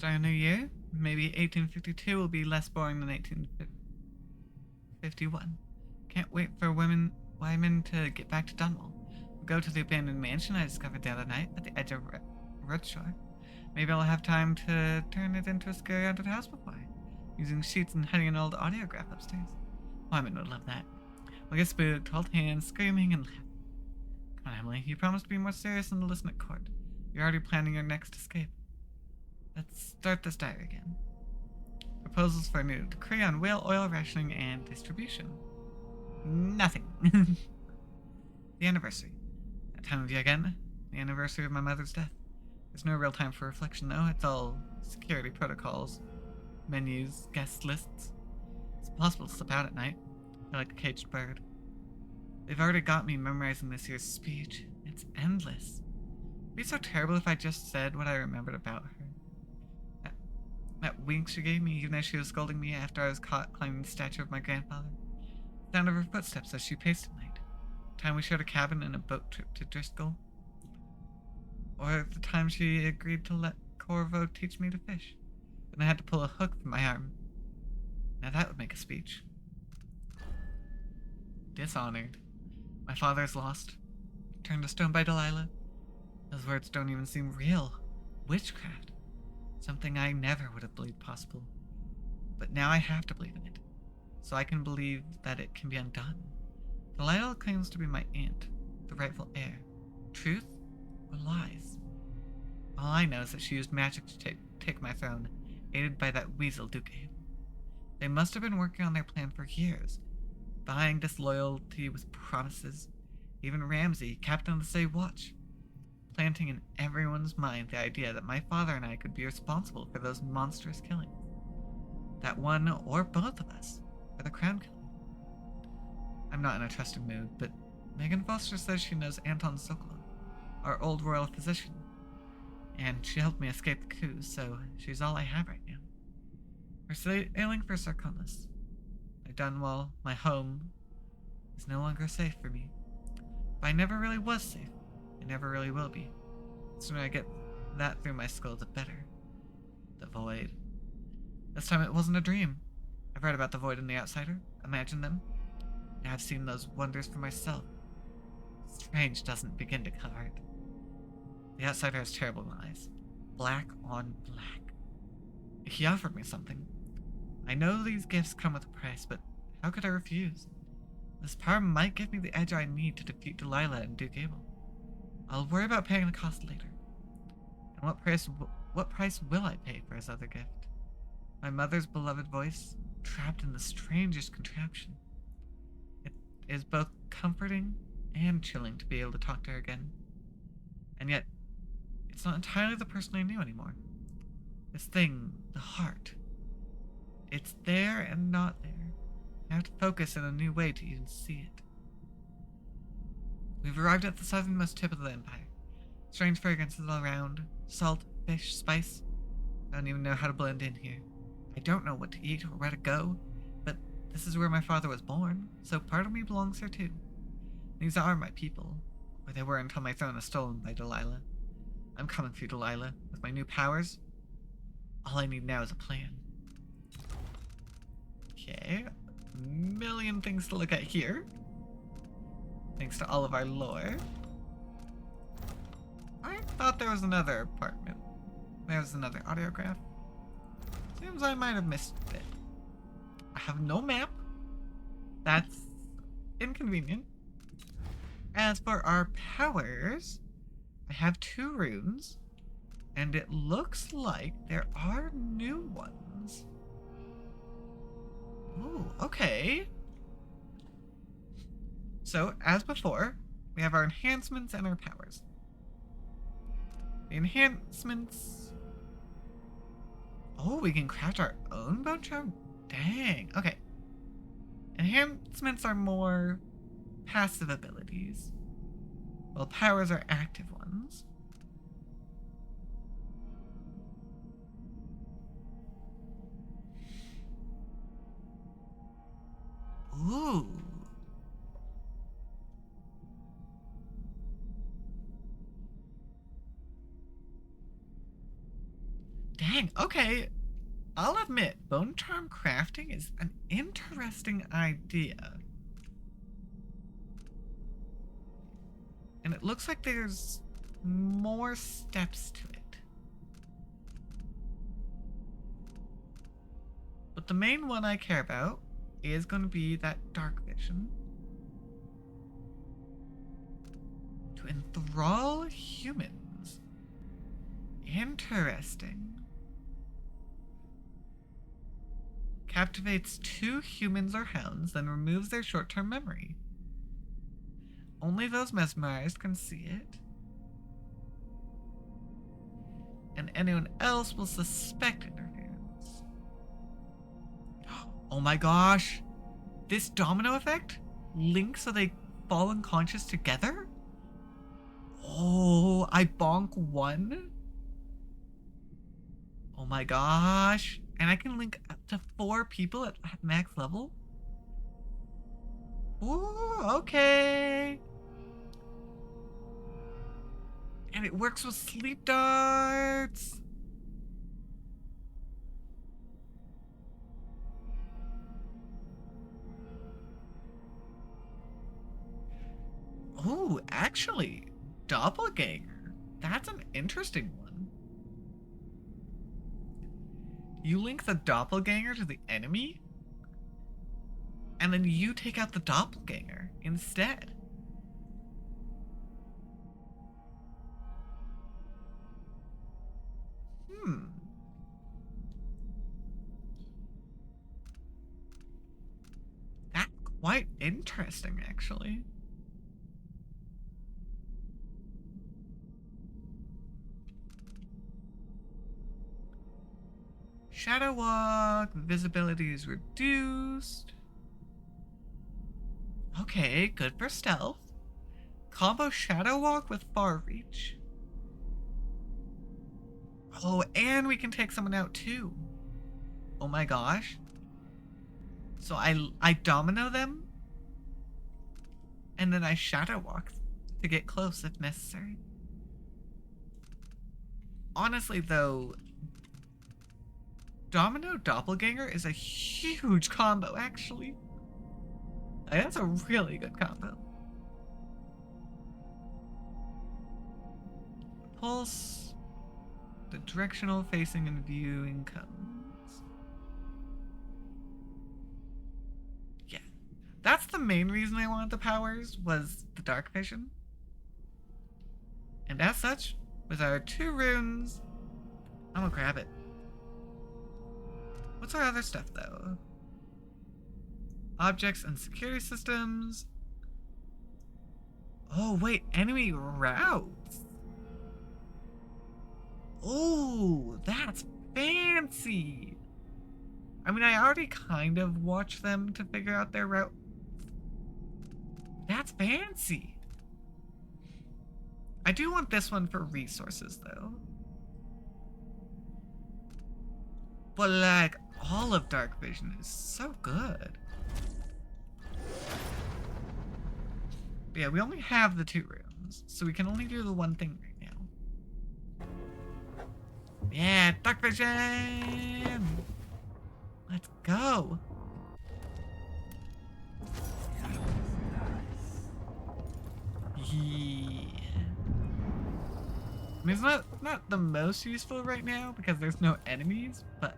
Start a new year? Maybe 1852 will be less boring than 1851. Can't wait for Wyman to get back to Dunwall. We'll go to the abandoned mansion I discovered the other night at the edge of Redshore. Maybe I'll have time to turn it into a scary haunted house before, using sheets and hiding an old audiograph upstairs. Wyman would love that. We'll get spooked, hold hands, screaming, and laugh. Come on, Emily, you promised to be more serious and to listen at court. You're already planning your next escape. Let's start this diary again. Proposals for a new decree on whale oil rationing and distribution. Nothing. The anniversary. That time of year again. The anniversary of my mother's death. There's no real time for reflection, though. It's all security protocols, menus, guest lists. It's impossible to slip out at night. I feel like a caged bird. They've already got me memorizing this year's speech. It's endless. It'd be so terrible if I just said what I remembered about her. That wink she gave me even as she was scolding me after I was caught climbing the statue of my grandfather. The sound of her footsteps as she paced at night. The time we shared a cabin and a boat trip to Driscoll. Or the time she agreed to let Corvo teach me to fish. Then I had to pull a hook from my arm. Now that would make a speech. Dishonored. My father is lost. Turned to stone by Delilah. Those words don't even seem real. Witchcraft. Something I never would have believed possible. But now I have to believe in it. So I can believe that it can be undone. Delilah claims to be my aunt, the rightful heir. Truth or lies? All I know is that she used magic to take my throne, aided by that weasel Duke Abel. They must have been working on their plan for years, buying disloyalty with promises. Even Ramsay, captain of the Say Watch, planting in everyone's mind the idea that my father and I could be responsible for those monstrous killings. That one or both of us were the crown killer. I'm not in a trusting mood, but Megan Foster says she knows Anton Sokolov, our old royal physician, and she helped me escape the coup, so she's all I have right now. We're sailing for Sarkonis. My Dunwall, my home, is no longer safe for me. But I never really was safe. I never really will be. The sooner I get that through my skull, the better. The Void. This time it wasn't a dream. I've read about the Void in The Outsider, imagined them, and I've seen those wonders for myself. Strange doesn't begin to cover it. The Outsider has terrible lies. Black on black. He offered me something. I know these gifts come with a price, but how could I refuse? This power might give me the edge I need to defeat Delilah and Duke Abel. I'll worry about paying the cost later. And what price will I pay for his other gift? My mother's beloved voice, trapped in the strangest contraption. It is both comforting and chilling to be able to talk to her again. And yet, it's not entirely the person I knew anymore. This thing, the heart. It's there and not there. I have to focus in a new way to even see it. We've arrived at the southernmost tip of the Empire. Strange fragrances all around. Salt, fish, spice. I don't even know how to blend in here. I don't know what to eat or where to go, but this is where my father was born, so part of me belongs here too. These are my people, or they were until my throne was stolen by Delilah. I'm coming for you, Delilah, with my new powers. All I need now is a plan. Okay, a million things to look at here. Thanks to all of our lore. I thought there was another apartment. There's another audiograph. Seems I might have missed it. I have no map. That's inconvenient. As for our powers, I have 2 runes, and it looks like there are new ones. Ooh, okay. So, as before, we have our enhancements and our powers. The enhancements... Oh, we can craft our own bone charm? Dang, okay. Enhancements are more passive abilities, while powers are active ones. Ooh. Dang, okay. I'll admit, bone charm crafting is an interesting idea. And it looks like there's more steps to it. But the main one I care about is going to be that dark vision. To enthrall humans. Interesting. Captivates 2 humans or hounds, then removes their short-term memory. Only those mesmerized can see it. And anyone else will suspect interference. Oh my gosh! This domino effect links so they fall unconscious together? Oh, I bonk 1? Oh my gosh. And I can link up to 4 people at max level? Ooh, okay. And it works with sleep darts. Oh, actually, doppelganger. That's an interesting one. You link the doppelganger to the enemy, and then you take out the doppelganger instead. That's quite interesting, actually. Shadow walk, visibility is reduced. Okay, good for stealth. Combo shadow walk with far reach. Oh, and we can take someone out too. Oh my gosh. So I domino them, and then I shadow walk to get close if necessary. Honestly though, Domino Doppelganger is a huge combo, actually. Like, that's a really good combo. Pulse. The directional facing and viewing comes. Yeah. That's the main reason I wanted the powers, was the dark vision. And as such, with our 2 runes, I'm gonna grab it. What's our other stuff, though? Objects and security systems. Oh, wait, enemy routes. Oh, that's fancy. I mean, I already kind of watched them to figure out their route. That's fancy. I do want this one for resources, though. But, like, all of Dark Vision is so good. But yeah, we only have the 2 rooms, so we can only do the one thing right now. Yeah, Dark Vision! Let's go! Yeah. I mean, it's not the most useful right now because there's no enemies, but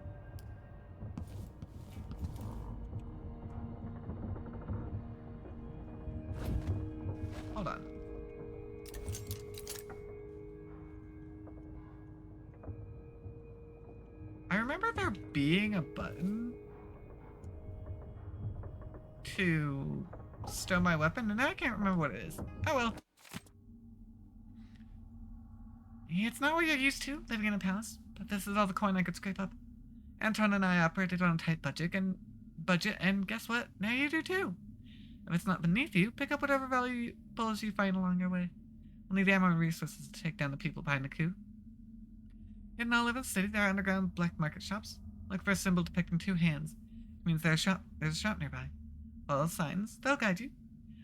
hold on. I remember there being a button to stow my weapon, and now I can't remember what it is. Oh well. It's not what you're used to, living in a palace, but this is all the coin I could scrape up. Anton and I operated on a tight budget, and guess what? Now you do too. If it's not beneath you, pick up whatever valuables you find along your way. We'll need ammo and resources to take down the people behind the coup. In all over the city, there are underground black market shops. Look for a symbol depicting 2 hands. It means there's a shop nearby. Follow the signs, they'll guide you.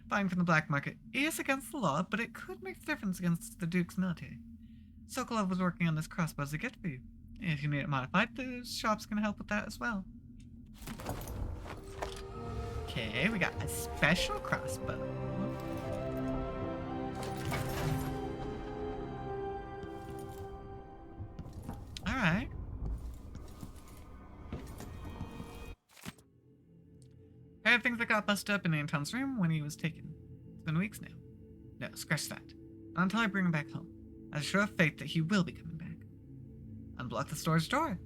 Buying from the black market is against the law, but it could make the difference against the Duke's military. Sokolov was working on this crossbow as a gift for you. If you need it modified, the shop's gonna help with that as well. Okay, we got a special crossbow. Alright. I have things that got busted up in Anton's room when he was taken. It's been weeks now. No, scratch that. Not until I bring him back home. I show have faith that he will be coming back. Unblock the store's door.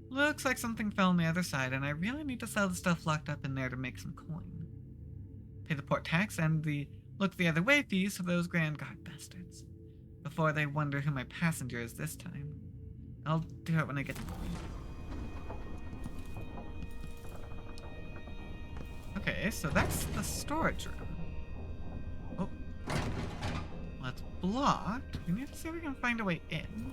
Looks like something fell on the other side, and I really need to sell the stuff locked up in there to make some coin. Pay the port tax and the look the other way fees for those Grand Guard bastards. Before they wonder who my passenger is this time. I'll do it when I get the coin. Okay, so that's the storage room. Oh. Well, it's blocked. We need to see if we can find a way in.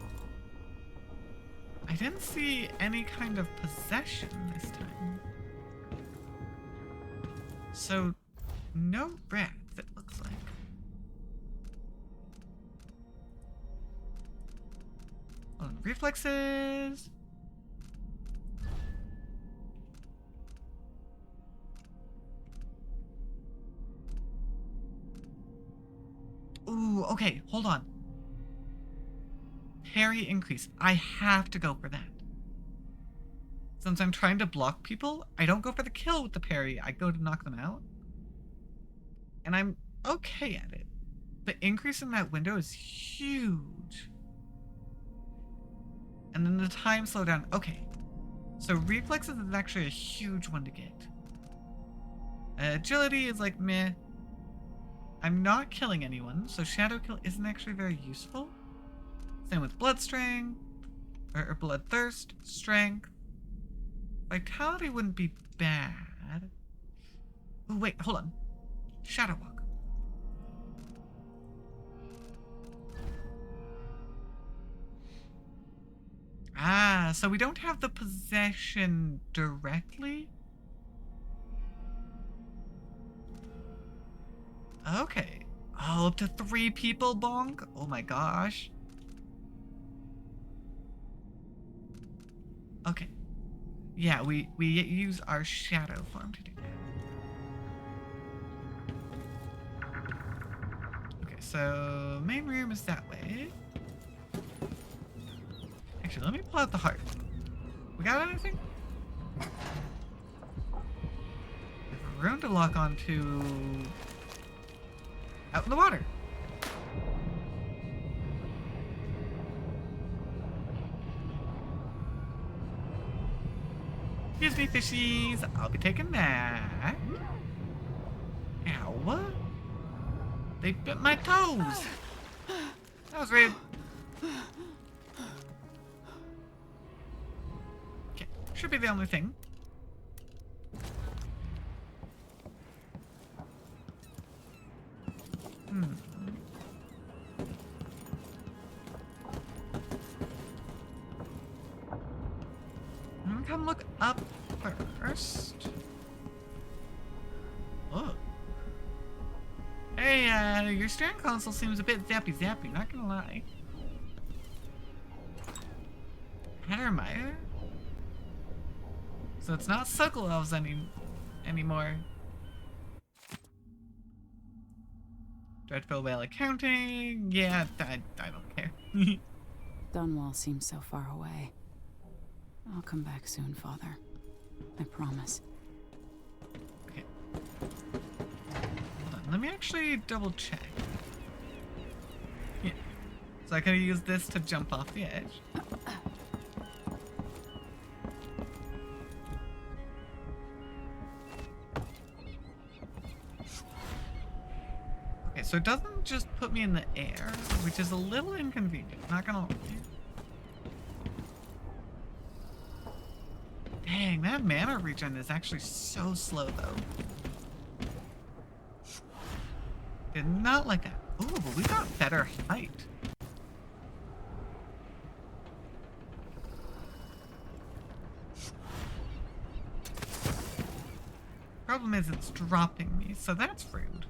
I didn't see any kind of possession this time. So, no rats, it looks like. Hold on, reflexes. Ooh, okay, hold on. Parry increase. I have to go for that. Since I'm trying to block people, I don't go for the kill with the parry. I go to knock them out. And I'm okay at it. The increase in that window is huge. And then the time slowdown. Okay. So reflexes is actually a huge one to get. Agility is like meh. I'm not killing anyone, so shadow kill isn't actually very useful. Same with blood strength, or bloodthirst, strength. Vitality wouldn't be bad. Oh wait, hold on. Shadow walk. Ah, so we don't have the possession directly? Okay. Oh, up to 3 people, bonk? Oh my gosh. Okay. Yeah, we use our shadow form to do that. Okay, so main room is that way. Actually, let me pull out the heart. We got anything? We have a room to lock onto out in the water. Excuse me, fishies. I'll be taking that. Ow. They bit my toes. That was rude. Okay, should be the only thing. Come look up first. Oh. Hey, your steering console seems a bit zappy, not gonna lie. Hattermeyer? So it's not Sokolov's anymore. Dreadful Whale Accounting. Yeah, I don't care. Dunwall seems so far away. I'll come back soon, Father. I promise. Okay. Hold on, let me actually double check. Yeah. So I could use this to jump off the edge. Okay, so it doesn't just put me in the air, which is a little inconvenient, not gonna lie. Dang, that mana regen is actually so slow, though. Did not like that. Ooh, but we got better height. Problem is it's dropping me, so that's rude.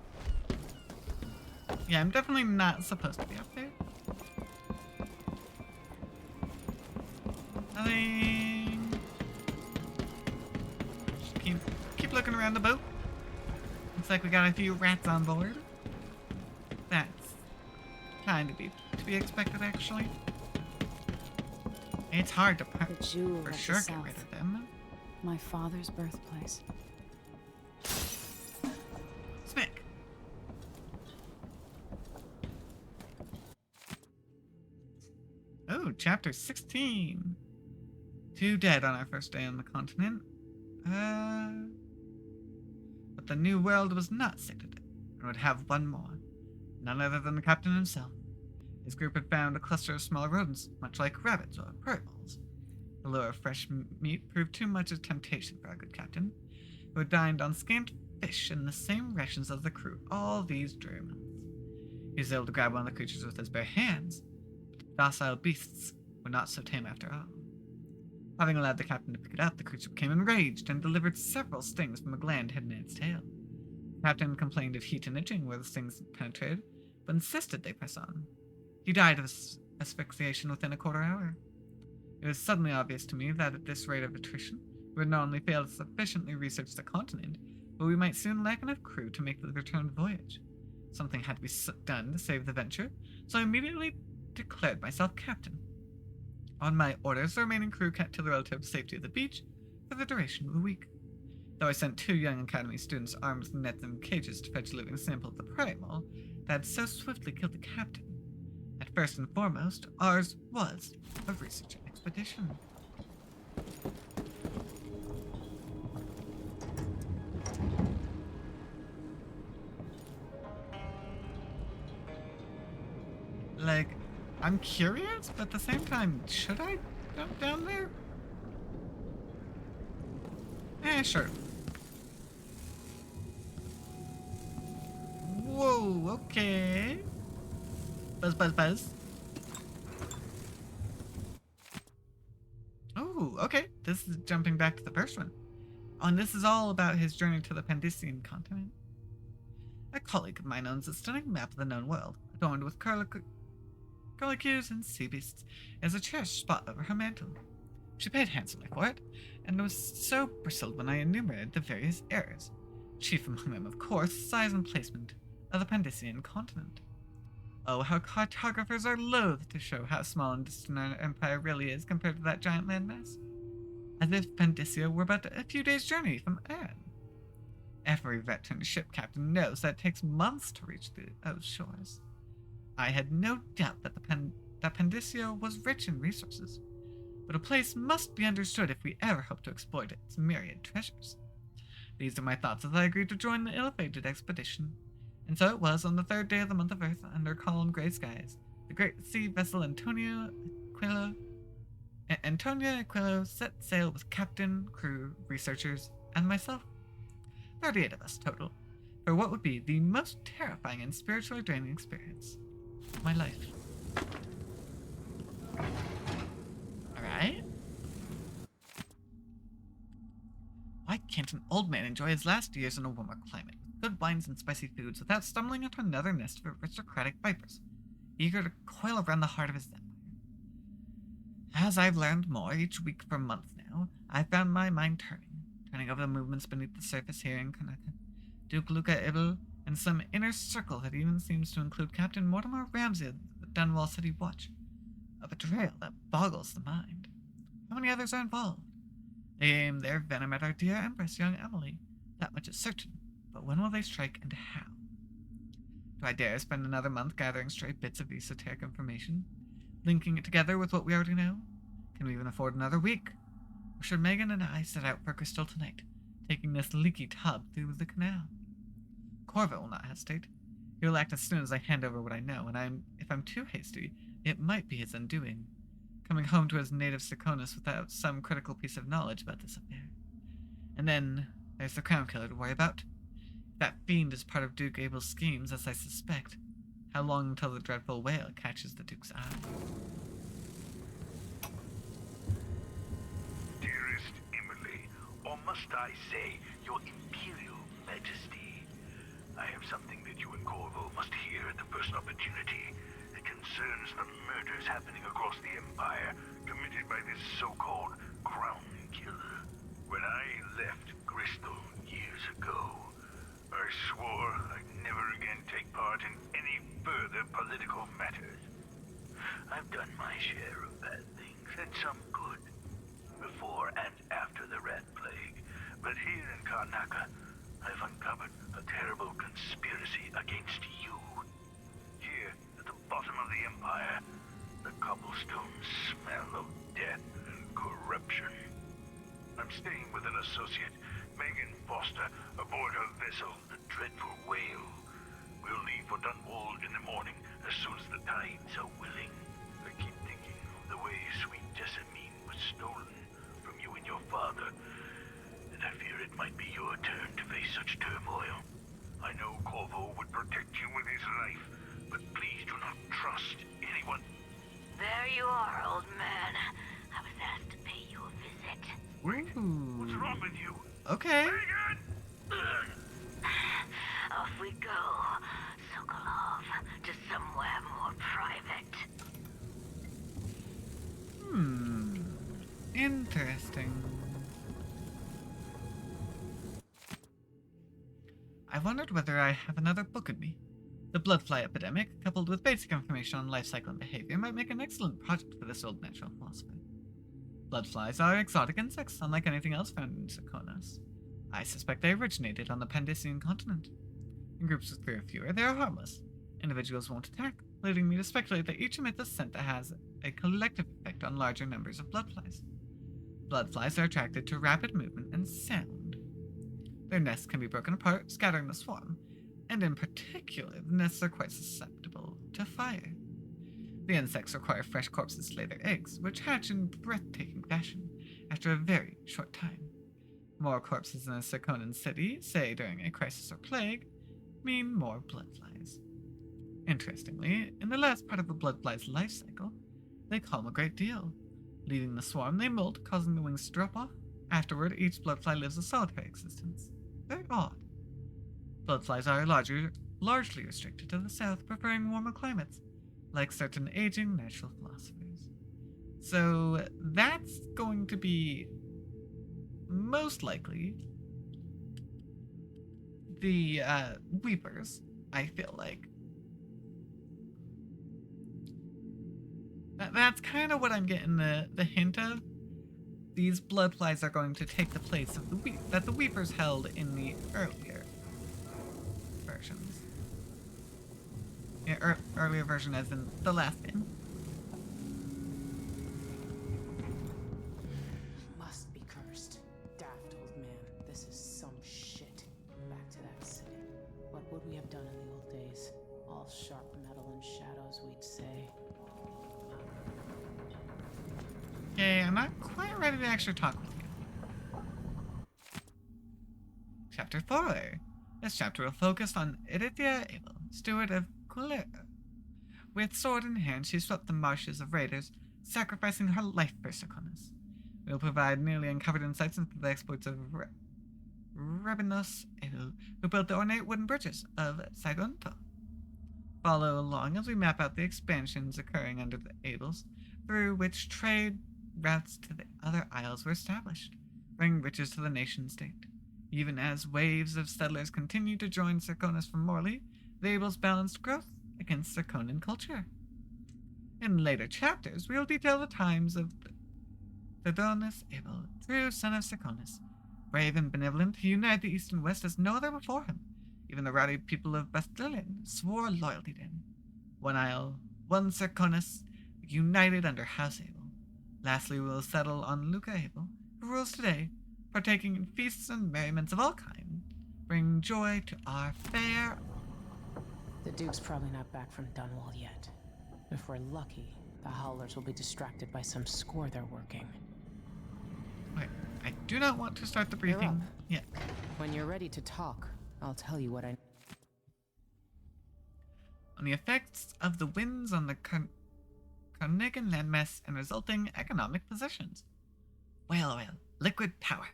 Yeah, I'm definitely not supposed to be up there. nothing. Just keep looking around the boat. Looks like we got a few rats on board. That's kind of to be expected, actually. It's hard to The jewel for of sure the get South. rid of them. My father's birthplace. Smack. Oh, chapter 16. 2 dead on our first day on the continent. But the new world was not sated and would have one more. None other than the captain himself. His group had found a cluster of small rodents, much like rabbits or prairie voles. The lure of fresh meat proved too much a temptation for our good captain, who had dined on scant fish and the same rations as the crew all these dreary months. He was able to grab one of the creatures with his bare hands, but the docile beasts were not so tame after all. Having allowed the captain to pick it up, the creature became enraged and delivered several stings from a gland hidden in its tail. The captain complained of heat and itching where the stings penetrated, but insisted they press on. He died of asphyxiation within a quarter hour. It was suddenly obvious to me that at this rate of attrition, we would not only fail to sufficiently research the continent, but we might soon lack enough crew to make the return voyage. Something had to be done to save the venture, so I immediately declared myself captain. On my orders, the remaining crew kept to the relative safety of the beach for the duration of the week. Though I sent 2 young academy students armed with nets and cages to fetch a living sample of the primal that had so swiftly killed the captain. At first and foremost, ours was a research expedition. Like, I'm curious, but at the same time, should I jump down there? Sure. Whoa, okay. Buzz, buzz, buzz. Oh, okay. This is jumping back to the first one. Oh, and this is all about his journey to the Pandician continent. A colleague of mine owns a stunning map of the known world, adorned with curlicues and sea beasts, as a cherished spot over her mantle. She paid handsomely for it, and was so bristled when I enumerated the various errors, chief among them, of course, size and placement of the Pandician continent. Oh, how cartographers are loath to show how small and distant our empire really is compared to that giant landmass. As if Pandicia were but a few days' journey from Erin. Every veteran ship captain knows that it takes months to reach those shores. I had no doubt that that Pandicia was rich in resources, but a place must be understood if we ever hope to exploit its myriad treasures. These are my thoughts as I agreed to join the ill-fated expedition. And so it was on the 3rd day of the month of Earth, under calm gray skies, the great sea vessel Antonia Aquilo set sail with captain, crew, researchers, and myself. 38 of us total, for what would be the most terrifying and spiritually draining experience of my life. Alright. Why can't an old man enjoy his last years in a warmer climate, with good wines and spicy foods, without stumbling into another nest of aristocratic vipers, eager to coil around the heart of his empire? As I've learned more each week for months now, I've found my mind turning over the movements beneath the surface here in Karnaca. Duke Luca Ibel, and some inner circle that even seems to include Captain Mortimer Ramsey of the Dunwall City Watch. A betrayal that boggles the mind. How many others are involved? They aim their venom at our dear Empress, young Emily. That much is certain. But when will they strike, and how? Do I dare spend another month gathering stray bits of esoteric information, linking it together with what we already know? Can we even afford another week? Or should Megan and I set out for Crystal tonight, taking this leaky tub through the canal? Corvo will not hesitate. He will act as soon as I hand over what I know, and if I'm too hasty, it might be his undoing, coming home to his native Serkonos without some critical piece of knowledge about this affair. And then there's the Crown Killer to worry about. If that fiend is part of Duke Abel's schemes, as I suspect, how long until the dreadful whale catches the Duke's eye? Dearest Emily, or must I say, your Imperial Majesty, I have something that you and Corvo must hear at the first opportunity. It concerns the murders happening across the Empire, committed by this so-called Crown Killer. When I left Bristol years ago, I swore I'd never again take part in any further political matters. I've done my share of bad things, and some good, before and after the Rat Plague. But here in Karnaca, I've uncovered a terrible conspiracy against you. Here, at the bottom of the Empire, the cobblestones smell of death and corruption. I'm staying with an associate, Megan Foster, aboard her vessel, the Dreadful Whale. We'll leave for Dunwall in the morning, as soon as the tides are willing. I keep thinking of the way sweet Jessamine was stolen from you and your father, and I fear it might be your turn to face such turmoil. I know Corvo would protect you with his life, but please do not trust anyone. There you are, old man. I was asked to pay you a visit. What's wrong with you? Okay. Megan! Off we go, Sokolov, to somewhere more private. Interesting. I wondered whether I have another book in me. The bloodfly epidemic, coupled with basic information on life cycle and behavior, might make an excellent project for this old natural philosopher. Bloodflies are exotic insects, unlike anything else found in Serkonos. I suspect they originated on the Pandician continent. In groups of 3 or fewer, they are harmless. Individuals won't attack, leading me to speculate that each emits a scent that has a collective effect on larger numbers of bloodflies. Bloodflies are attracted to rapid movement and sound. Their nests can be broken apart, scattering the swarm, and in particular, the nests are quite susceptible to fire. The insects require fresh corpses to lay their eggs, which hatch in breathtaking fashion after a very short time. More corpses in a Serkonan city, say during a crisis or plague, mean more bloodflies. Interestingly, in the last part of a bloodfly's life cycle, they calm a great deal. Leaving the swarm, they molt, causing the wings to drop off. Afterward, each bloodfly lives a solitary existence. Very odd. Bloodflies are largely restricted to the south, preferring warmer climates, like certain aging natural philosophers. So that's going to be most likely the Weepers, I feel like. That's kind of what I'm getting the hint of. These bloodflies are going to take the place of the Weepers held in the earlier versions. Yeah, earlier version as in the last game. Must be cursed. Daft old man. This is some shit. Back to that city. What would we have done in the old days? All sharp metal and shadows, we'd say. Okay, I'm not quite ready to actually talk with you. Chapter 4. This chapter will focus on Erithia Abel, steward of Kulera. With sword in hand, she swept the marshes of raiders, sacrificing her life for Serkonos. We will provide nearly uncovered insights into the exploits of Rebinos Abel, who built the ornate wooden bridges of Sagunto. Follow along as we map out the expansions occurring under the Abels, through which trade routes to the other isles were established, bringing riches to the nation-state. Even as waves of settlers continued to join Serkonos from Morley, the Abels balanced growth against Serkonan culture. In later chapters, we will detail the times of Theodonis Abel, true son of Serkonos, brave and benevolent, he united the East and West as no other before him. Even the rowdy people of Bastilian swore loyalty to him. One isle, one Serkonos, united under House Abel. Lastly, we will settle on Luca Abel, who rules today, partaking in feasts and merriments of all kinds, bringing joy to our fair. The Duke's probably not back from Dunwall yet. If we're lucky, the Howlers will be distracted by some score they're working. Wait, I do not want to start the briefing yet. When you're ready to talk, I'll tell you what I... On the effects of the winds on the Carnarvon landmass and resulting economic positions. Well, liquid power.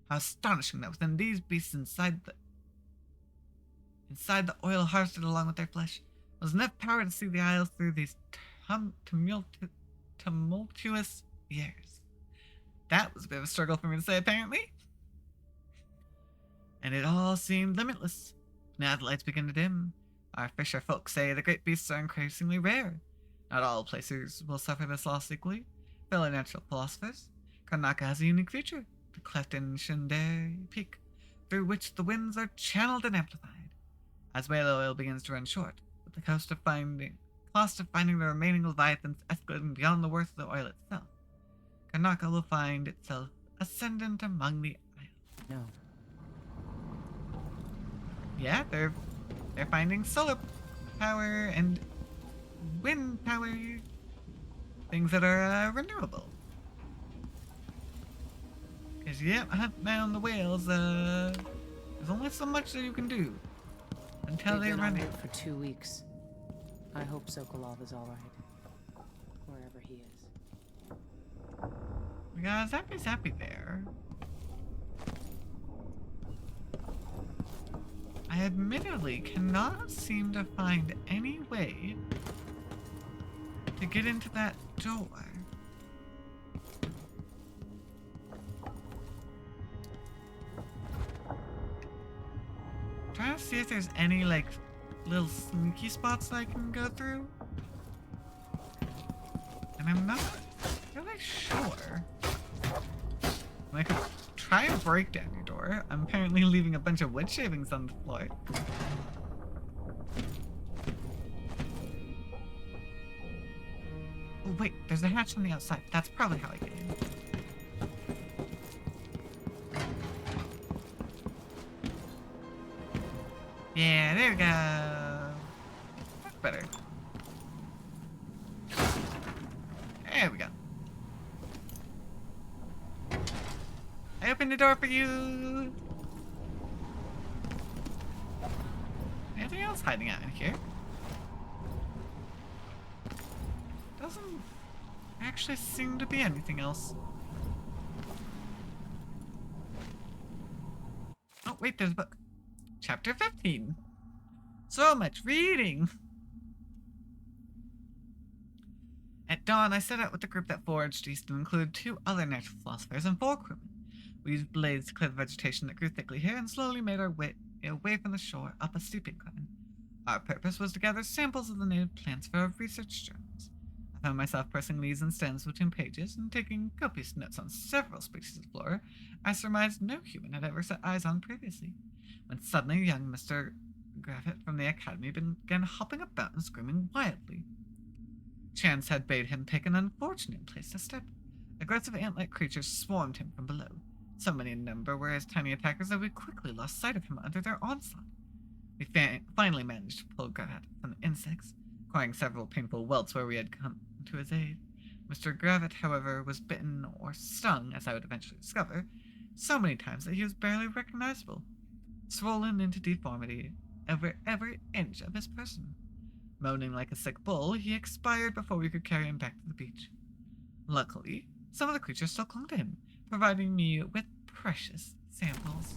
How astonishing that within these beasts inside the oil harvested along with their flesh was enough power to see the isles through these tumultuous years. That was a bit of a struggle for me to say, apparently. And it all seemed limitless. Now the lights begin to dim. Our fisher folk say the great beasts are increasingly rare. Not all places will suffer this loss equally. Fellow natural philosophers, Karnaca has a unique feature, the cleft in Shendari Peak, through which the winds are channeled and amplified. As whale oil begins to run short, with the cost of finding the remaining leviathans escalating beyond the worth of the oil itself, Karnaca will find itself ascendant among the isles. No. Yeah, they're finding solar power and wind power, things that are renewable. Because, yeah, hunt down the whales, there's only so much that you can do until they They've been run on it. route for 2 weeks. I hope Sokolov is alright. Wherever he is. We got Zappy there. I admittedly cannot seem to find any way to get into that door. Trying to see if there's any, like, little sneaky spots that I can go through. And I'm not really sure. I could try and break down your door. I'm apparently leaving a bunch of wood shavings on the floor. Oh, wait, there's a hatch on the outside. That's probably how I get in. Yeah, there we go. That's better. There we go. I opened the door for you. Anything else hiding out in here? Doesn't actually seem to be anything else. Oh, wait, there's a book. Chapter 15. So much reading. At dawn, I set out with the group that foraged east and included 2 other natural philosophers and 4 crewmen. We used blades to clear the vegetation that grew thickly here and slowly made our way away from the shore up a steep incline. Our purpose was to gather samples of the native plants for our research journals. I found myself pressing leaves and stems between pages and taking copious notes on several species of flora I surmised no human had ever set eyes on previously, when suddenly young Mr. Gravitt from the academy began hopping about and screaming wildly. Chance had bade him pick an unfortunate place to step. Aggressive ant-like creatures swarmed him from below. So many in number were his tiny attackers that we quickly lost sight of him under their onslaught. We finally managed to pull Gravitt from the insects, acquiring several painful welts where we had come to his aid. Mr. Gravitt, however, was bitten or stung, as I would eventually discover, so many times that he was barely recognizable, swollen into deformity over every inch of his person. Moaning like a sick bull, he expired before we could carry him back to the beach. Luckily, some of the creatures still clung to him, providing me with precious samples.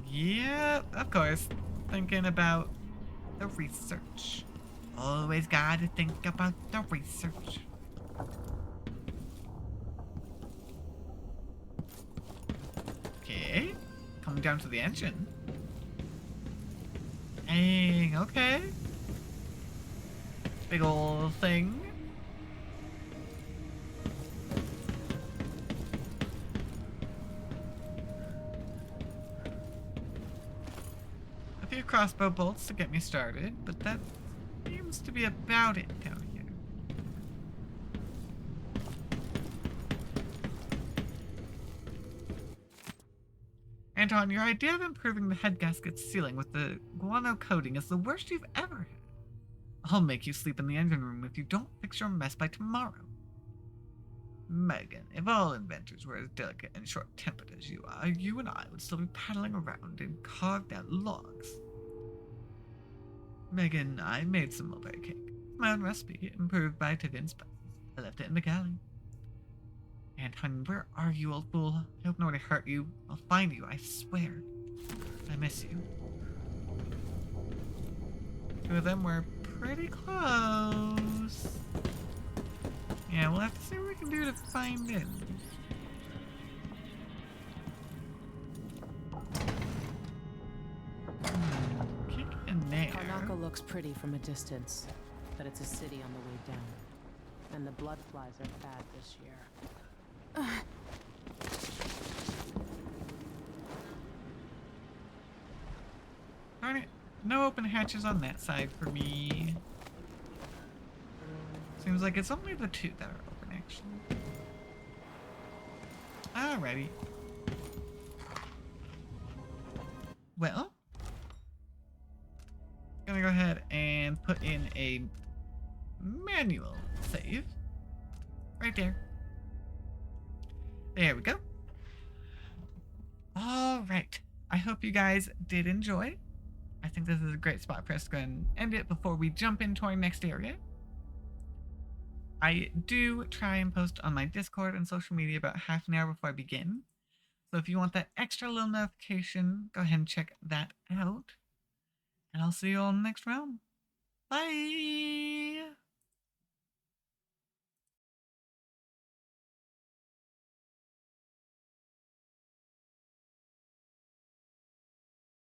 Yep, of course. Thinking about the research. Always gotta think about the research. Okay, coming down to the engine. Hey, okay. Big ol' thing. A few crossbow bolts to get me started, but that seems to be about it down here. Anton, your idea of improving the head gasket's sealing with the guano coating is the worst you've ever had. I'll make you sleep in the engine room if you don't fix your mess by tomorrow. Megan, if all inventors were as delicate and short-tempered as you are, you and I would still be paddling around in carved-out logs. Megan, I made some mulberry cake. My own recipe, improved by Tivian spices. I left it in the galley. Anton, where are you, old fool? I hope nobody hurt you. I'll find you, I swear. I miss you. 2 of them were pretty close. Yeah, we'll have to see what we can do to find it. Kick in there. Karnaca looks pretty from a distance, but it's a city on the way down. And the blood flies are bad this year. Darn it. No open hatches on that side for me. Seems like it's only the two that are open, actually. Alrighty. Well, gonna go ahead and put in a manual save. Right there. There we go. Alright. I hope you guys did enjoy. I think this is a great spot for us to go and end it before we jump into our next area. I do try and post on my Discord and social media about half an hour before I begin. So if you want that extra little notification, go ahead and check that out. And I'll see you all in the next round. Bye!